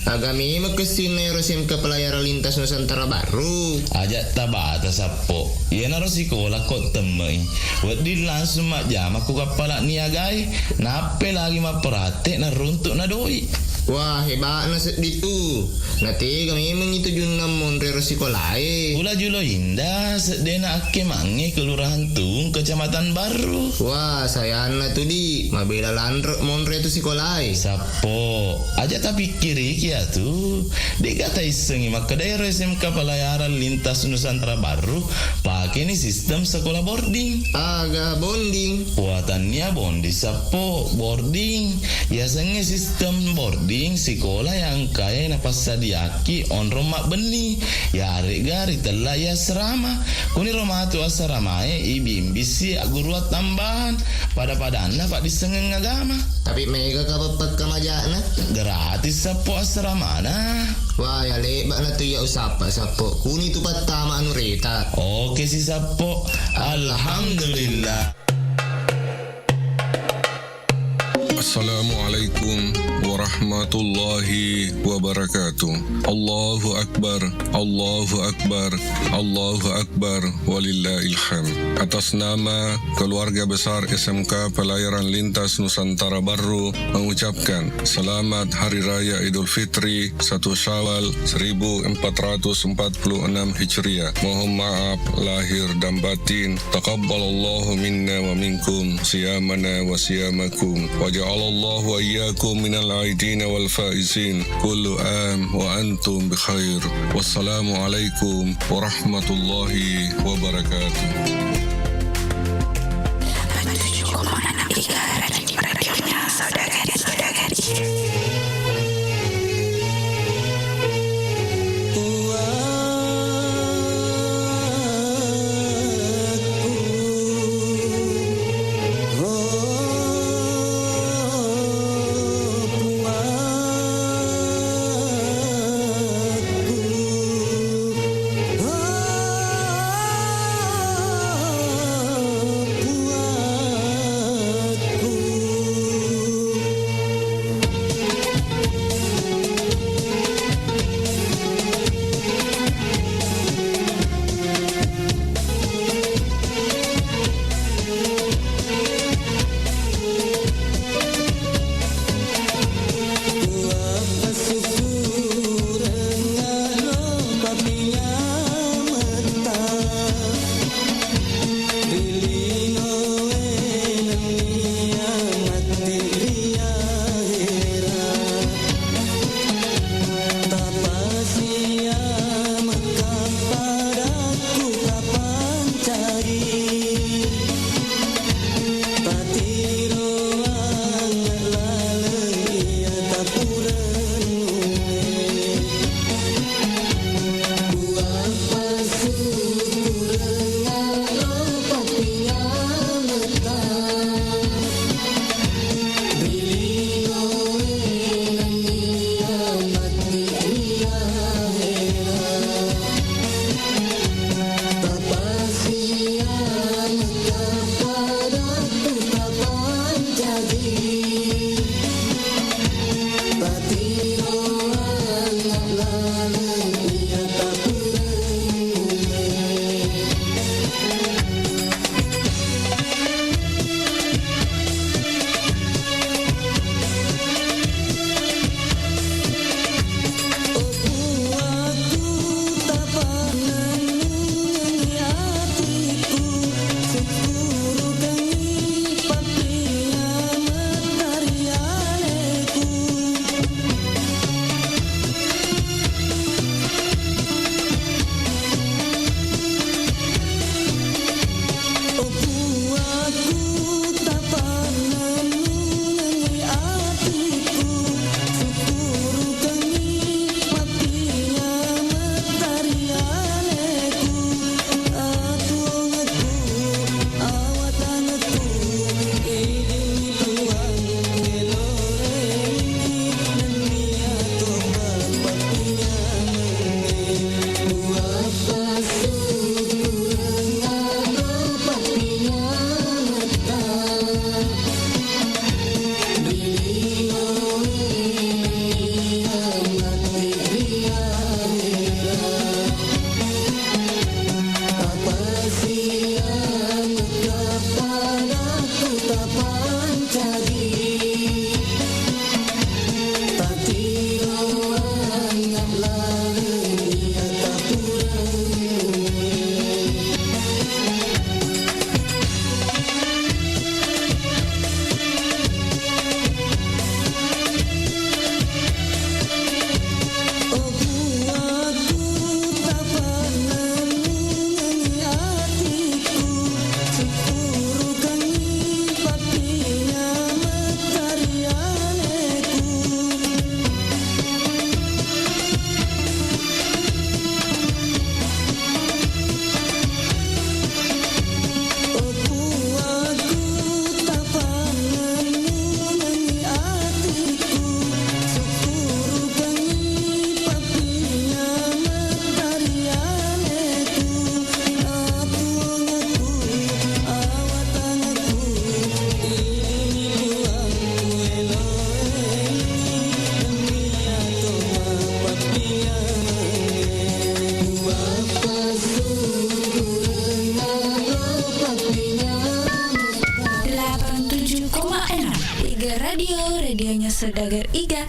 Agami makesin na SMK pelayaran lintas Nusantara Baru. Ajak tabata sapo. Iya naro sekolah kok temui. Wadi langsung mak jam aku kapala niagai. Nape lagi mak perhati na runtuk na doi. Wah hebat na itu. Nanti kami memang itu junam monre sekolahai. Pula julo indah sedena ake mange kelurahan Tung Kecamatan Baru. Wah saya anak tu di mabela landro monre tu sekolahai. Sapo aja tak pikiri kia tu. Dek kata isengi maka daerah SMK pelayaran lintas Nusantara Baru pakai ni sistem sekolah boarding. Agak bonding. Buatannya bondi sapo boarding. Biasanya sistem boarding sekolah yang kaya na pasadiaki on romak beni. Ya gari telah ya serama. Kuni rumah tu asrama ibimbisi guru tambahan pada anda pak disengeng agama. Tapi mega kapapat kamajana gratis sapo asrama na. Wah ya lebat na tu ya usapa sapo. Kuni tu patama anu reta. Oke si sapo. Alhamdulillah. Assalamualaikum warahmatullahi wabarakatuh. Allahu Akbar, Allahu Akbar, Allahu Akbar, walillahil hamd. Atas nama keluarga besar SMK Pelayaran Lintas Nusantara Baru mengucapkan selamat Hari Raya Idul Fitri 1 Syawal 1446 Hijriah. Mohon maaf lahir dan batin. Taqabbalallahu minna wa minkum siyamana wa siyamakum. Waja'alallahu wa iyyakum minal aidin wal faizin. Kullu am wa antum bikhair. Wassalamualaikum warahmatullahi wabarakatuh. Radionya saudara-saudari. Radionya Saudagar Iga.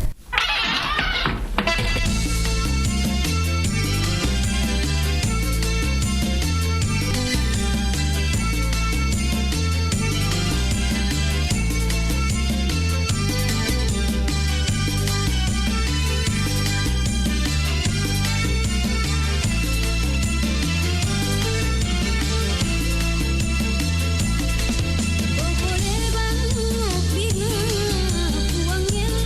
Boleh bangun bina, puang yang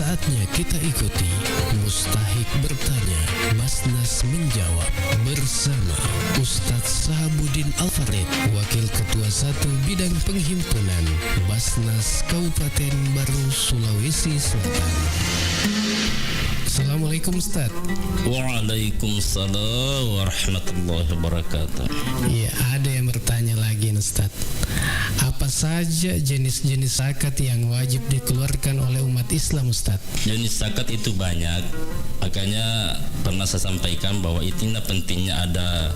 Saatnya kita ikuti Mustahik bertanya, Basnas menjawab bersama Ustadz Sahabuddin Al-Farid, Wakil Ketua 1 Bidang Penghimpunan Basnas Kabupaten Baru, Sulawesi Selatan. Assalamualaikum Ustaz. Waalaikumsalam warahmatullahi wabarakatuh. Ya, ada yang bertanya lagi Ustaz. Apa saja jenis-jenis zakat yang wajib dikeluarkan oleh umat Islam Ustaz? Jenis zakat itu banyak. Makanya pernah saya sampaikan bahwa itu pentingnya ada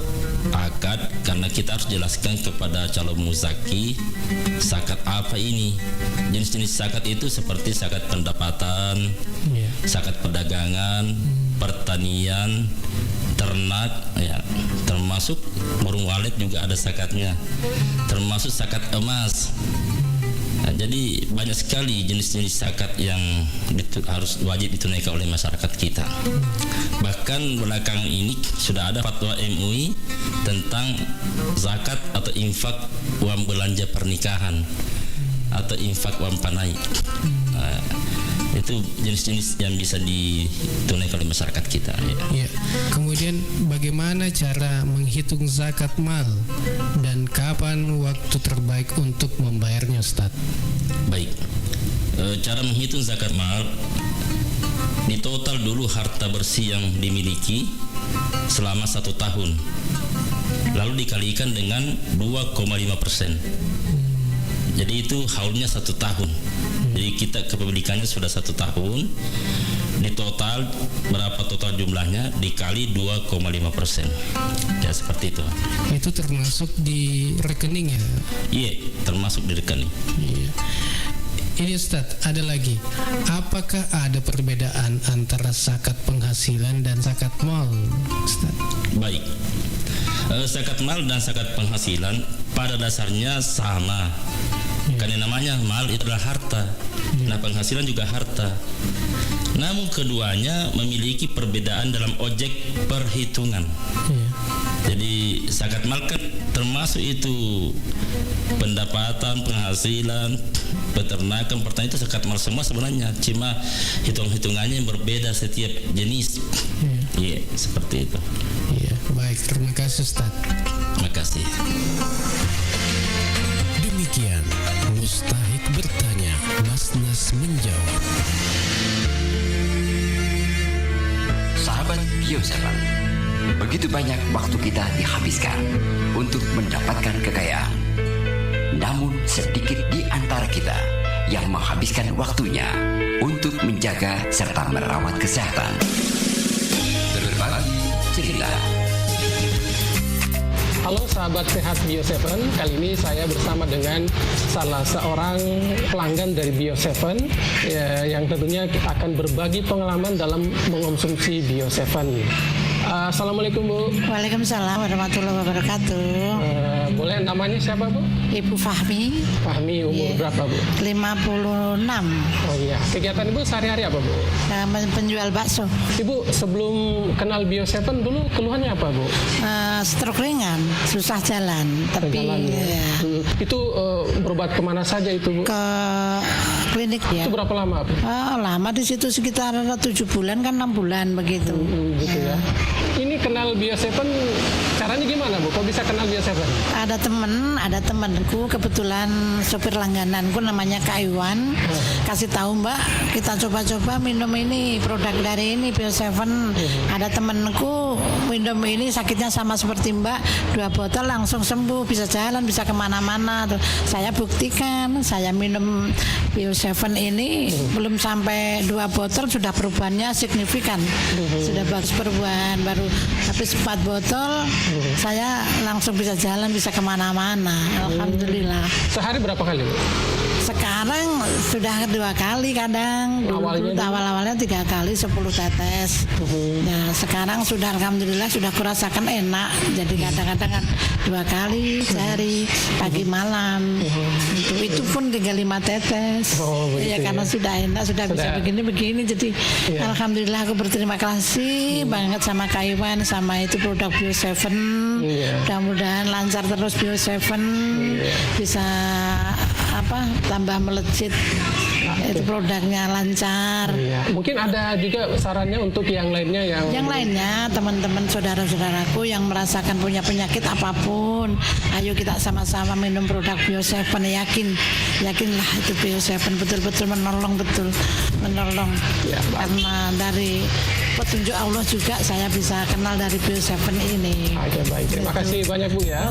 akad, karena kita harus jelaskan kepada calon muzaki zakat apa ini. Jenis-jenis zakat itu seperti zakat pendapatan, zakat perdagangan, pertanian, ternak, ya, termasuk burung walet juga ada zakatnya, termasuk zakat emas. Nah, jadi banyak sekali jenis-jenis zakat yang harus wajib ditunaikan oleh masyarakat kita. Bahkan belakangan ini sudah ada fatwa MUI tentang zakat atau infak uang belanja pernikahan atau infak uang panai. Nah, itu jenis-jenis yang bisa ditunaikan oleh masyarakat kita. Ya. Kemudian bagaimana cara menghitung zakat mal dan kapan waktu terbaik untuk membayarnya Ustaz? Baik, cara menghitung zakat mal, di total dulu harta bersih yang dimiliki selama 1 tahun, lalu dikalikan dengan 2,5%. Jadi itu haulnya 1 tahun. Jadi kita kepemilikannya sudah 1 tahun. Di total berapa total jumlahnya dikali 2,5%. Ya seperti itu. Itu termasuk di rekening ya? Iya, termasuk di rekening. Iya. Ini Ustaz, ada lagi. Apakah ada perbedaan antara zakat penghasilan dan zakat mal, Ustaz? Baik. Zakat mal dan zakat penghasilan pada dasarnya sama. Karena namanya mal itu adalah harta. Nah, penghasilan juga harta. Namun keduanya memiliki perbedaan dalam objek perhitungan. Jadi zakat mal kan termasuk itu pendapatan, penghasilan, peternakan, pertanian, itu zakat mal semua sebenarnya. Cuma hitung-hitungannya yang berbeda setiap jenis. Iya, seperti itu. Iya, baik. Terima kasih Ustaz. Terima kasih. Demikian Mustahik bertanya, Basnas menjawab. Sahabat Bioseven, begitu banyak waktu kita dihabiskan untuk mendapatkan kekayaan. Namun sedikit di antara kita yang menghabiskan waktunya untuk menjaga serta merawat kesehatan. Berbagi cerita. Halo sahabat sehat Bio7, kali ini saya bersama dengan salah seorang pelanggan dari Bio7 yang tentunya akan berbagi pengalaman dalam mengonsumsi Bio7. Assalamualaikum Bu. Waalaikumsalam warahmatullahi wabarakatuh. Boleh namanya siapa Bu? Ibu Fahmi. Fahmi, umur berapa Bu? 56. Oh iya. Kegiatan Ibu sehari-hari apa Bu? Penjual bakso. Ibu sebelum kenal Bio7 dulu keluhannya apa Bu? Stroke ringan, susah jalan. Tapi ya. Itu berobat kemana saja itu Bu? Ke klinik ya. Itu berapa lama Bu? Lama di situ sekitar 7 bulan kan 6 bulan begitu. Gitu ya. Ini kenal Bio7 caranya gimana Bu? Kok bisa kenal Bio7? Ada temanku kebetulan sopir langgananku namanya Kak Iwan. Kasih tahu Mbak, kita coba-coba minum ini, produk dari ini Bio7. Ada temanku minum ini sakitnya sama seperti Mbak, 2 botol langsung sembuh, bisa jalan, bisa kemana-mana. Saya buktikan, saya minum Bio7 ini belum sampai 2 botol sudah perubahannya signifikan. Sudah bagus perubahan, baru habis 4 botol saya langsung bisa jalan, bisa kemana-mana. Alhamdulillah. Sehari berapa kali? Sekarang sudah 2 kali kadang. Awal-awalnya 3 kali 10 tetes. Nah sekarang sudah alhamdulillah sudah kurasakan enak. Jadi kadang-kadang kan 2 kali sehari, pagi malam. Itu pun tinggal 5 tetes. Ya karena sudah enak, sudah bisa begini-begini. Jadi alhamdulillah aku berterima kasih banget sama Kak Iwan, sama itu produk Bio7. Mudah-mudahan lancar terus Bio7, bisa tambah melejit Itu produknya lancar. Iya. Mungkin ada juga sarannya untuk yang lainnya yang lainnya teman-teman saudara-saudaraku yang merasakan punya penyakit apapun, ayo kita sama-sama minum produk Bio7. Yakinlah itu Bio7 betul-betul menolong ya, karena dari petunjuk Allah juga saya bisa kenal dari Bio7 ini. Baik, terima kasih banyak Bu ya.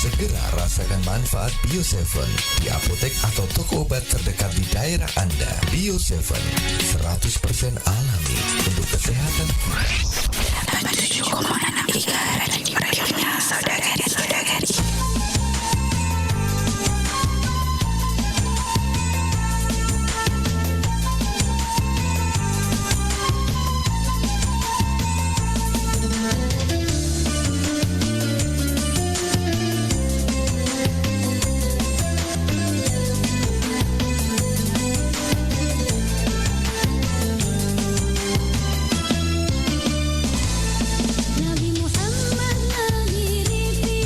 Segera rasakan manfaat Bio7 di apotek atau toko obat terdekat di daerah Anda. Bio7 100% alami untuk kesehatan. 7,6 radionya saudara-saudari. Nabi Muhammad lahir di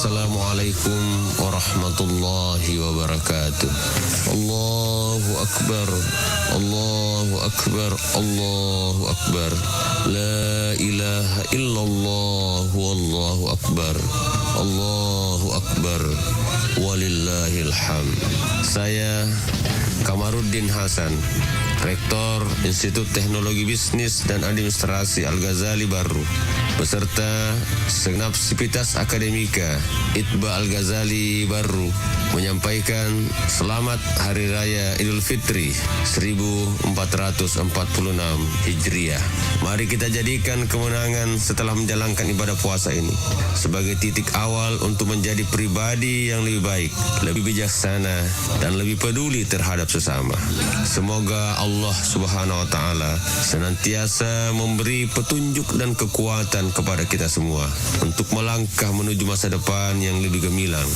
Assalamualaikum warahmatullahi wabarakatuh. Allahu Akbar, Allahu Akbar, Allahu Akbar. La ilaha illallah, wallahu akbar, Allahu Akbar, walillahil hamd. Saya Kamaruddin Hasan, Rektor Institut Teknologi Bisnis dan Administrasi Al-Ghazali Baru, beserta segenap sivitas akademika Itba Al-Ghazali Baru, menyampaikan selamat Hari Raya Idul Fitri 1446 Hijriah. Mari kita jadikan kemenangan setelah menjalankan ibadah puasa ini sebagai titik awal untuk menjadi pribadi yang lebih baik, lebih bijaksana, dan lebih peduli terhadap sesama. Semoga Allah Subhanahu wa Ta'ala senantiasa memberi petunjuk dan kekuatan kepada kita semua untuk melangkah menuju masa depan yang lebih gemilang,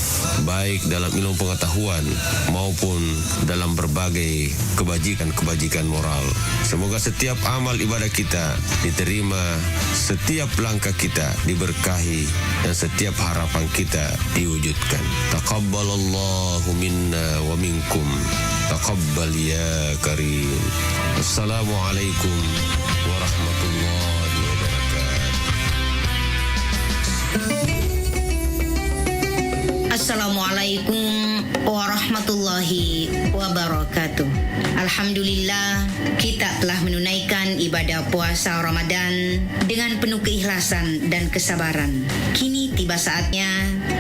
baik dalam ilmu pengetahuan maupun dalam berbagai kebajikan-kebajikan moral. Semoga setiap amal ibadah kita diterima, setiap langkah kita diberkahi, dan setiap harapan kita diwujudkan. Taqabbalallahu minna wa minkum. Taqabbal ya karim. Assalamualaikum warahmatullahi wabarakatuh. Assalamualaikum warahmatullahi wabarakatuh. Alhamdulillah, kita telah menunaikan ibadah puasa Ramadan dengan penuh keikhlasan dan kesabaran. Kini tiba saatnya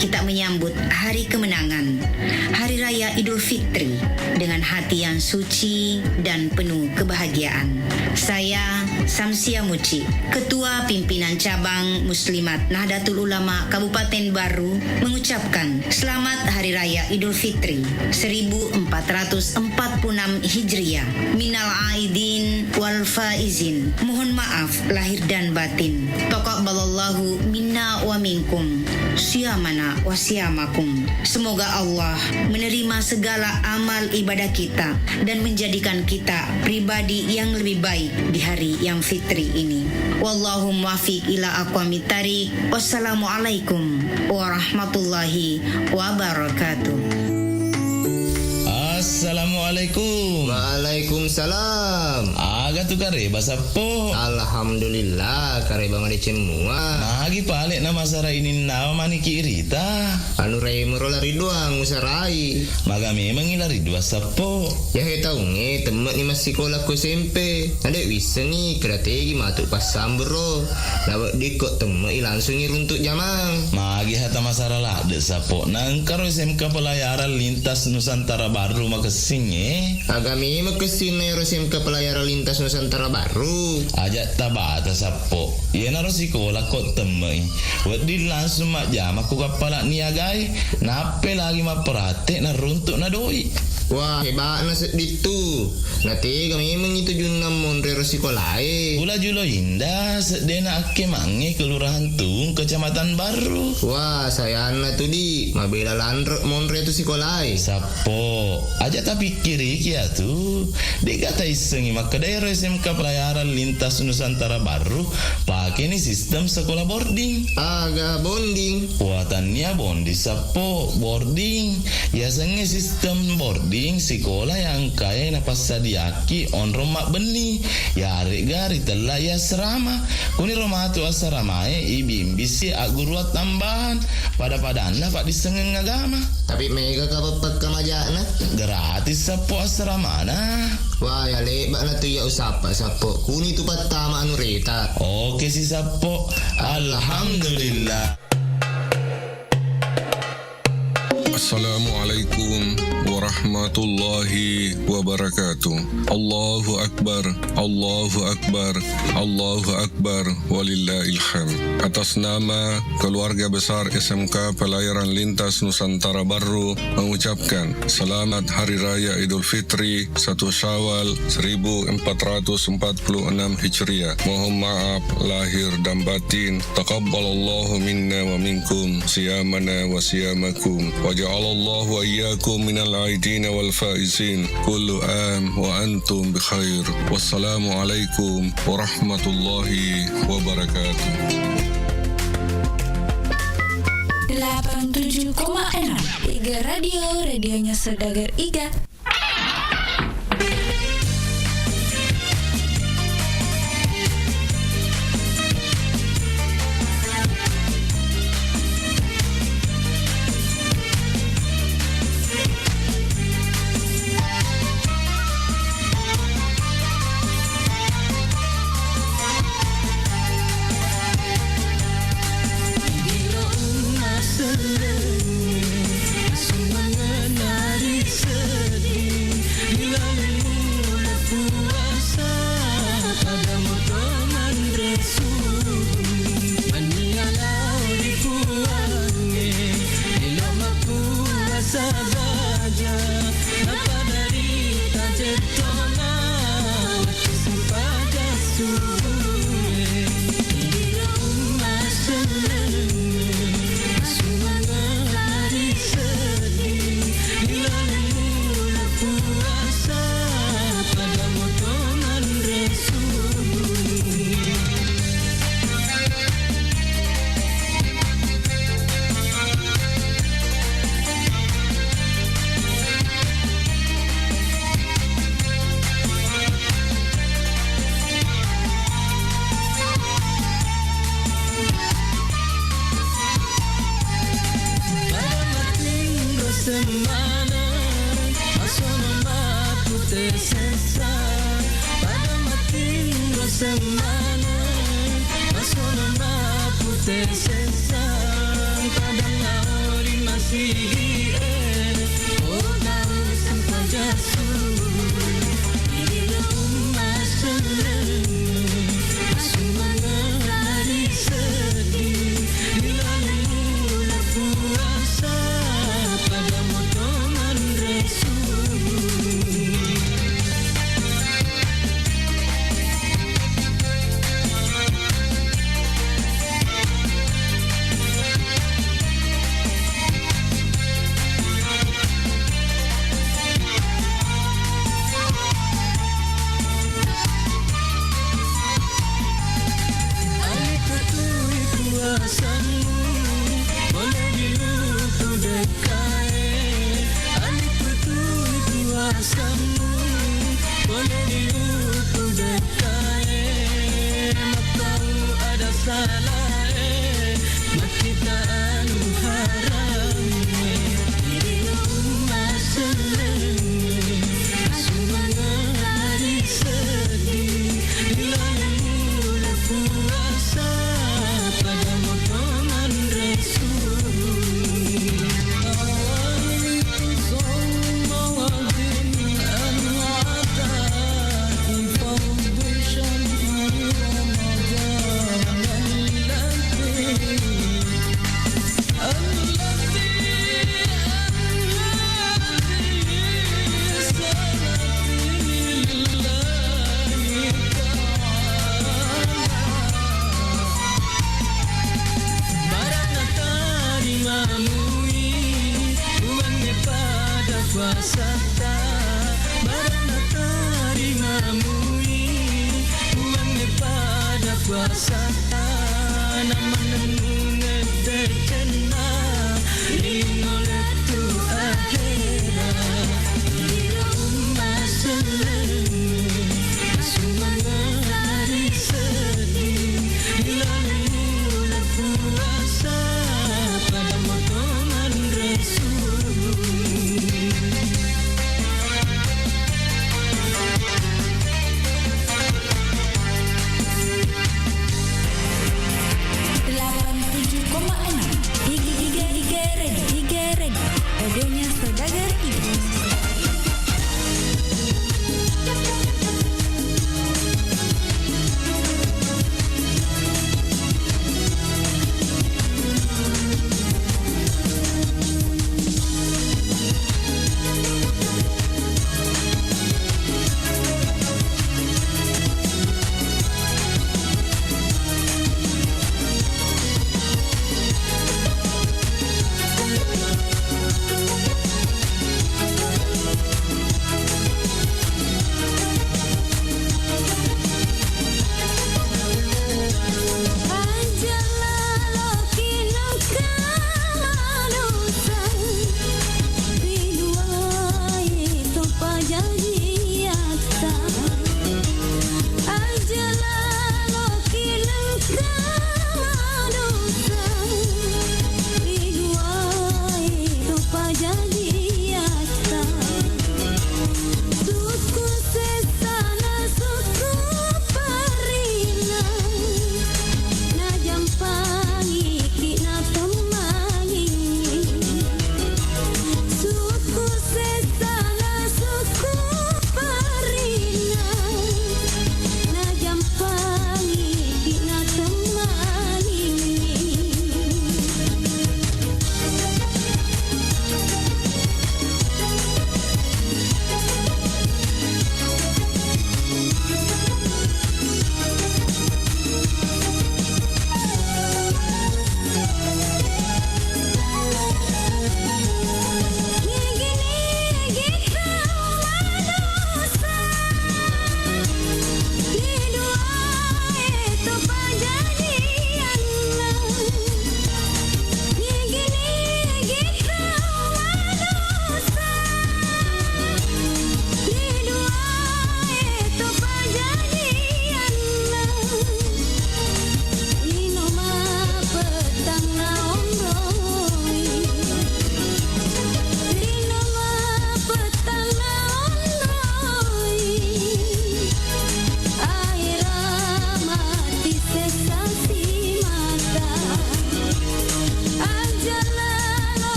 kita menyambut hari kemenangan, Hari Raya Idul Fitri, dengan hati yang suci dan penuh kebahagiaan. Saya Samsia Muci, Ketua Pimpinan Cabang Muslimat Nahdlatul Ulama Kabupaten Baru, mengucapkan selamat Hari Raya Idul Fitri 1446 Hijriah. Minal aidin wal faizin. Mohon maaf lahir dan batin. Taqabbalallahu minna wa minkum. Siyamana wa siyamakum. Semoga Allah menerima segala amal ibadah kita dan menjadikan kita pribadi yang lebih baik di hari yang fitri ini. Wallahu muwaffiq ila aqwamit thariq. Wassalamualaikum warahmatullahi wabarakatuh. Assalamualaikum. Waalaikumsalam. Aga tu kare bahasa po. Alhamdulillah kare bang ada semua. Nagi palik nama sara ini nama mani kirita. Anu rai merolari doang usarai. Maga memang ilari dua sapo. Ya he tahu nge temen ni masih sekolah ku SMP. Ada bisa ni strategi matuk pasam bro. Lawak dikot temen langsung iruntuk jamang. Magi hata masara lah de sapo. Nangkaro SMK Pelayaran Lintas Nusantara Baru makasing agami makasin na SMK Pelayaran Lintas Nusantara Baru ajak tabata sapo iya na sekolah kok temay wadi langsung mak jam aku kapala niagay nape lagi maperate na runtuk na doi. Wah hebat na ditu. Nanti kami mengitu junam monre sekolahai. Pula julo indah sedena ake mange kelurahan Tung Kecamatan Baru. Wah saya na tu di mabela landrek monre tu sekolahai. Sapo aja tapi kiri kia tu. Dek kata isengi maka daerah SMK Pelayaran Lintas Nusantara Baru pakai ni sistem sekolah boarding. Aga bonding. Buatannya bondi sapo boarding. Ya senge sistem boarding sekolah yang kaya na pasadiaki on romak beni ya gari telah ya serama kuni romah tu asrama ibimbisi aguruat tambahan pada anda pak disengeng agama tapi mega kapapat kamajana gratis sapo asrama na. Wah ya lebat na tu ya usapa sapo kuni tu patama anu reta. Oke si sapo. Alhamdulillah. Assalamualaikum warahmatullahi wabarakatuh. Allahu Akbar, Allahu Akbar, Allahu Akbar, walillahil hamd. Atas nama keluarga besar SMK Pelayaran Lintas Nusantara Baru mengucapkan selamat Hari Raya Idul Fitri 1 Syawal 1446 Hijriah. Mohon maaf lahir dan batin. Taqabbalallahu minna wa minkum siyamana wa siyamakum. Waja'alallahu wa iyyakum minal aidin wal faizin. Kullu am wa antum bi khair. Wassalamualaikum warahmatullahi wabarakatuh. 87,6 Iga Radio, radionya Saudagar Iga.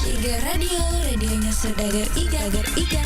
Iga Radio, radionya Saudagar Iga.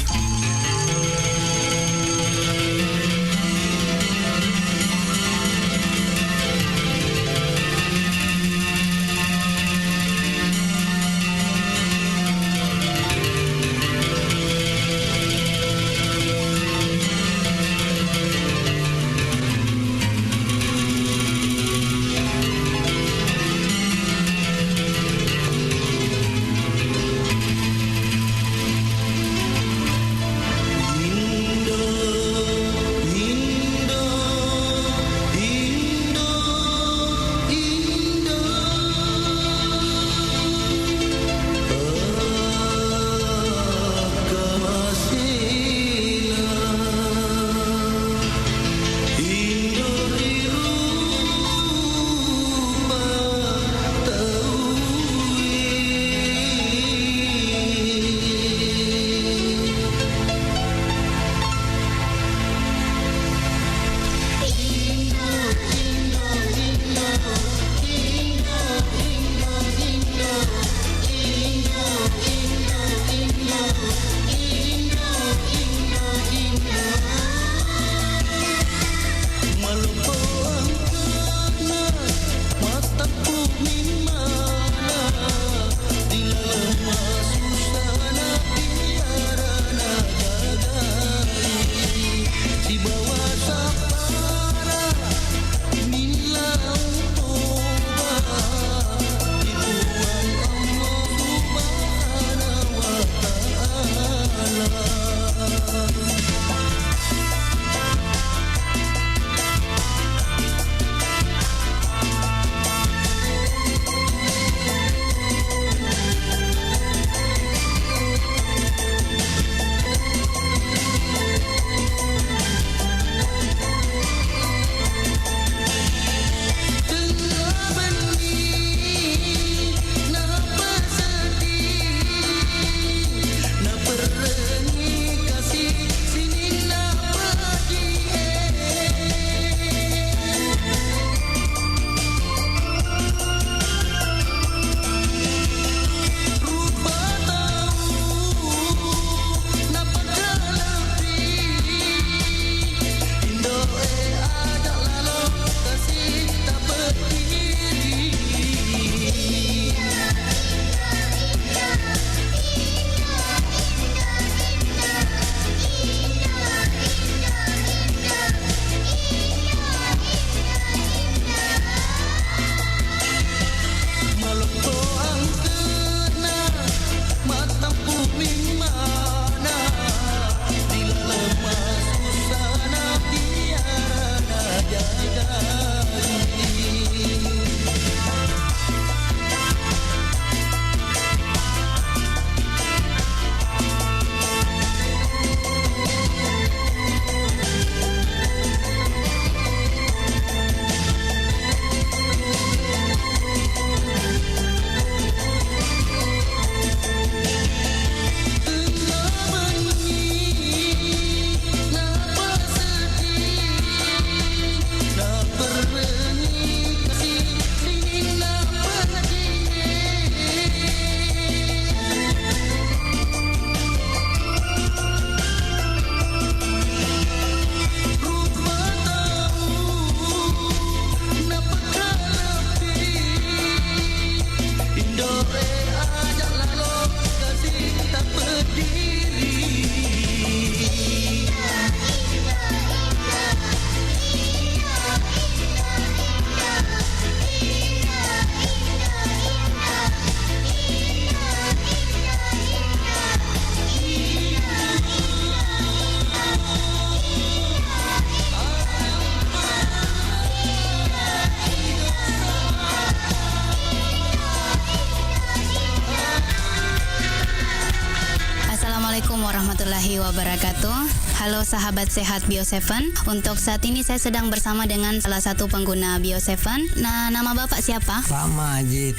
Assalamualaikum warahmatullahi wabarakatuh. Halo sahabat sehat Bio7. Untuk saat ini saya sedang bersama dengan salah satu pengguna Bio7. Nah, nama Bapak siapa? Pak Majid.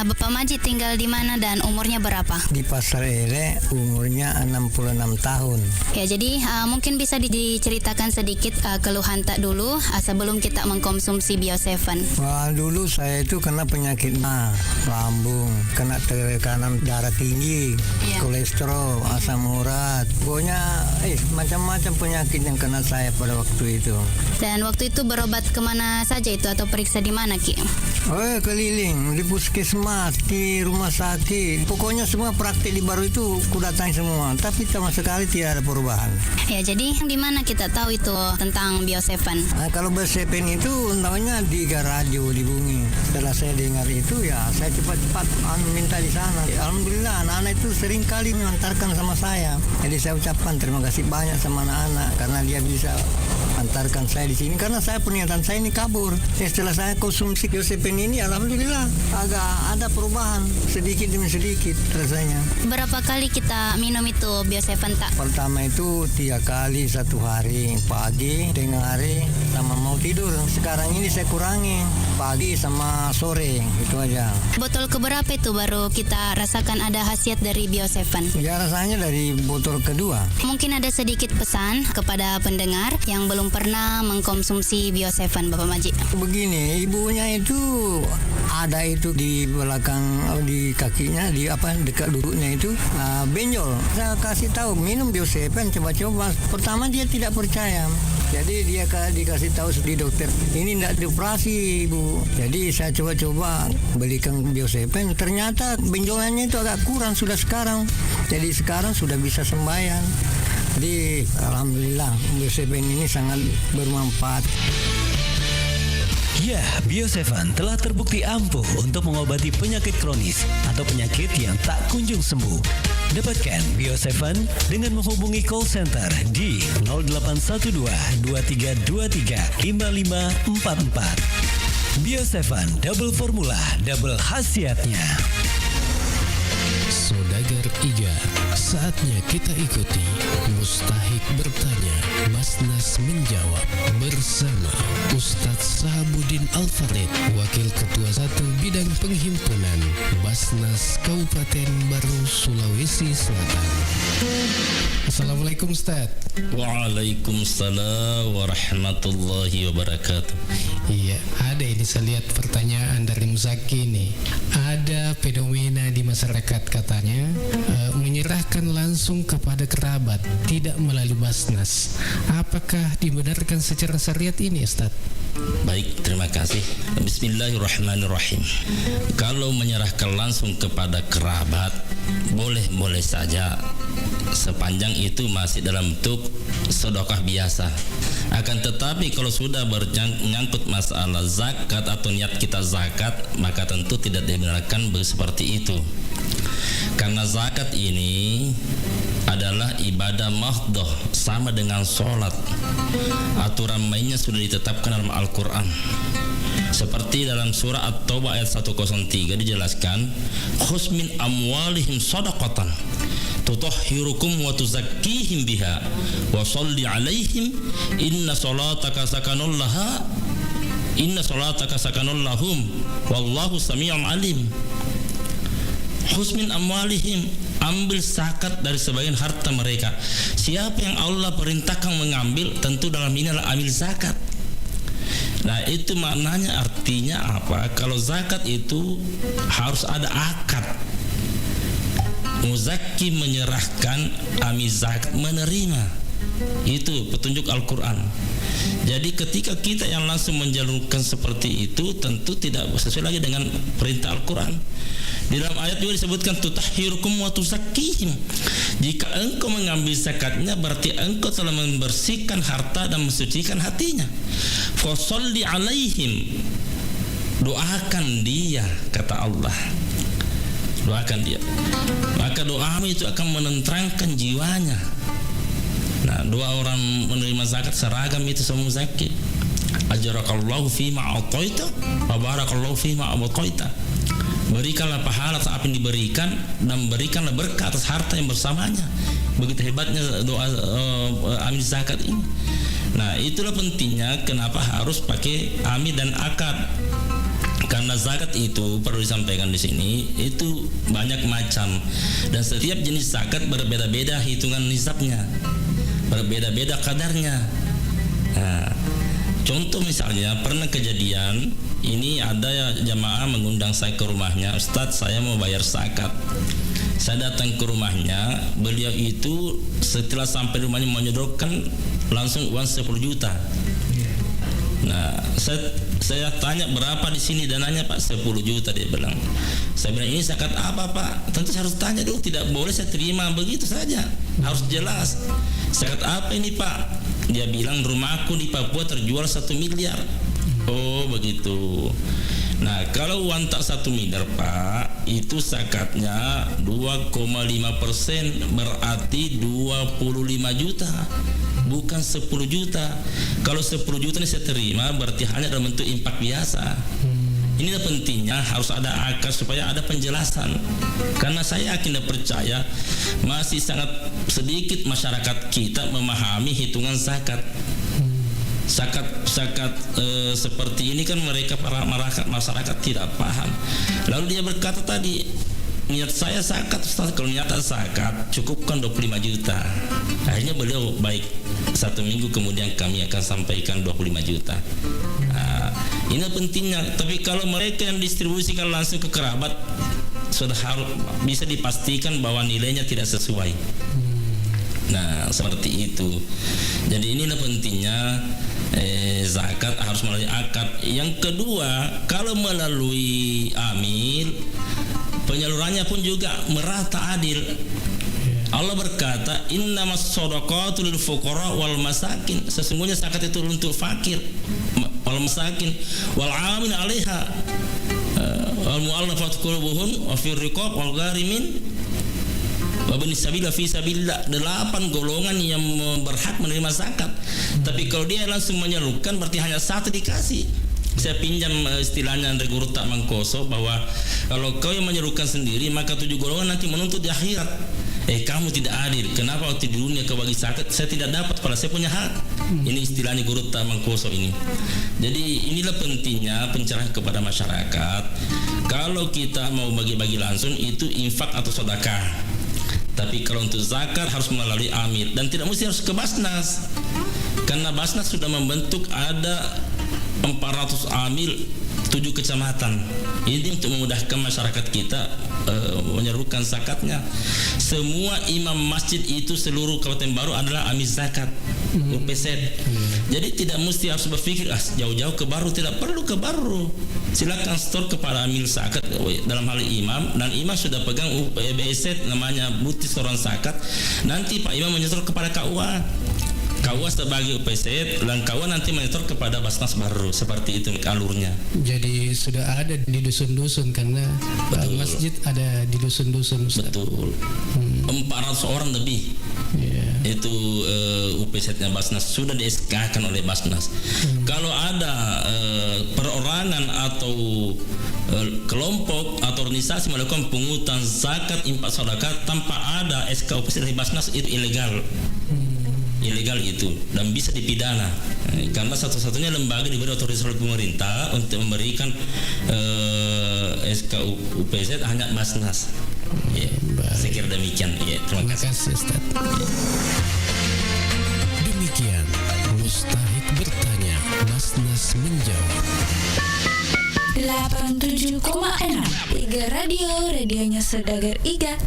Bapak Majid tinggal di mana dan umurnya berapa? Di Pasar Ele, umurnya 66 tahun. Ya, jadi mungkin bisa diceritakan sedikit keluhan tak dulu sebelum kita mengkonsumsi Bio7. Wah, dulu saya itu kena penyakit lambung, kena tekanan darah tinggi, kolesterol, asam urat, pokoknya macam-macam penyakit yang kena saya pada waktu itu. Dan waktu itu berobat kemana saja itu atau periksa di mana, Ki? Keliling di puskesmas, di rumah sakit, pokoknya semua praktik di Baru itu kudatangi semua, tapi sama sekali tidak ada perubahan. Ya, jadi di mana kita tahu itu tentang Bio7? Kalau Bio7 itu tahunya di radio di Bumi. Setelah saya dengar itu, ya saya cepat-cepat minta di sana. Alhamdulillah anak-anak itu sering kali mengantarkan sama saya. Jadi saya ucapkan terima kasih banyak sama anak-anak karena dia bisa antarkan saya di sini karena saya pernyataan saya ini kabur. Setelah saya konsumsi Bio7 ini, alhamdulillah agak ada perubahan sedikit demi sedikit rasanya. Berapa kali kita minum itu Bio7 tak? Pertama itu 3 kali satu hari, pagi, tengah hari, sama mau tidur. Sekarang ini saya kurangi pagi sama sore, itu aja. Botol keberapa itu baru kita rasakan ada khasiat dari Bio7? Ya, rasanya dari botol kedua. Mungkin ada sedikit pesan kepada pendengar yang belum pernah mengkonsumsi Bio7, Bapak Majid. Begini, ibunya itu ada itu di belakang, di kakinya, di dekat duduknya itu benjol. Saya kasih tahu minum Bio7, coba-coba. Pertama dia tidak percaya. Jadi dia dikasih tahu di dokter, ini tidak dioperasi ibu. Jadi saya coba-coba belikan Bio7, ternyata benjolannya itu agak kurang sudah sekarang. Jadi sekarang sudah bisa sembahyang. Jadi alhamdulillah Bio7 ini sangat bermanfaat. Ya, Bio7 telah terbukti ampuh untuk mengobati penyakit kronis atau penyakit yang tak kunjung sembuh. Dapatkan Bio7 dengan menghubungi call center di 0812 2323 5544. Bio7 double formula, double khasiatnya. Saudagar Iga, saatnya kita ikuti Mustahik bertanya, Masnas menjawab bersama Ustadz Sahabuddin Al-Farid, Wakil Ketua 1 Bidang Penghimpunan Basnas Kabupaten Baru, Sulawesi Selatan. Assalamualaikum Ustaz. Waalaikumsalam warahmatullahi wabarakatuh. Iya, ada ini saya lihat pertanyaan dari Muzaki nih. Ada fenomena di masyarakat katanya menyerahkan langsung kepada kerabat, tidak melalui Basnas. Apakah dibenarkan secara syariat ini, Ustaz? Baik, terima kasih. Bismillahirrahmanirrahim. Kalau menyerahkan langsung kepada kerabat, boleh-boleh saja sepanjang itu masih dalam bentuk sedekah biasa. Akan tetapi kalau sudah menyangkut masalah zakat atau niat kita zakat, maka tentu tidak dibenarkan seperti itu. Karena zakat ini adalah ibadah mahdoh, sama dengan sholat. Aturan mainnya sudah ditetapkan dalam Al-Quran. Seperti dalam surah At-Taubah ayat 103 dijelaskan, khus min amwalihim sadaqatan tutahhirukum wa tuzakkihim biha wa sholli alaihim inna salataka sakanul laha inna salataka sakanul lahum wallahu sami'un alim. Khus min amwalihim, ambil zakat dari sebagian harta mereka. Siapa yang Allah perintahkan mengambil, tentu dalam ini adalah ambil zakat. Nah, itu maknanya, artinya apa? Kalau zakat itu harus ada akad. Muzakki menyerahkan, amil zakat menerima. Itu petunjuk Al-Quran. Jadi ketika kita yang langsung menjalurkan seperti itu, tentu tidak sesuai lagi dengan perintah Al-Quran. Di dalam ayat juga disebutkan tutahhirukum wa tuzakkihim. Jika engkau mengambil zakatnya, berarti engkau telah membersihkan harta dan mensucikan hatinya. Fasholli alaihim, doakan dia, kata Allah. Doakan dia, maka doamu itu akan menenteramkan jiwanya. Nah, doa orang menerima zakat seragam itu semua zakit. Ajarakallahu fima a'taita wa barakallahu fima abqaita. Berikanlah pahala saat yang diberikan dan berikanlah berkah atas harta yang bersamanya. Begitu hebatnya doa amil zakat ini. Nah, itulah pentingnya kenapa harus pakai amil dan akad. Karena zakat itu perlu disampaikan di sini itu banyak macam dan setiap jenis zakat berbeda-beda hitungan nisabnya, berbeda-beda kadarnya. Nah, contoh misalnya pernah kejadian ini ada jamaah mengundang saya ke rumahnya, Ustadz saya mau bayar zakat. Saya datang ke rumahnya, beliau itu setelah sampai rumahnya menyodorkan langsung uang 10 juta. Nah, saya tanya berapa di sini dananya Pak? 10 juta dia bilang. Saya bilang ini zakat apa Pak? Tentu saya harus tanya dulu, tidak boleh saya terima begitu saja. Harus jelas. Zakat apa ini Pak? Dia bilang rumahku di Papua terjual 1 miliar. Oh begitu. Nah kalau uang tak 1 miliar Pak, itu zakatnya 2,5%, berarti 25 juta. Bukan 10 juta. Kalau 10 juta ini saya terima, berarti hanya dalam bentuk impak biasa. Inilah pentingnya harus ada akad supaya ada penjelasan. Karena saya yakin dan percaya masih sangat sedikit masyarakat kita memahami hitungan zakat. Zakat seperti ini kan mereka para masyarakat tidak paham. Lalu dia berkata tadi, niat saya zakat Ustaz, kalau niat zakat cukupkan 25 juta. Akhirnya beliau baik, 1 minggu kemudian kami akan sampaikan 25 juta. Nah, ini pentingnya. Tapi kalau mereka yang distribusikan langsung ke kerabat, sudah harus bisa dipastikan bahwa nilainya tidak sesuai. Nah seperti itu. Jadi inilah pentingnya zakat harus melalui akad. Yang kedua, kalau melalui amil, penyalurannya pun juga merata adil. Allah berkata, innamas shadaqatu lil fuqara wal masakin. Sesungguhnya zakat itu untuk fakir, wal masakin, wal 'amil 'alaiha, wal mu'allafat qulubuhum wa fir riqab wal gharimin wa bin sabila fi sabilillah. 8 golongan yang berhak menerima zakat. Tapi kalau dia langsung menyalurkan berarti hanya 1 dikasih. Saya pinjam istilahnya dari Guru Tak Mangkoso bahwa kalau kau yang menyalurkan sendiri maka 7 golongan nanti menuntut di akhirat. Kamu tidak adil. Kenapa waktu di dunia kau bagi zakat saya tidak dapat, padahal saya punya hak. Ini istilahnya Guru Tak Mangkoso ini. Jadi inilah pentingnya pencerahan kepada masyarakat. Kalau kita mau bagi-bagi langsung itu infak atau sedekah. Tapi kalau untuk zakat harus melalui amil dan tidak mesti harus ke Basnas. Karena Basnas sudah membentuk ada 400 amil 7 kecamatan. Ini untuk memudahkan masyarakat kita menyalurkan zakatnya. Semua imam masjid itu seluruh Kabupaten Baru adalah amil zakat UPZ. Jadi tidak mesti harus berpikir jauh-jauh ke Baru, tidak perlu ke Baru. Silakan store kepada amil zakat dalam hal imam, dan imam sudah pegang BZ namanya bukti setoran zakat. Nanti Pak Imam menyetor kepada KUA. KUA sebagai UPZ dan KUA nanti menyetor kepada Basnas Baru. Seperti itu alurnya. Jadi sudah ada di dusun-dusun karena masjid ada di dusun-dusun. Betul. 400 orang lebih. Itu UPZ-nya Basnas sudah di-SK-kan oleh Basnas. Kalau ada perorangan atau kelompok atau organisasi melakukan pungutan zakat infak sedekah tanpa ada SK UPZ dari Basnas, itu ilegal. Ilegal itu dan bisa dipidana karena satu-satunya lembaga diberi otoritas oleh pemerintah untuk memberikan SK UPZ hanya Basnas. Ya, saya kira demikian. Ya, terima kasih Ustaz. Demikian Mustahik bertanya, Basnas menjawab. 87,6 Iga Radio, radionya Saudagar Iga.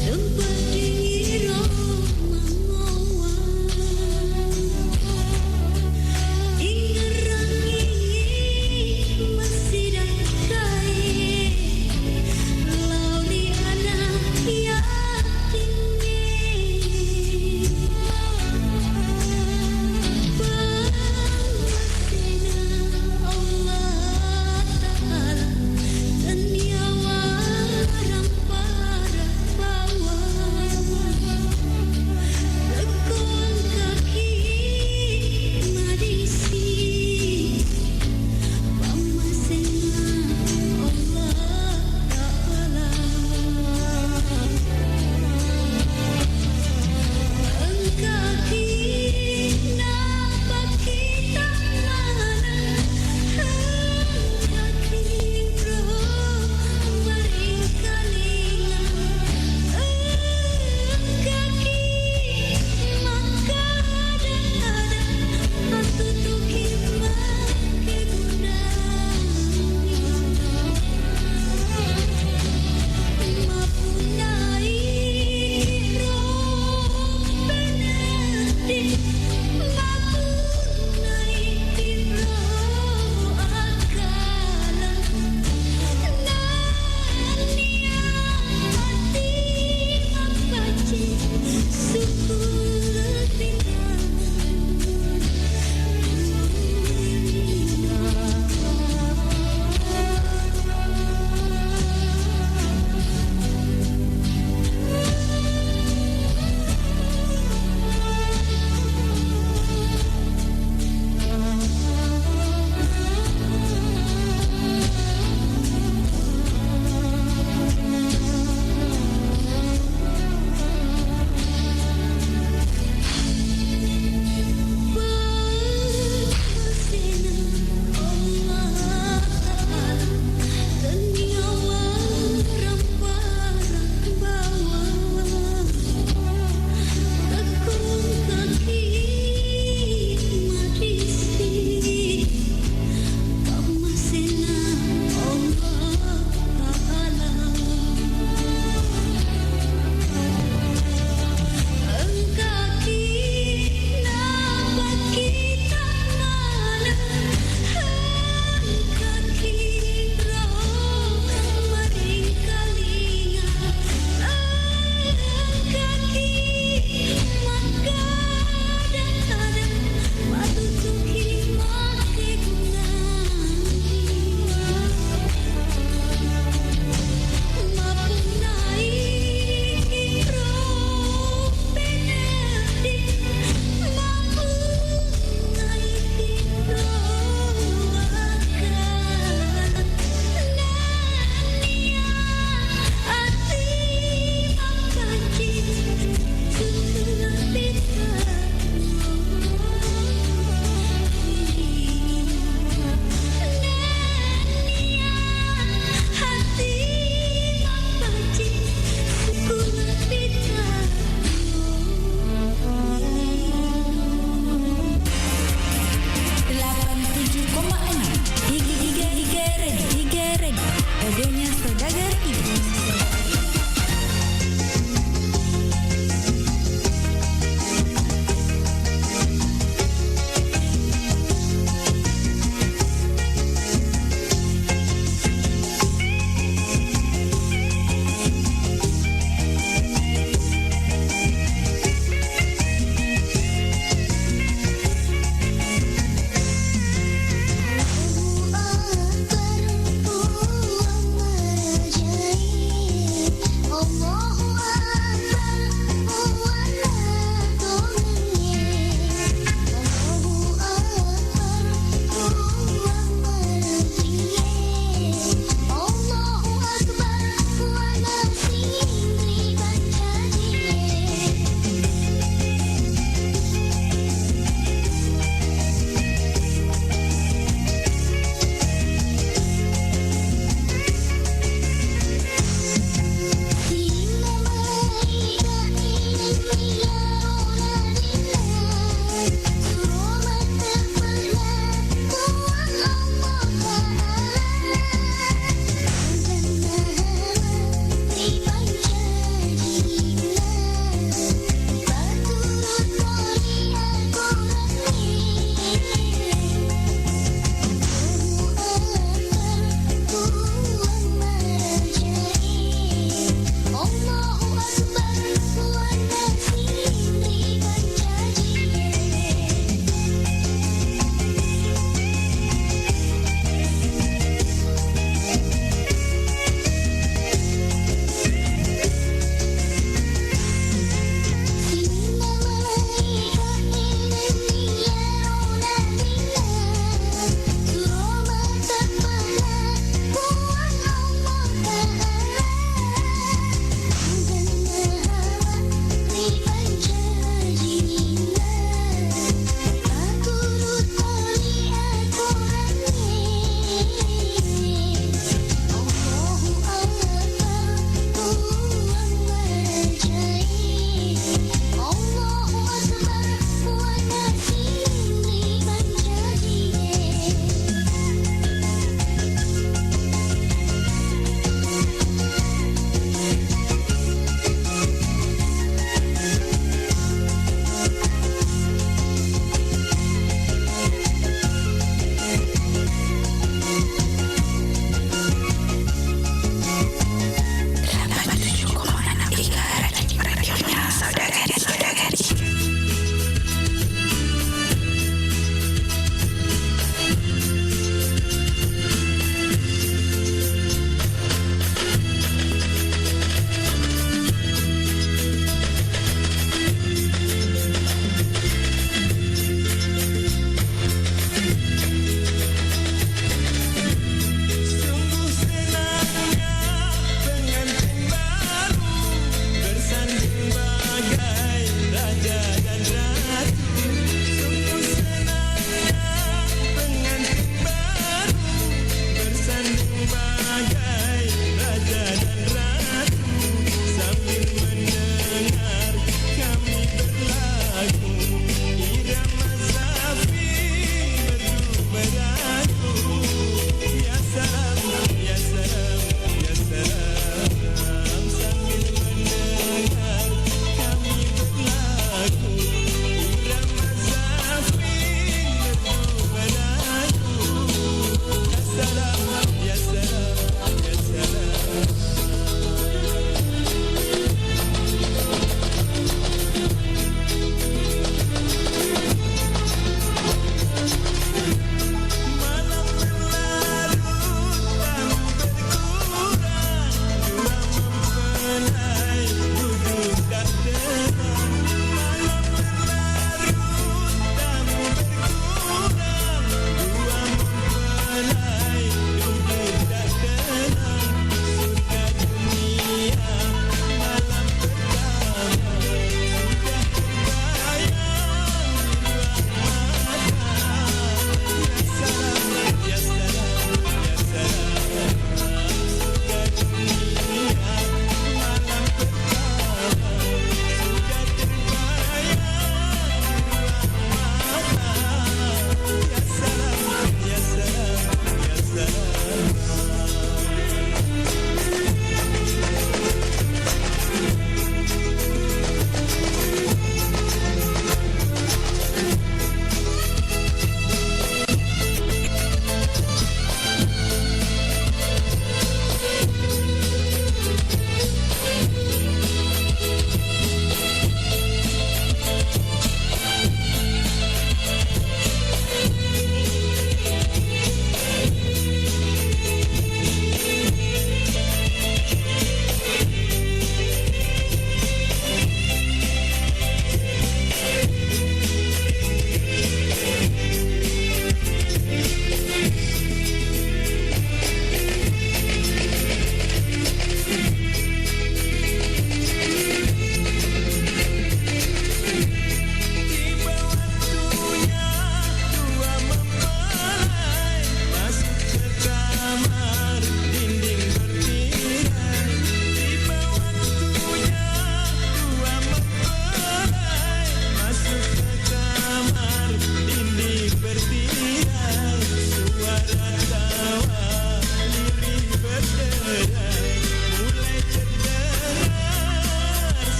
Tempat diri roh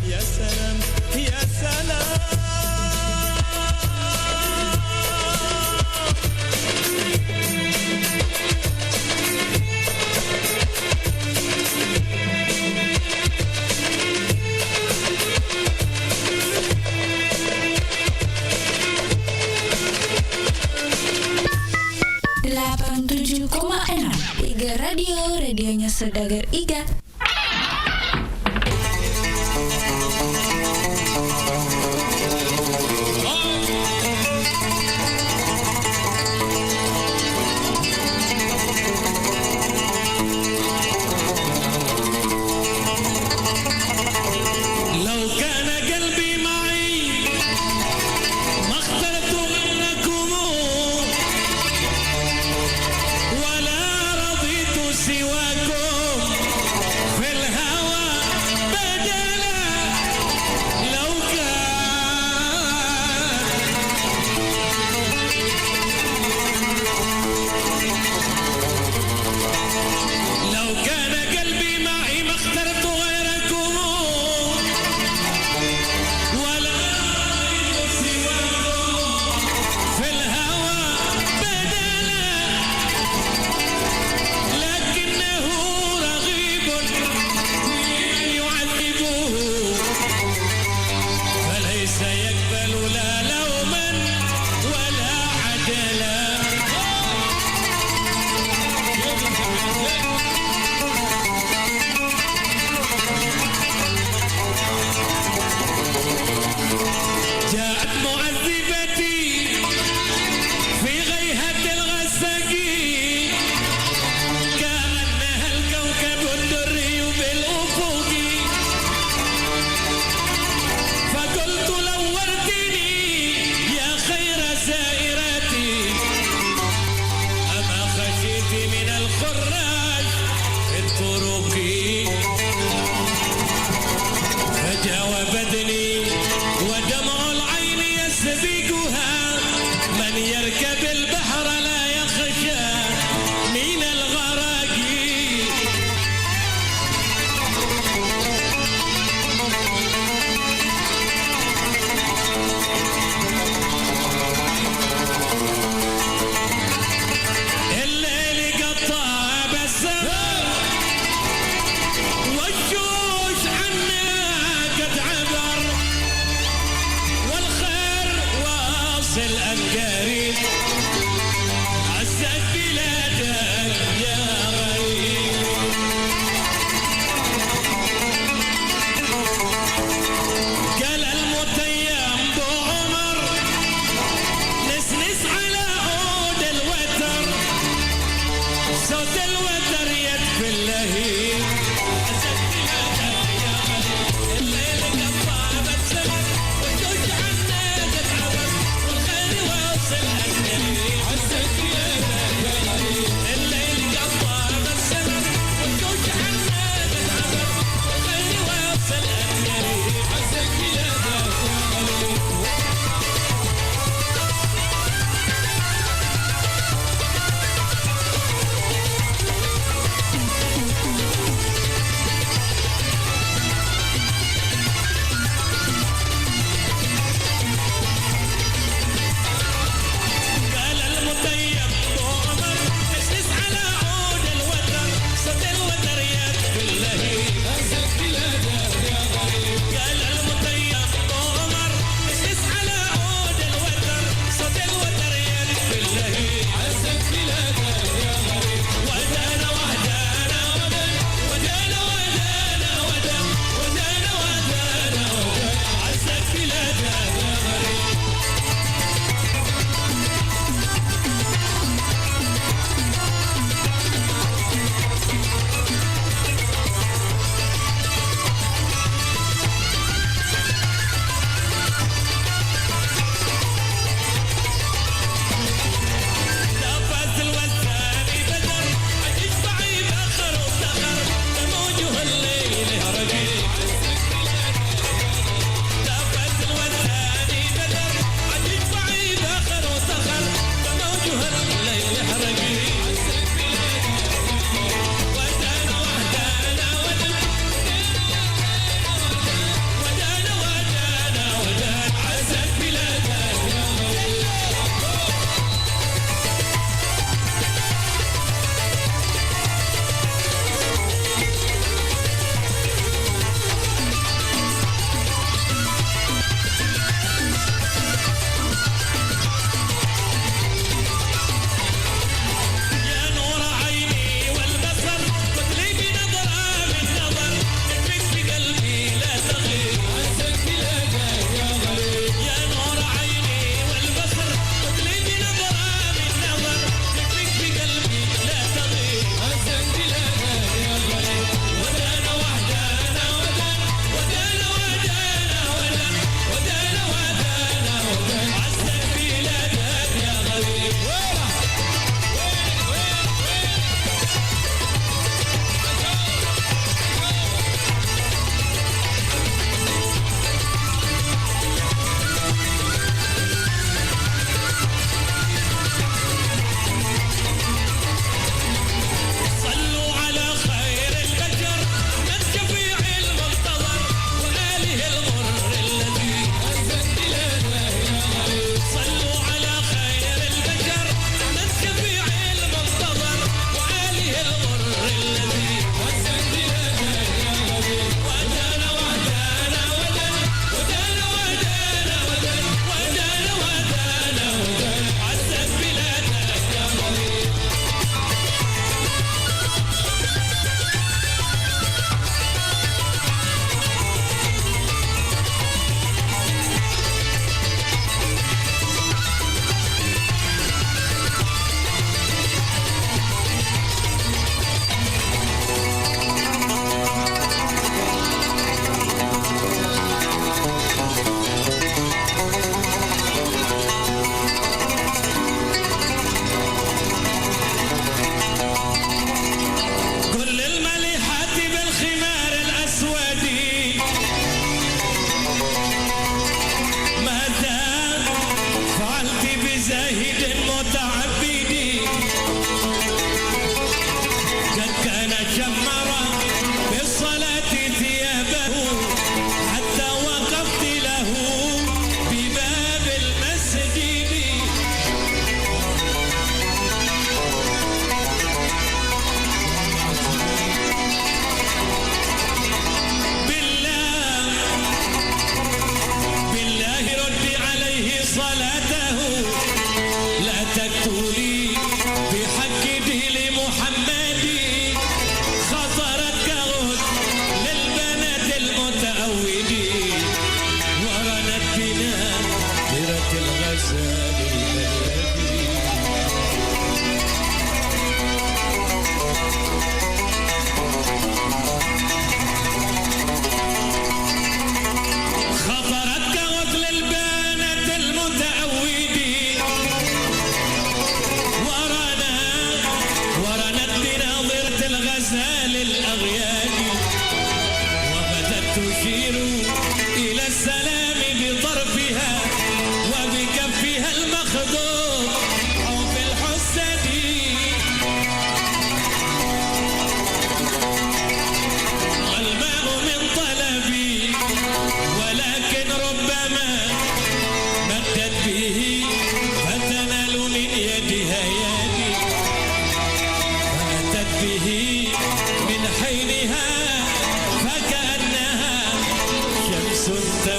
Ya salam, ya salam. Iga Radio, radionya Saudagar Iga.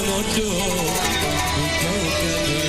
komodo kau kade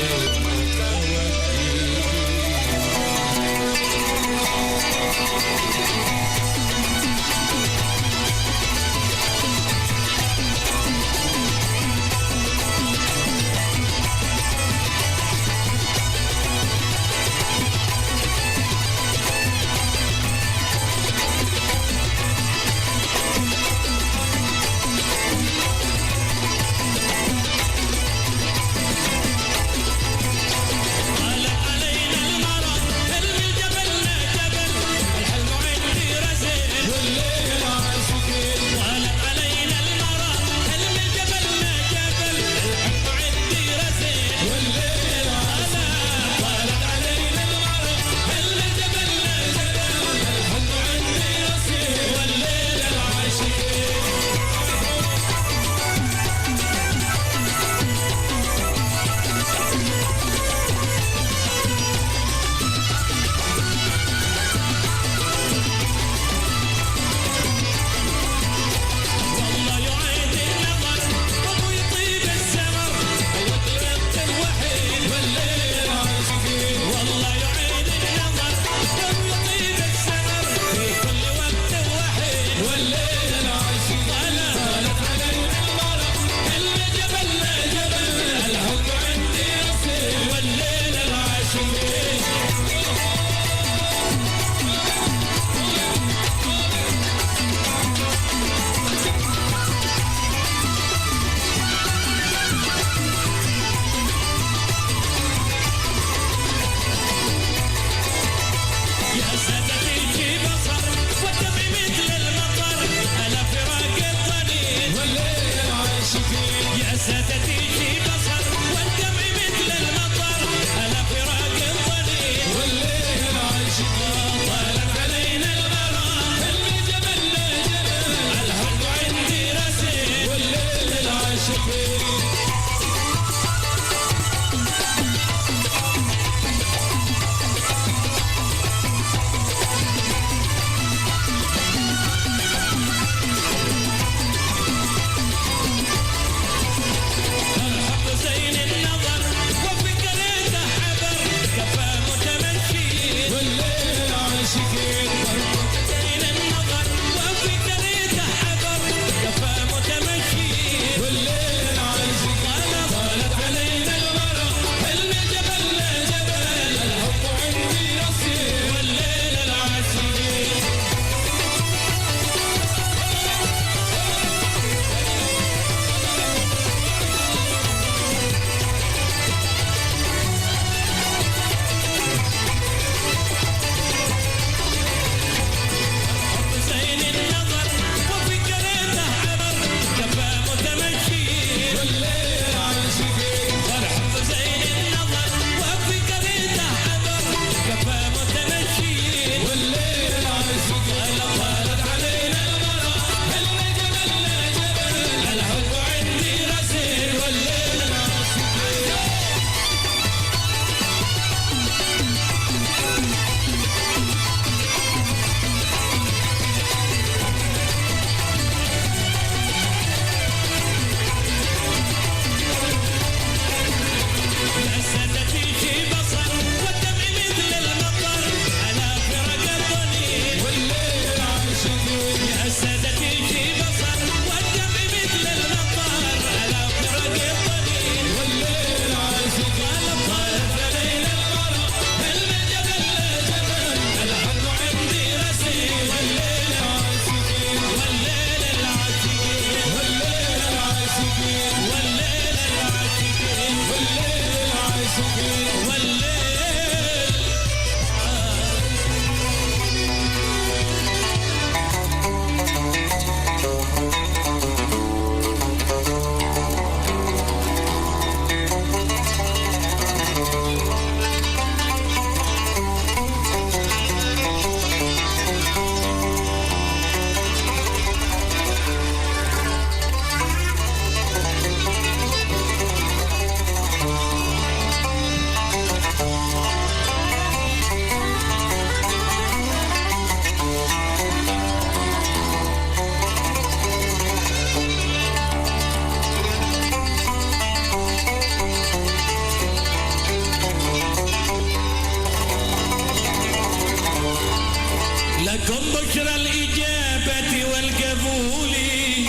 قبولي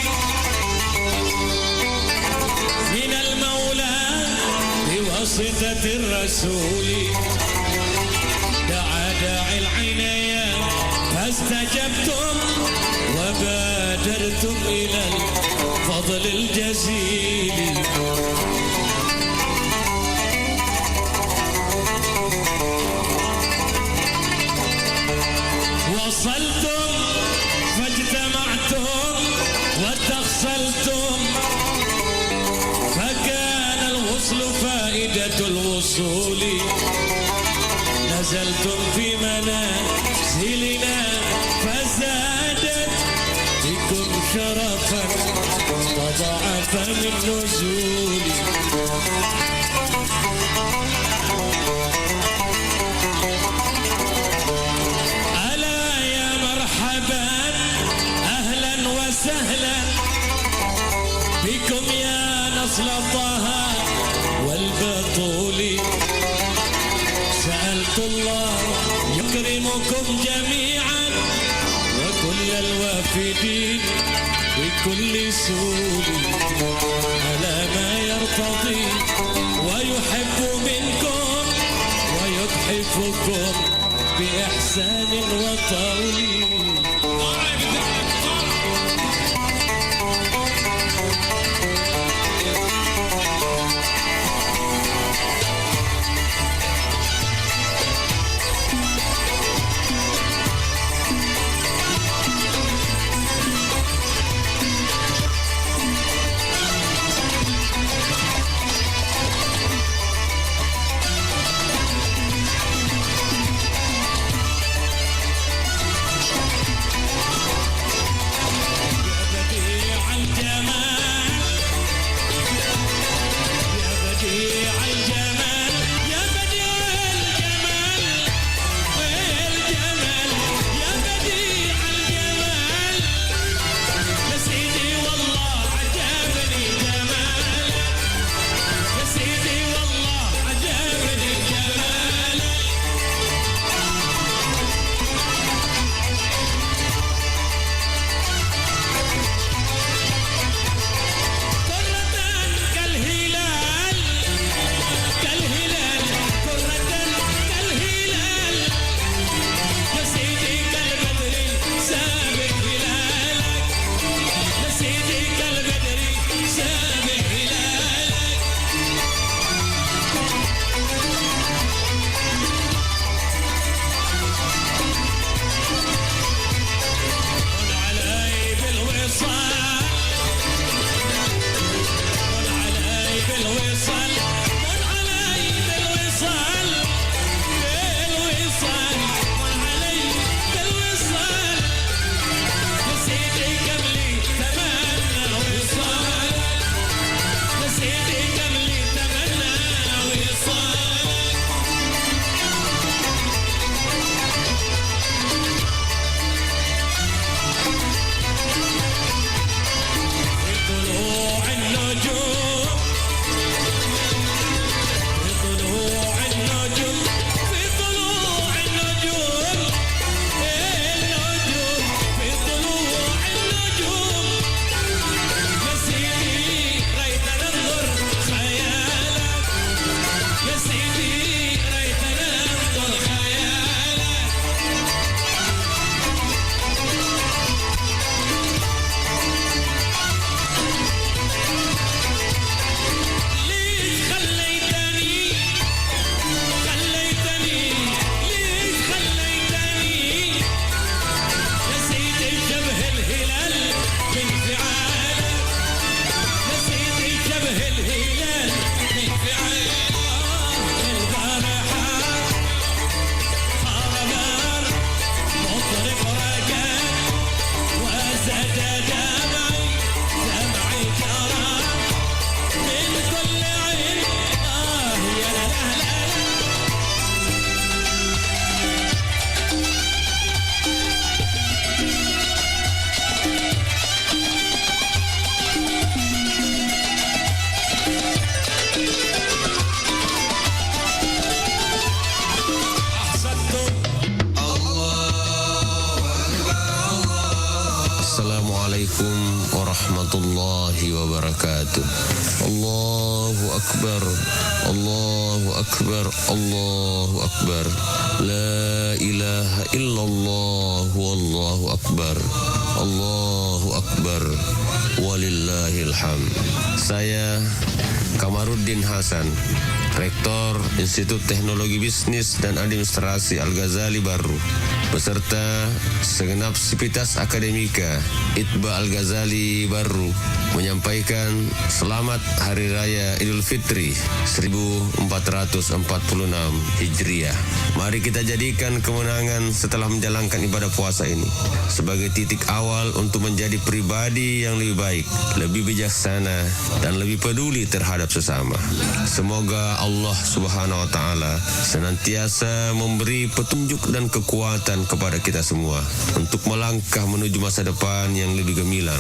من المولى بواسطة الرسول دعا داعي العناية فاستجبتم وبادرتم إلى الفضل الجزيل وصلتم فاجتمعتم وتخصلتم فكان الوصل فائدة الوصول نزلتم في منازلنا فزادت بكم شرفا وضعف من نزولي ألا يا مرحبا أهلا وسهلا بكم يا نصل طه والبطول سألت الله يكرمكم جميعا وكل الوافدين بكل سول على ما يرتضي ويحب منكم ويتحفكم بإحسان وطول Assalamualaikum warahmatullahi wabarakatuh. Allahu akbar. Allahu akbar. Allahu akbar. La ilaha illallah wallahu akbar. Allahu akbar. Walillahil hamd. Saya Kamaruddin Hasan, Rektor Institut Teknologi Bisnis dan Administrasi Al-Ghazali Baru, beserta segenap sivitas akademika Itba Al-Ghazali Baru, menyampaikan selamat Hari Raya Idul Fitri 1446 Hijriah. Mari kita jadikan kemenangan setelah menjalankan ibadah puasa ini sebagai titik awal untuk menjadi pribadi yang lebih baik, lebih bijaksana, dan lebih peduli terhadap sesama. Semoga Allah Subhanahu wa Ta'ala senantiasa memberi petunjuk dan kekuatan kepada kita semua untuk melangkah menuju masa depan yang lebih gemilang,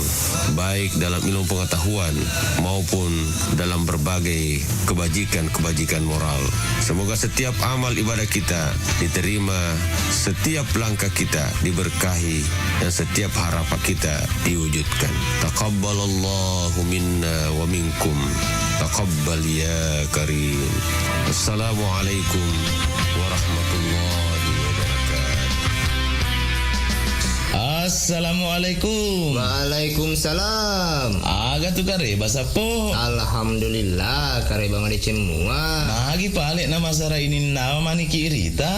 baik dalam ilmu pengetahuan maupun dalam berbagai kebajikan-kebajikan moral. Semoga setiap amal ibadah kita diterima, setiap langkah kita diberkahi, dan setiap harapan kita diwujudkan. Taqabbalallahu minna wa minkum. Taqabbal ya karim. Assalamualaikum warahmatullahi wabarakatuh. Assalamualaikum. Waalaikumsalam. Aga tu kare bahasa po. Alhamdulillah kare bang ade cemua. Nagi palik nama sara ini nama mani kirita.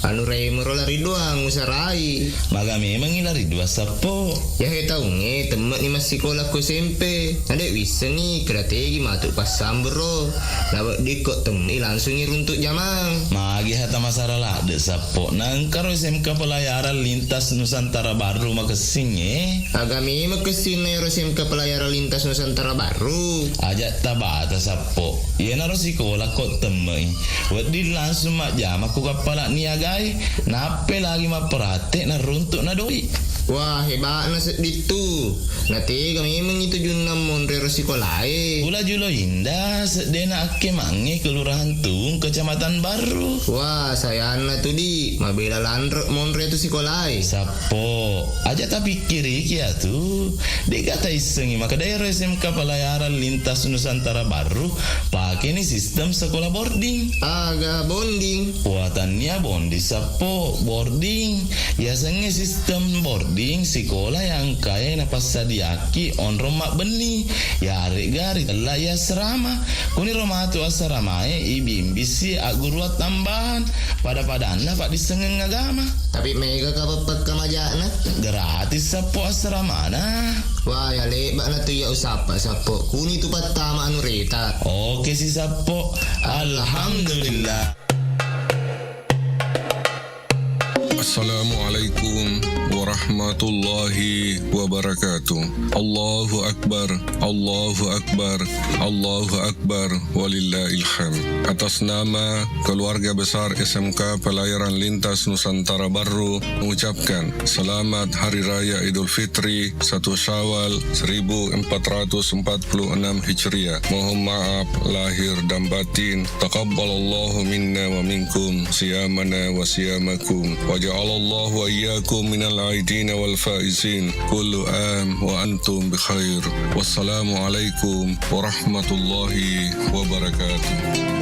Anu rei merolari doang usarai. Maga memang ilari dua sapo. Ya he tahu nge temen ni masih sekolah ku SMP. Ada wisa ni strategi matuk pas sambro. Lawak dikot temni langsung iruntuk jamang. Magi hata masara lah de sapo. Nangkaro SMK Pelayaran Lintas Nusantara Baru makasing Agami makasing na SMK Pelayaran Lintas Nusantara Baru. Ajak tabata sapo. Iya naro sekolah kok temui. Wadi langsung mak jam aku kapala niagai. Nape lagi mak perhati na runtuk na doi. Wah hebat na itu. Nanti kami memang itu junam monre sekolahai. Pula julo indah sedena ake mange kelurahan Tung Kecamatan Baru. Wah saya anak tu di mabela landrok monre tu sekolahai. Sapo aja tapi kiri kia tu. Dia kata isengi maka daerah SMK Pelayaran Lintas Nusantara Baru pakai ni sistem sekolah boarding. Agak bonding. Buatannya bondi sapo boarding. Biasanya sistem boarding sekolah yang kaya napas sadiaki on romak beni ya gari telah ya serama kuni romah tu asramae ibimbisi guru tambahan pada anak pak disengeng agama tapi mega kapapat kamajana gratis sapo asramana. Wah ya lebat na tu ya usapa sapo kuni tu patama anu reta. Oke si sapo. Alhamdulillah. Assalamualaikum warahmatullahi wabarakatuh. Allahu akbar, Allahu akbar, Allahu akbar, walillahil hamd. Atas nama keluarga besar SMK Pelayaran Lintas Nusantara Baru mengucapkan selamat Hari Raya Idul Fitri 1 Syawal 1446 Hijriah. Mohon maaf lahir dan batin. Taqabbalallahu minna wa minkum siyamana wa siyamakum. Waja'alallahu wa iyyakum minal aidin wal faizin. Kullu am wa antum bikhair. Wassalamualaikum warahmatullahi wabarakatuh.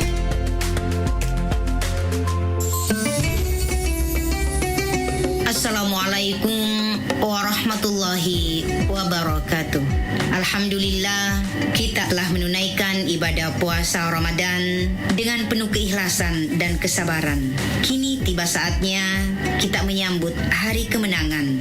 Assalamualaikum warahmatullahi wabarakatuh. Alhamdulillah kita telah menunaikan ibadah puasa Ramadan dengan penuh keikhlasan dan kesabaran. Kini tiba saatnya kita menyambut hari kemenangan,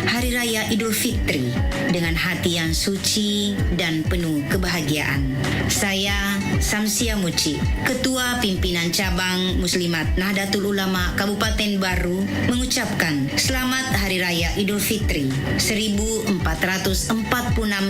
Hari Raya Idul Fitri dengan hati yang suci dan penuh kebahagiaan. Saya Samsia Muci, Ketua Pimpinan Cabang Muslimat Nahdlatul Ulama Kabupaten Baru mengucapkan selamat Hari Raya Idul Fitri 1446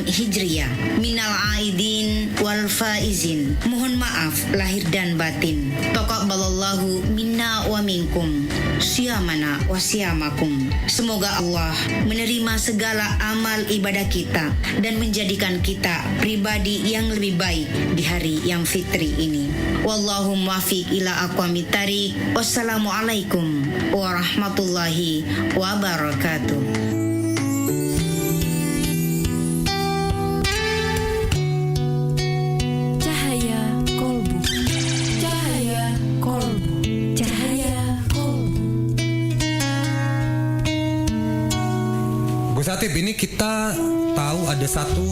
Hijriah. Minal aidin wal faizin. Mohon maaf lahir dan batin. Taqabbalallahu minna wa minkum siyamana wa siyamakum. Semoga Allah menerima segala amal ibadah kita dan menjadikan kita pribadi yang lebih baik di hari yang fitri ini. Wallahu muwaffiq ila aqwamit thariq. Wassalamualaikum warahmatullahi wabarakatuh. kita tahu ada satu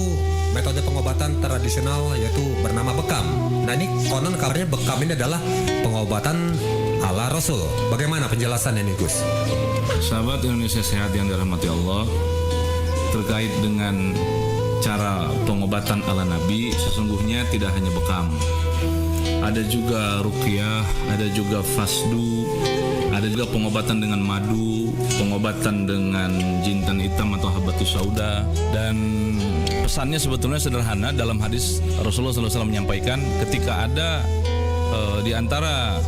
metode pengobatan tradisional yaitu bernama bekam. Nah ini konon kabarnya bekam ini adalah pengobatan ala Rasul. Bagaimana penjelasannya nih Gus? Sahabat Indonesia Sehat yang dirahmati Allah, terkait dengan cara pengobatan ala Nabi, sesungguhnya tidak hanya bekam. Ada juga ruqyah, ada juga fasdu, ada juga pengobatan dengan madu, pengobatan dengan jintan hitam atau habatus sauda. Dan pesannya sebetulnya sederhana. Dalam hadis Rasulullah SAW menyampaikan ketika ada di antara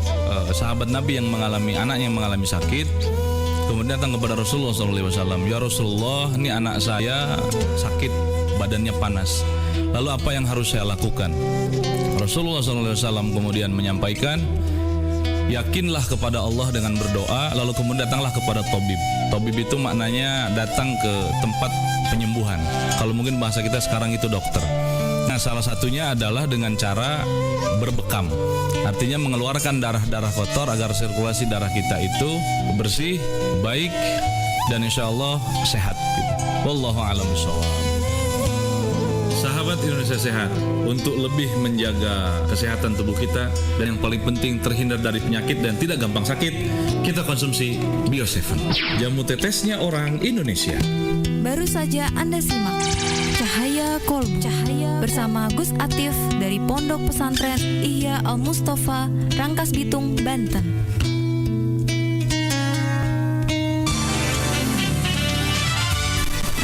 sahabat Nabi yang mengalami anaknya yang mengalami sakit, kemudian datang kepada Rasulullah SAW, ya Rasulullah, ini anak saya sakit, badannya panas. Lalu apa yang harus saya lakukan? Rasulullah SAW kemudian menyampaikan, yakinlah kepada Allah dengan berdoa, lalu kemudian datanglah kepada tabib. Tabib itu maknanya datang ke tempat penyembuhan. Kalau mungkin bahasa kita sekarang itu dokter. Nah, salah satunya adalah dengan cara berbekam. Artinya mengeluarkan darah-darah kotor agar sirkulasi darah kita itu bersih, baik, dan insya Allah sehat. Wallahu a'lam bishawab. Sahabat Indonesia Sehat, untuk lebih menjaga kesehatan tubuh kita dan yang paling penting terhindar dari penyakit dan tidak gampang sakit, kita konsumsi Bio7, jamu tetesnya orang Indonesia. Baru saja Anda simak Cahaya Kolbu bersama Gus Atif dari Pondok Pesantren Ihya Al Mustafa, Rangkas Bitung, Banten.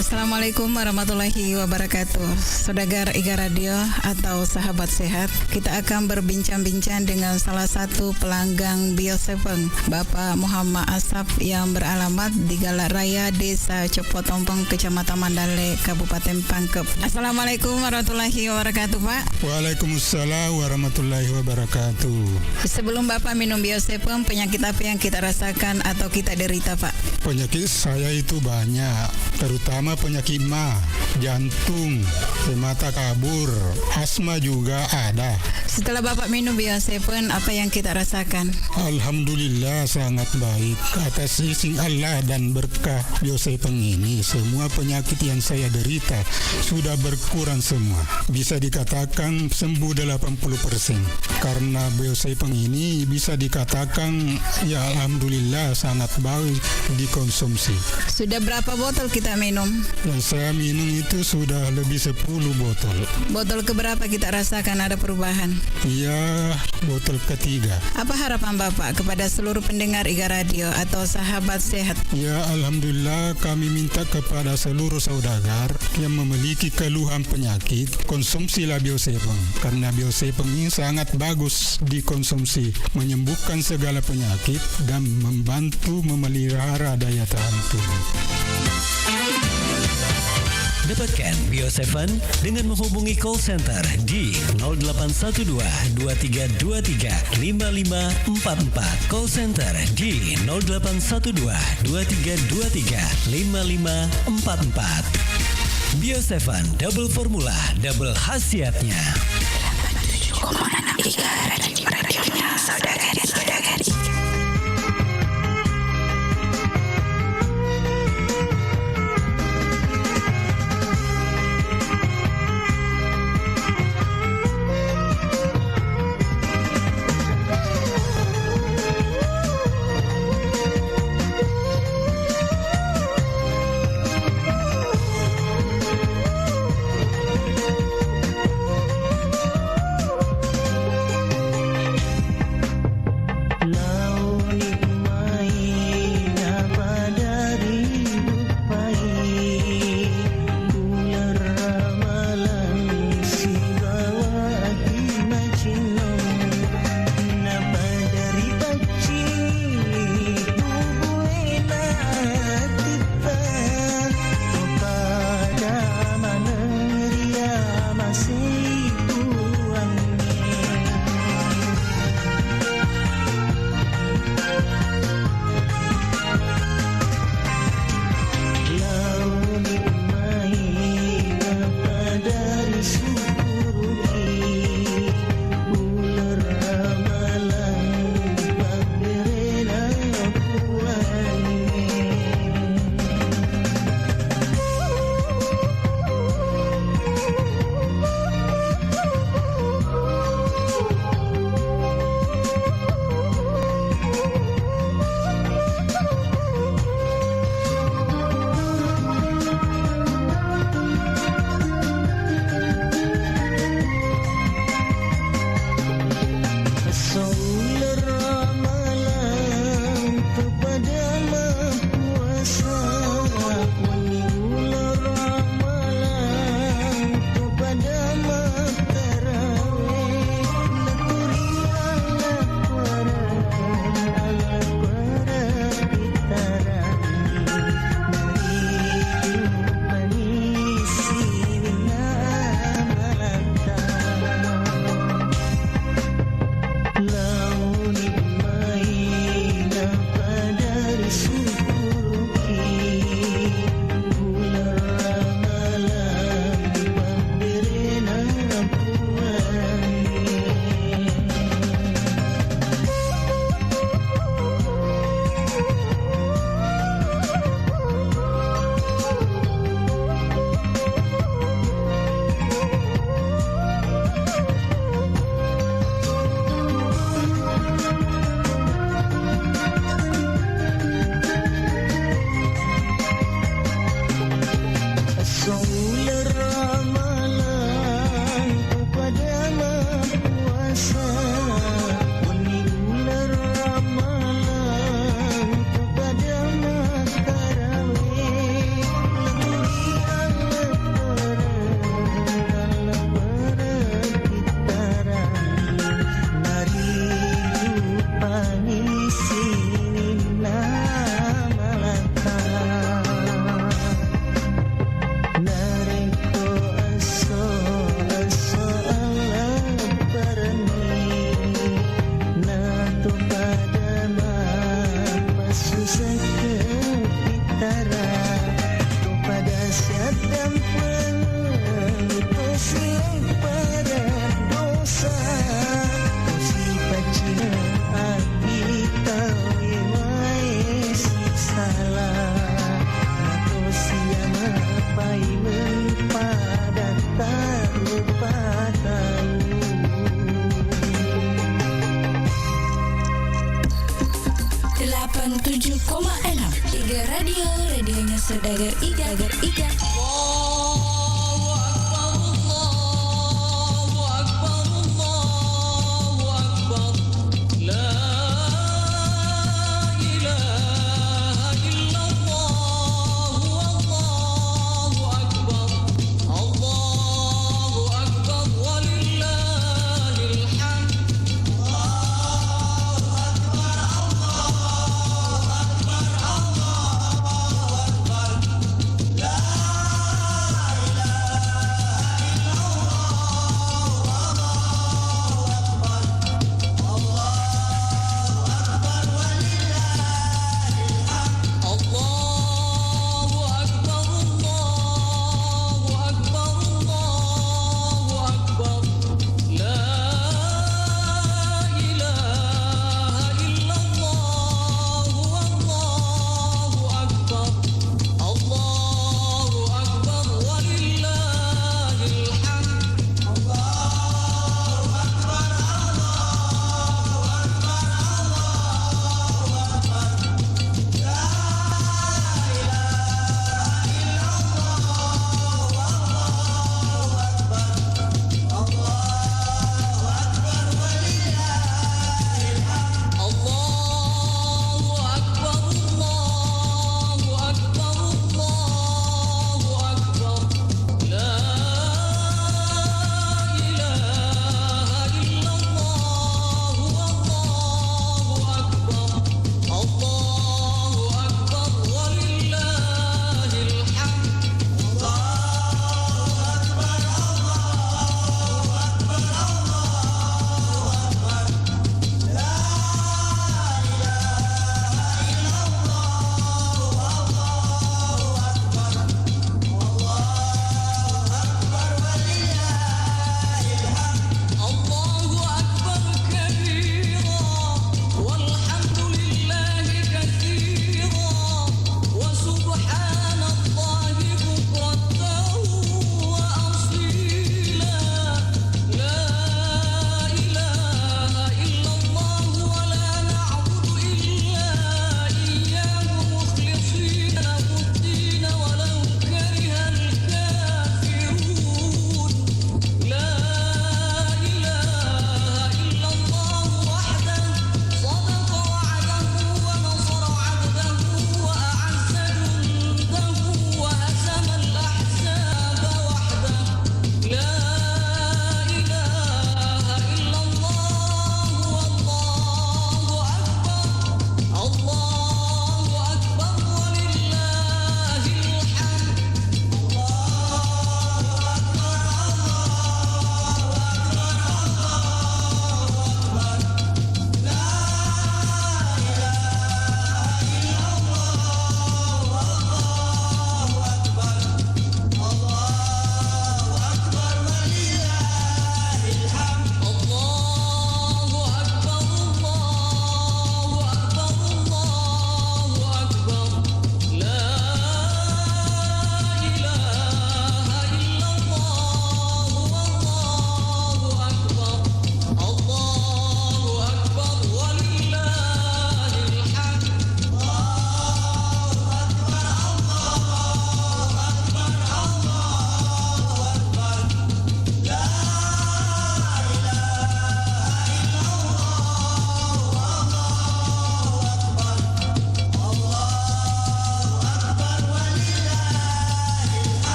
Assalamualaikum warahmatullahi wabarakatuh. Saudagar Iga Radio atau sahabat sehat, kita akan berbincang-bincang dengan salah satu pelanggan Bio7, Bapak Muhammad Asaf yang beralamat di Galak Raya, Desa Cepotompong, Kecamatan Mandale, Kabupaten Pangkep. Assalamualaikum warahmatullahi wabarakatuh, Pak. Waalaikumsalam warahmatullahi wabarakatuh. Sebelum Bapak minum Bio7, penyakit apa yang kita rasakan atau kita derita, Pak? Penyakit saya itu banyak, terutama penyakit jantung, mata kabur, asma juga ada. Setelah Bapak minum Bio7, apa yang kita rasakan? Alhamdulillah sangat baik. Atas izin Allah dan berkah Bio7 ini, semua penyakit yang saya derita sudah berkurang semua. Bisa dikatakan sembuh 80%. Karena Bio7 ini bisa dikatakan ya alhamdulillah sangat baik dikonsumsi. Sudah berapa botol kita minum? Yang saya minum itu sudah lebih 10 botol. Botol keberapa kita rasakan ada perubahan? Ya, botol ketiga. Apa harapan Bapak kepada seluruh pendengar Iga Radio atau sahabat sehat? Ya, alhamdulillah kami minta kepada seluruh saudagar yang memiliki keluhan penyakit, konsumsilah Bio7 karena Bio7 ini sangat bagus dikonsumsi, menyembuhkan segala penyakit dan membantu memelihara daya tahan tubuh. Dapatkan Bio7 dengan menghubungi call center di 0812 2323 5544. Call center di 0812 2323 5544. Bio7 double formula, double khasiatnya. 87,6 Iga radionya saudara-saudari. Saudagar Iga. La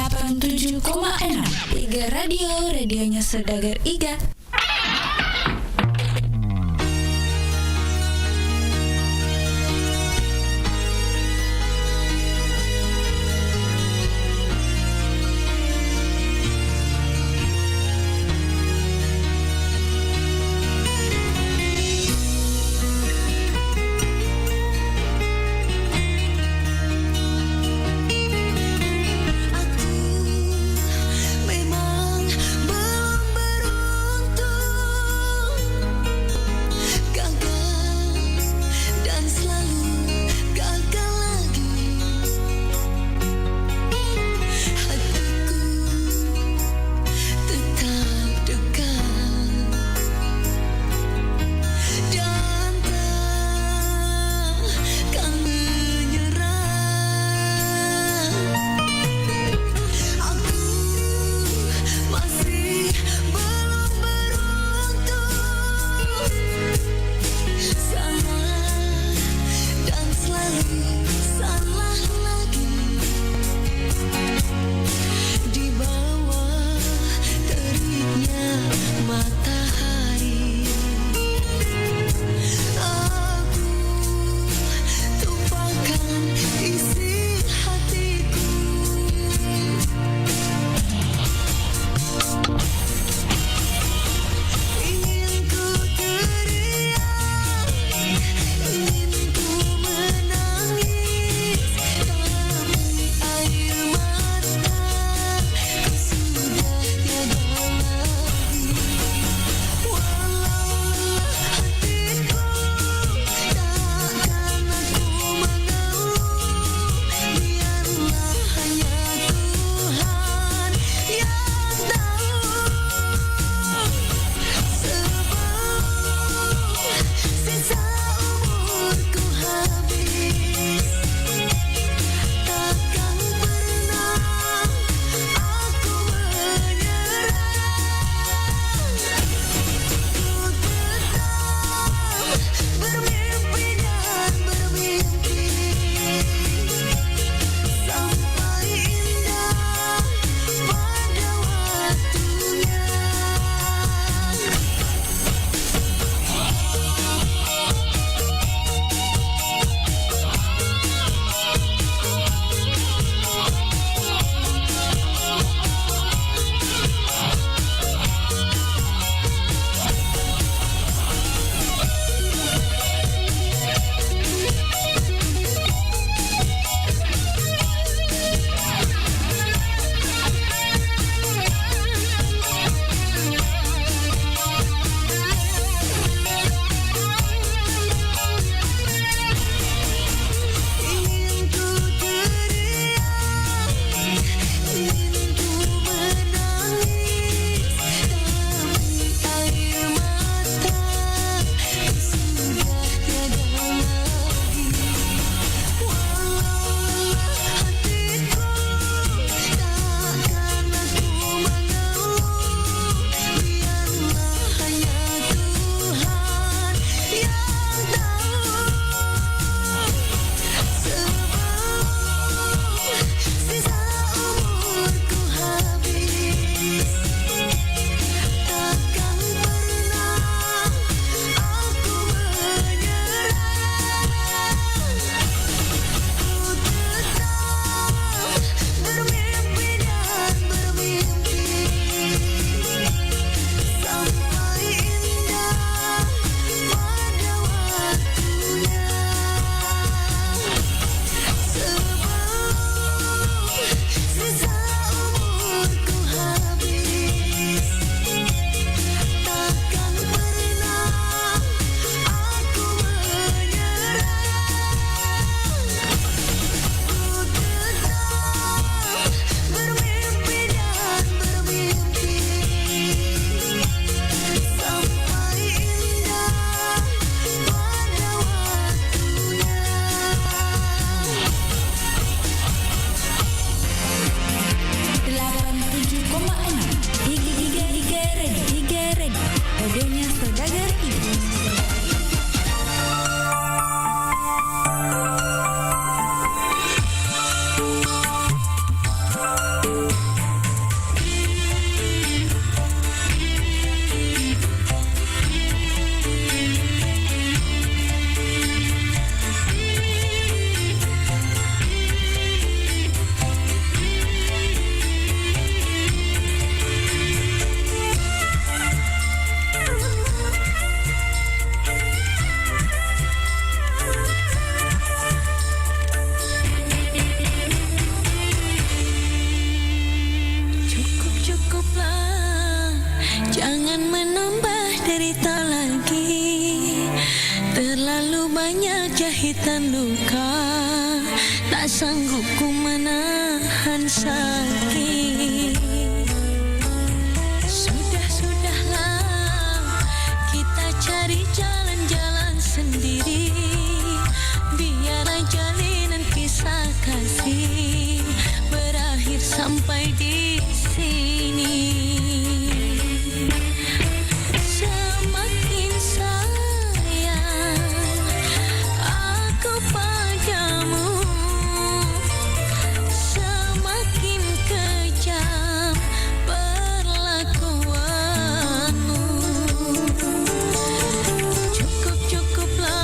87,6 Iga Radio, radionya Saudagar Iga. Memang belum beruntung cukuplah, jangan menambah derita lagi. Terlalu banyak jahitan luka, tak sanggup ku menahan sakit. Sudahlah, kita cari jalan-jalan sendiri. Biar jalinan kisah kasih berakhir sampai di sini. Semakin sayang aku padamu, semakin kejam perlakuanmu. Cukuplah.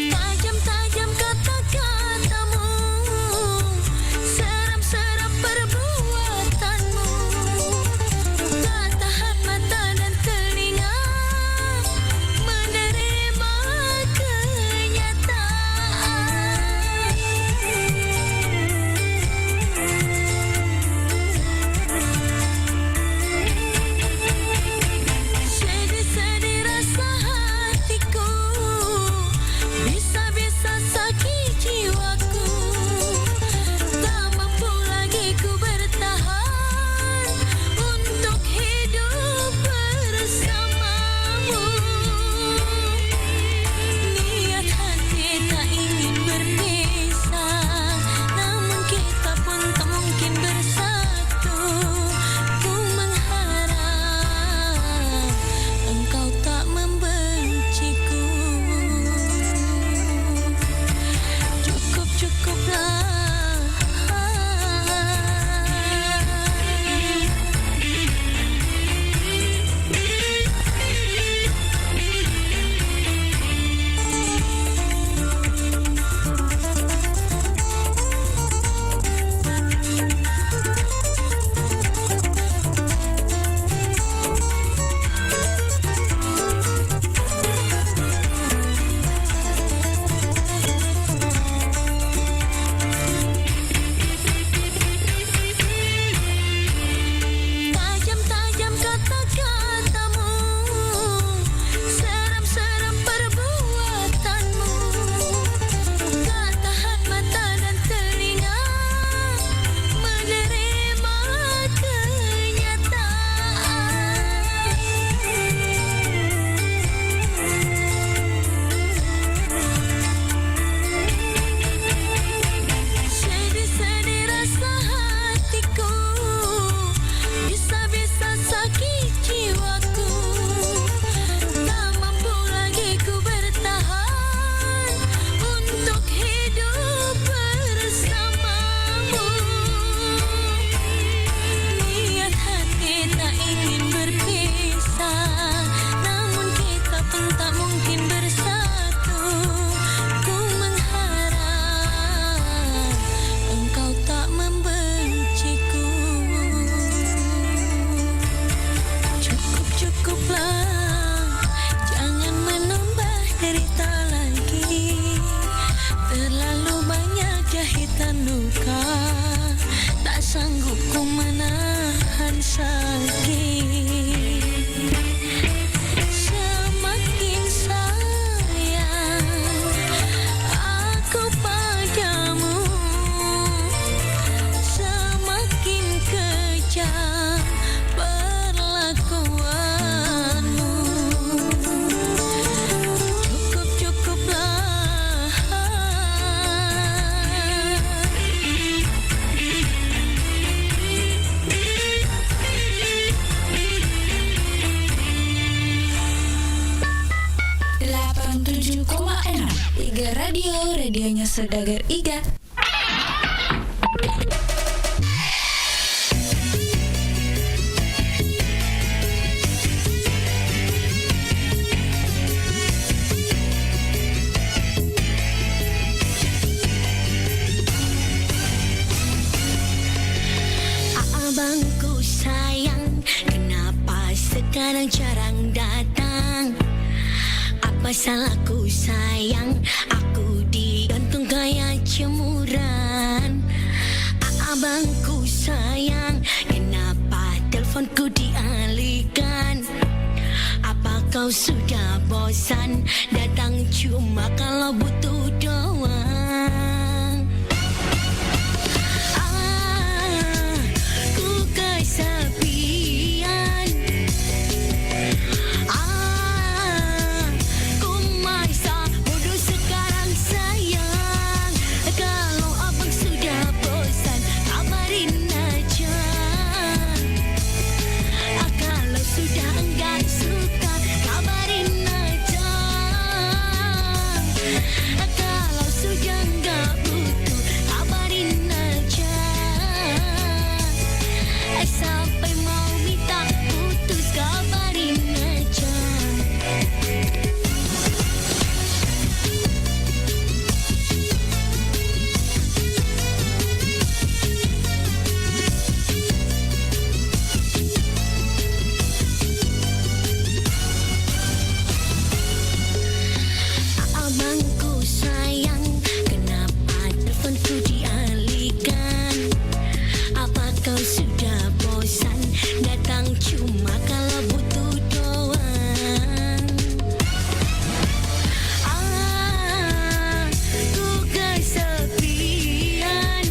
Tajam-tajam kata-katamu, seram-seram perbuatanmu. Tak tahan mata dan telinga menerima kenyataan. Sedih-sedih rasa hatiku, bisa-bisa sakit jiwaku. Tak mampu lagi ku bertahan untuk hidup bersamamu. Niat hati tak ingin berpisah, namun kita pun tak mungkin bersatu. Ku mengharap engkau tak membenciku. Cukuplah. Tajam-tajam kata-katamu, seram-seram perbuatanmu. Tak tahan mata dan telinga menerima kenyataan. Sedih-sedih rasa hatiku, bisa-bisa sakit jiwaku. Tak mampu lagi ku bertahan untuk hidup bersamamu. Niat hati tak ingin berpisah, namun kita pun tak mungkin bersatu. Ku mengharap engkau tak membenciku. Cukuplah, jangan menambah derita lagi. Terlalu banyak jahitan luka, tak sanggup ku menahan sakit. Semakin sayang aku padamu, semakin kejam perlakuanmu. Cukuplah. Iga Radio, radionya Saudagar Iga. Abangku sayang, kenapa sekarang jarang datang? Apa salahku sayang, aku digantung kayak jemuran. Abangku sayang, kenapa teleponku dialihkan? Apa kau sudah bosan datang cuma kalau butuh doang? Ku kesepian. Ku masa bodoh sekarang sayang. Kalau abang sudah bosan, kabarin aja. Kalau sudah enggak suka, kabarin aja. Kalau sudah enggak butuh, kabarin aja. Sampai mau minta putus, kabarin aja. Abangku sayang, kenapa teleponku dialihkan? Apa kau sudah bosan datang cuma kalau butuh doang? Ku kesepian.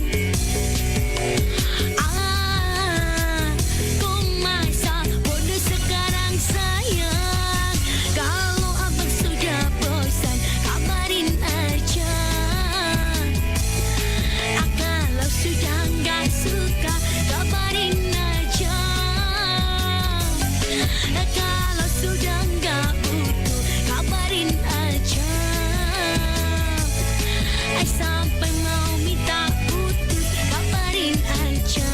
Ku masa bodoh sekarang sayang. Kalau abang sudah bosan, kabarin aja. Kalau sudah enggak suka, kabarin aja. Kalau sudah enggak butuh, kabarin aja. Sampai mau minta putus, kabarin aja.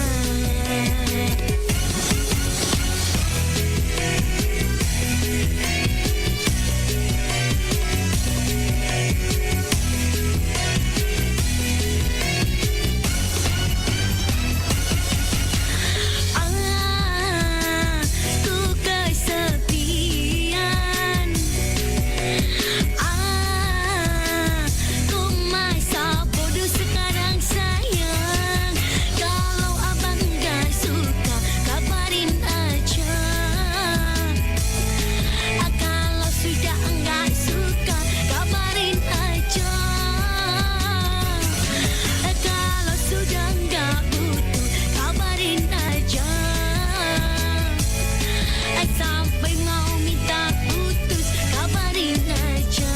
Ku kesepian. Ku masa bodoh sekarang sayang. Kalau abang gak suka, kabarin aja. Kalau sudah enggak suka, kabarin aja. Kalau sudah enggak butuh, kabarin aja. Sampai mau minta putus, kabarin aja.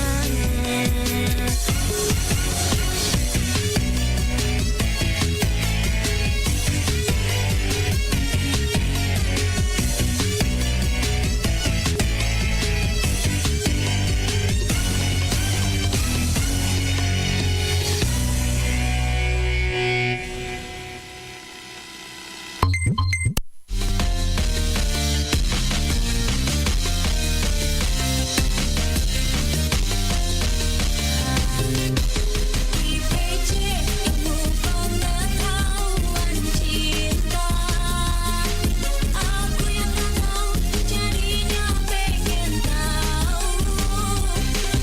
IPC, ilmu pengetahuan cinta. Aku yang tak tahu, jadinya pengen tahu.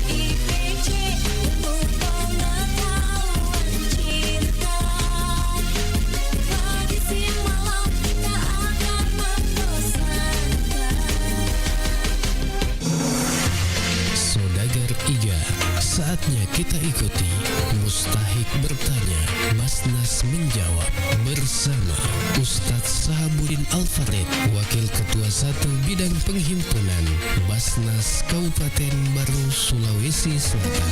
IPC, ilmu pengetahuan cinta. Pagi siang malam tak akan membosankan. Saudagar Iga, saatnya kita ikuti Mustahik bertanya, Basnas menjawab bersama Ustadz Sahabuddin Al-Farid, Wakil Ketua 1 Bidang Penghimpunan Basnas Kabupaten Baru, Sulawesi Selatan.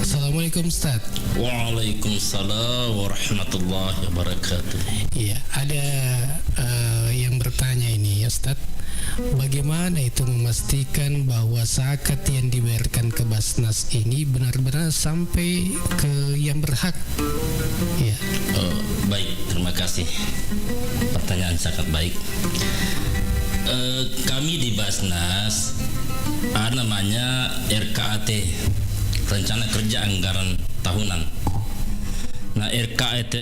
Assalamualaikum Ustaz. Waalaikumsalam warahmatullahi wabarakatuh. Iya, ada yang bertanya ini Ustaz. bagaimana itu memastikan bahwa zakat yang dibayarkan ke Basnas ini benar-benar sampai ke yang berhak? Ya. Oh, baik, terima kasih. Pertanyaan sangat baik. Kami di Basnas ada namanya RKAT, Rencana Kerja Anggaran Tahunan. Nah, RKAT,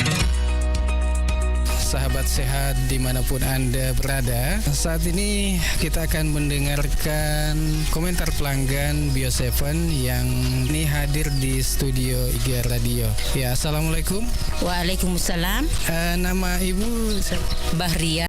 sahabat sehat dimanapun Anda berada, saat ini kita akan mendengarkan komentar pelanggan Bio7 yang ini hadir di studio IG Radio. Ya, Assalamualaikum. Waalaikumsalam. Nama Ibu? Bahria.